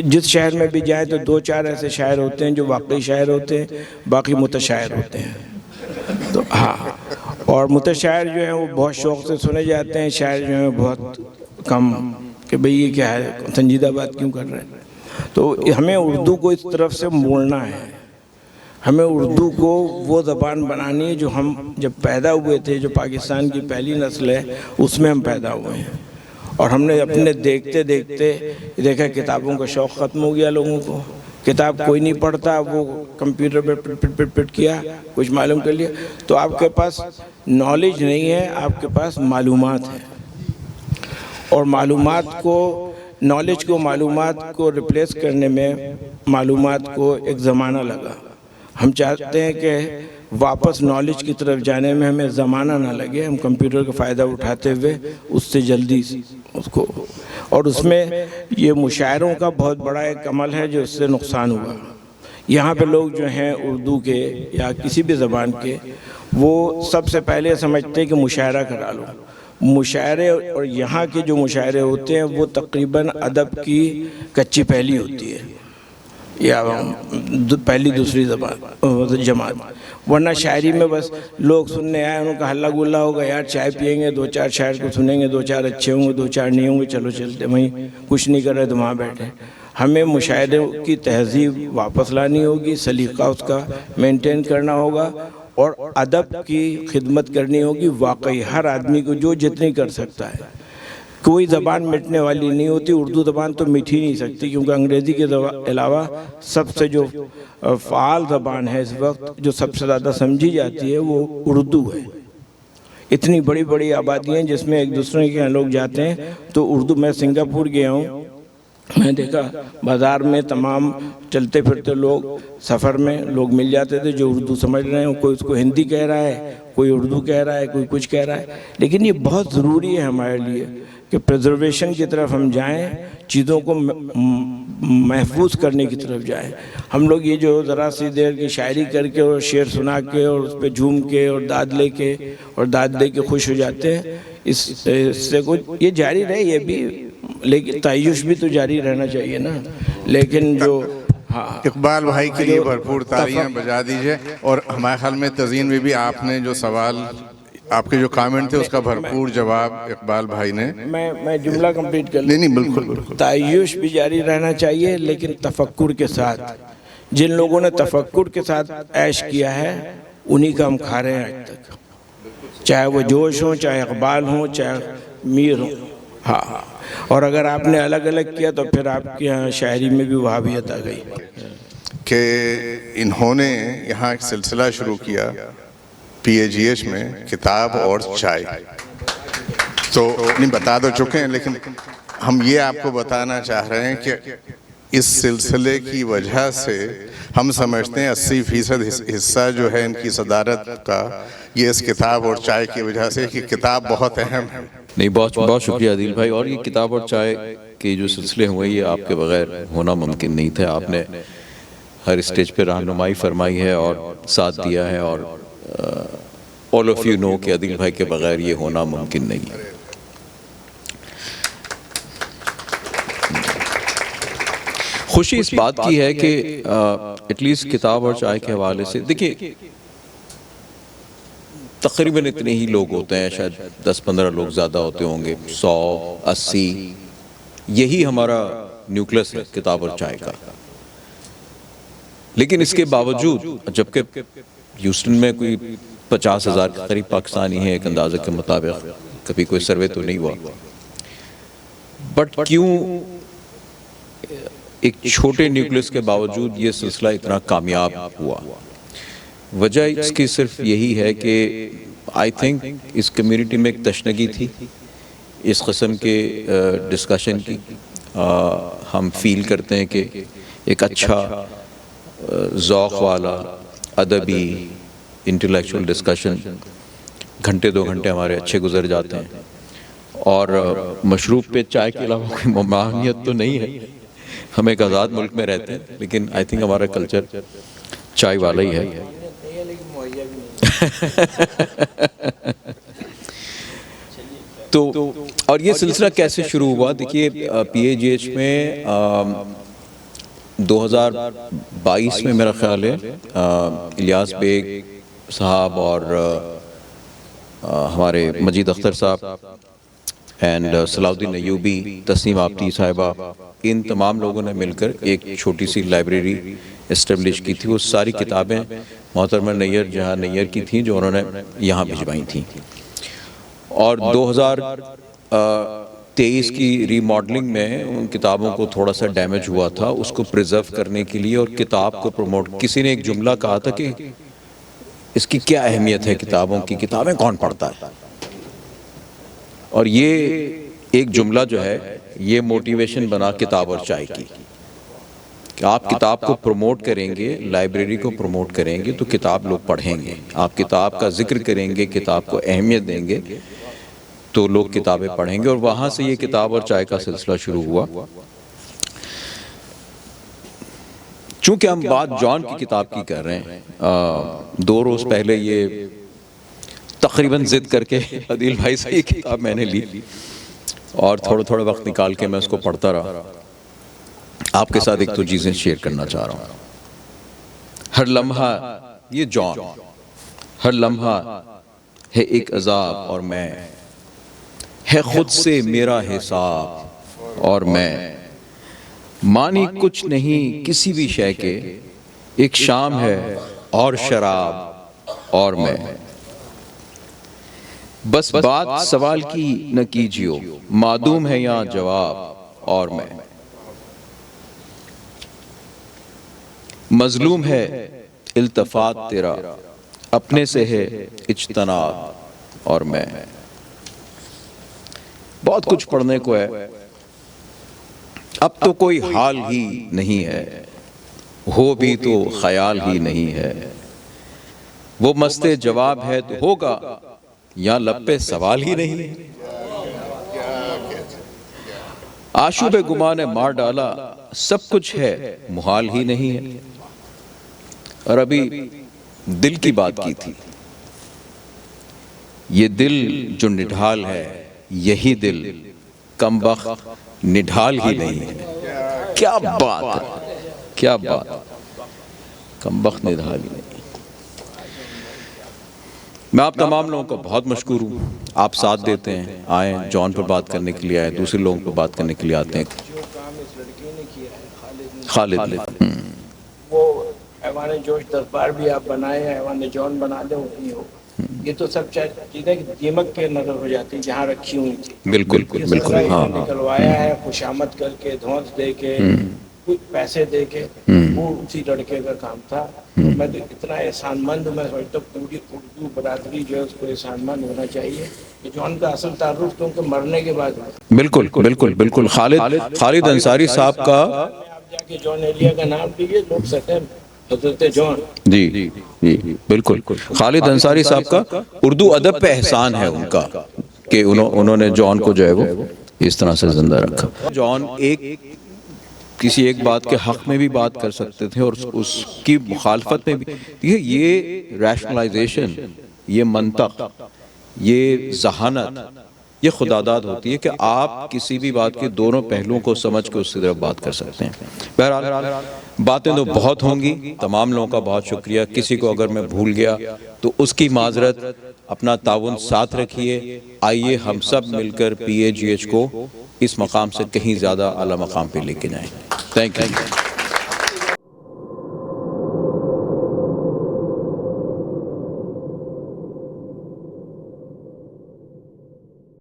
جس شہر میں بھی جائیں تو 2-4 ایسے شاعر ہوتے ہیں جو واقعی شاعر ہوتے ہیں, باقی متشاعر ہوتے ہیں. ہاں, اور متشاعر جو ہیں وہ بہت شوق سے سنے جاتے ہیں, شاعر جو ہیں بہت کم کہ بھئی یہ کیا ہے، سنجیدہ بات کیوں کر رہے ہیں. تو ہمیں اردو کو اس طرف سے موڑنا ہے. ہمیں اردو کو وہ زبان بنانی ہے جو ہم جب پیدا ہوئے تھے، جو پاکستان کی پہلی نسل ہے اس میں ہم پیدا ہوئے ہیں. اور ہم نے اپنے دیکھتے دیکھتے دیکھا کتابوں کا شوق ختم ہو گیا لوگوں کو. کتاب کوئی نہیں پڑھتا، وہ کمپیوٹر پہ پٹ کیا، کچھ معلوم کر لیا. تو آپ کے پاس نالج نہیں ہے، آپ کے پاس معلومات ہیں. اور معلومات کو، نالج کو، معلومات کو ریپلیس کرنے میں معلومات کو ایک زمانہ لگا. ہم چاہتے ہیں کہ واپس نالج کی طرف جانے میں ہمیں زمانہ نہ لگے. ہم کمپیوٹر کا فائدہ اٹھاتے ہوئے اس سے جلدی اس کو، اور اس میں یہ مشاعروں کا بہت بڑا ایک عمل ہے جو اس سے نقصان ہوا. یہاں پہ لوگ جو ہیں اردو کے یا کسی بھی زبان کے، وہ سب سے پہلے سمجھتے ہیں کہ مشاعرہ کرا لو. مشاعرے اور یہاں کے جو مشاعرے ہوتے ہیں وہ تقریباً ادب کی کچی پہلی ہوتی ہے یا پہلی دوسری جماعت. ورنہ شاعری میں بس لوگ سننے آئے، ان کا ہلہ گلہ ہوگا، یار چائے پیئیں گے، دو چار شاعر کو سنیں گے، دو چار اچھے ہوں گے، دو چار نہیں ہوں گے، چلو چلتے، وہیں کچھ نہیں کر رہے تو وہاں بیٹھے. ہمیں مشاعرے کی تہذیب واپس لانی ہوگی، سلیقہ اس کا مینٹین کرنا ہوگا، اور ادب کی خدمت کرنی ہوگی. واقعی ہر آدمی کو جو جتنی کر سکتا ہے. کوئی زبان مٹنے والی نہیں ہوتی. اردو زبان تو مٹ ہی نہیں سکتی، کیونکہ انگریزی کے علاوہ سب سے جو فعال زبان ہے اس وقت، جو سب سے زیادہ سمجھی جاتی ہے، وہ اردو ہے. اتنی بڑی بڑی آبادیاں ہیں جس میں ایک دوسرے کے یہاں لوگ جاتے ہیں تو اردو. میں سنگاپور گیا ہوں، میں دیکھا بازار میں تمام چلتے پھرتے لوگ، سفر میں لوگ مل جاتے تھے جو اردو سمجھ رہے ہیں. کوئی اس کو ہندی کہہ رہا ہے، کوئی اردو کہہ رہا ہے، کوئی کچھ کہہ رہا ہے. لیکن یہ بہت ضروری ہے ہمارے لیے کہ پریزرویشن کی طرف ہم جائیں، چیزوں کو محفوظ کرنے کی طرف جائیں. ہم لوگ یہ جو ذرا سی دیر کی شاعری کر کے اور شعر سنا کے اور اس پہ جھوم کے اور داد لے کے اور داد دے کے خوش ہو جاتے ہیں، اس سے کچھ یہ جاری رہے، یہ بھی، لیکن تعیش بھی تو جاری رہنا چاہیے نا. لیکن جو اقبال بھائی کے لیے بھرپور تالیاں بجا دیجئے. اور ہمارے خیال میں تزئین میں بھی آپ نے جو سوال، آپ کے جو کامنٹ تھے، اس کا بھرپور جواب اقبال بھائی نے. میں جملہ کمپلیٹ کر لوں. نہیں بالکل بالکل. تعیش بھی جاری رہنا چاہیے لیکن تفکر کے ساتھ. جن لوگوں نے تفکر کے ساتھ عیش کیا ہے انہی کا ہم کھا رہے ہیں آج تک، چاہے وہ جوش ہوں، چاہے اقبال ہوں، چاہے میر ہوں. ہاں، اور اگر آپ نے الگ الگ کیا تو پھر آپ کے یہاں شاعری میں بھی وہابیت آ گئی. کہ انہوں نے یہاں ایک سلسلہ شروع کیا پی اے جی ایچ میں، کتاب اور چائے. تو نہیں بتا تو چکے ہیں، لیکن ہم یہ آپ کو بتانا چاہ رہے ہیں کہ اس سلسلے کی وجہ سے ہم سمجھتے ہیں 80% حصہ جو ہے ان کی صدارت کا، یہ اس کتاب اور چائے کی وجہ سے، کہ کتاب بہت اہم ہے. نہیں، بہت شکریہ عادل بھائی. اور یہ کتاب اور چائے کے جو سلسلے ہوئے یہ آپ کے بغیر ہونا ممکن نہیں تھے. آپ نے ہر اسٹیج پہ رہنمائی فرمائی ہے اور ساتھ دیا ہے، اور all of you know کہ عادل بھائی کے بغیر یہ ہونا ممکن نہیں ہے. خوشی اس بات کی ہے کہ ایٹ لیسٹ کتاب اور چائے کے حوالے سے دیکھیے، تقریباً اتنے ہی لوگ ہوتے ہیں، شاید 10-15 لوگ زیادہ ہوتے ہوں گے، 100-80، یہی ہمارا نیوکلس ہے کتاب اور چائے کا. لیکن اس کے باوجود جبکہ ہیوسٹن میں کوئی 50,000 کے قریب پاکستانی ہیں ایک اندازے کے مطابق، کبھی کوئی سروے تو نہیں ہوا، بٹ کیوں ایک چھوٹے نیوکلس کے باوجود یہ سلسلہ اتنا کامیاب ہوا؟ وجہ اس کی صرف یہی ہے کہ آئی تھنک اس کمیونٹی میں ایک تشنگی تھی اس قسم کے ڈسکشن کی. ہم فیل کرتے ہیں کہ ایک اچھا ذوق والا ادبی انٹلیکچول ڈسکشن گھنٹے 2 گھنٹے ہمارے اچھے گزر جاتے ہیں، اور مشروب پہ چائے کے علاوہ کوئی ممانعت تو نہیں ہے. ہم ایک آزاد ملک میں رہتے ہیں، لیکن آئی تھنک ہمارا کلچر چائے والا ہی ہے. تو اور یہ سلسلہ کیسے شروع ہوا؟ دیکھیے پی اے جی ایچ میں 2022 میں میرا خیال ہے الیاس بیگ صاحب اور ہمارے مجید اختر صاحب اینڈ صلاح الدین ایوبی، تسنیم آپتی صاحبہ، ان تمام لوگوں نے مل کر ایک چھوٹی سی لائبریری اسٹیبلش کی تھی. وہ ساری کتابیں محترمہ نیر جہاں نیر کی تھیں جو انہوں نے یہاں بھجوائی تھیں. اور 2023 کی ری ماڈلنگ میں ان کتابوں کو تھوڑا سا ڈیمیج ہوا تھا، اس کو پریزرو کرنے کے لیے اور کتاب کو پروموٹ، کسی نے ایک جملہ کہا تھا کہ اس کی کیا اہمیت ہے کتابوں کی، کتابیں کون پڑھتا ہے. اور یہ ایک جملہ جو ہے یہ موٹیویشن بنا کتاب اور چائے کی کہ آپ کتاب کو پروموٹ کریں گے، لائبریری کو پروموٹ کریں گے تو کتاب لوگ پڑھیں گے. آپ کتاب کا ذکر کریں گے، کتاب کو اہمیت دیں گے تو لوگ کتابیں پڑھیں گے. اور وہاں سے یہ کتاب اور چائے کا سلسلہ شروع ہوا. چونکہ ہم بات جان کی کتاب کی کر رہے ہیں، 2 روز پہلے یہ تقریباً ضد کر کے عدیل بھائی سے یہ کتاب میں نے لی اور تھوڑا وقت نکال کے میں اس کو پڑھتا رہا. آپ کے ساتھ ایک تو چیزیں شیئر کرنا چاہ رہا ہوں. ہر لمحہ یہ جان، ہر لمحہ ہے ایک عذاب اور میں، ہے خود سے میرا حساب اور میں، مانی کچھ نہیں کسی بھی شے کے، ایک شام ہے اور شراب اور میں، بس بات سوال کی نہ کیجیو، معدوم ہے یہاں جواب اور میں، مظلوم ہے التفات تیرا، اپنے سے ہے اجتناب اور میں. بہت کچھ پڑھنے کو ہے، اب تو کوئی حال ہی نہیں ہے، ہو بھی تو خیال ہی نہیں ہے، وہ مست جواب ہے تو ہوگا یا لب پہ سوال ہی نہیں ہے، آشوب گمان نے مار ڈالا، سب کچھ ہے محال ہی نہیں ہے. اور ابھی دل کی بات کی تھی، یہ دل جو نڈھال ہے، یہی دل کم بخت نڈھال ہی نہیں ہے. کیا بات ہے، کیا بات، کم بخت نڈھال ہی نہیں. میں آپ تمام لوگوں کو بہت مشکور ہوں، آپ ساتھ دیتے ہیں، آئیں جان پر بات کرنے کے لیے آئے، دوسرے لوگوں پر بات کرنے کے لیے آتے ہیں. جو کام اس لڑکے نے کیا ہے خالد وہ ایوان جوش دربار بھی آپ بنائے ہیں، ایوان جون بنا دیں وہ نہیں ہوگا. یہ تو سب چیزیں دیمک کے نظر ہو جاتی ہیں جہاں رکھی ہوئی تھی. بالکل بالکل، ہاں نکلوایا ہے خوشامد کر کے، دھونس دے کے، کچھ پیسے دے کے، وہ اسی لڑکے کا کام تھا. میں اتنا احسان مند، میں سمجھتا ہوں پوری اردو برادری جو ہے اس کو احسان مند ہونا چاہیے کہ جون کا اصل تعارف کیونکہ مرنے کے بعد بالکل بالکل بالکل. خالد انصاری صاحب کا، آپ جا کے جون ایلیا کا نام لیجیے، لوگ سکتے ہیں حضرت جون. جی بالکل. خالد انصاری صاحب کا اردو ادب پہ احسان ہے ان کا کہ انہوں نے جون کو جو ہے وہ اس طرح سے زندہ رکھا. جون کسی ایک بات کے حق میں بھی بات کر سکتے تھے اور اس کی مخالفت میں بھی. یہ ریشنلائزیشن، یہ منطق، یہ ذہانت، یہ خداداد ہوتی ہے کہ آپ کسی بھی بات کے دونوں پہلوؤں کو سمجھ کے اس کی طرف بات کر سکتے ہیں. بہرحال باتیں تو بہت ہوں گی. تمام لوگوں کا بہت شکریہ. کسی کو اگر میں بھول گیا تو اس کی معذرت. اپنا تعاون ساتھ رکھیے. آئیے ہم سب مل کر PAGH کو اس مقام سے کہیں زیادہ اعلیٰ مقام پہ لے کے جائیں. Thank you.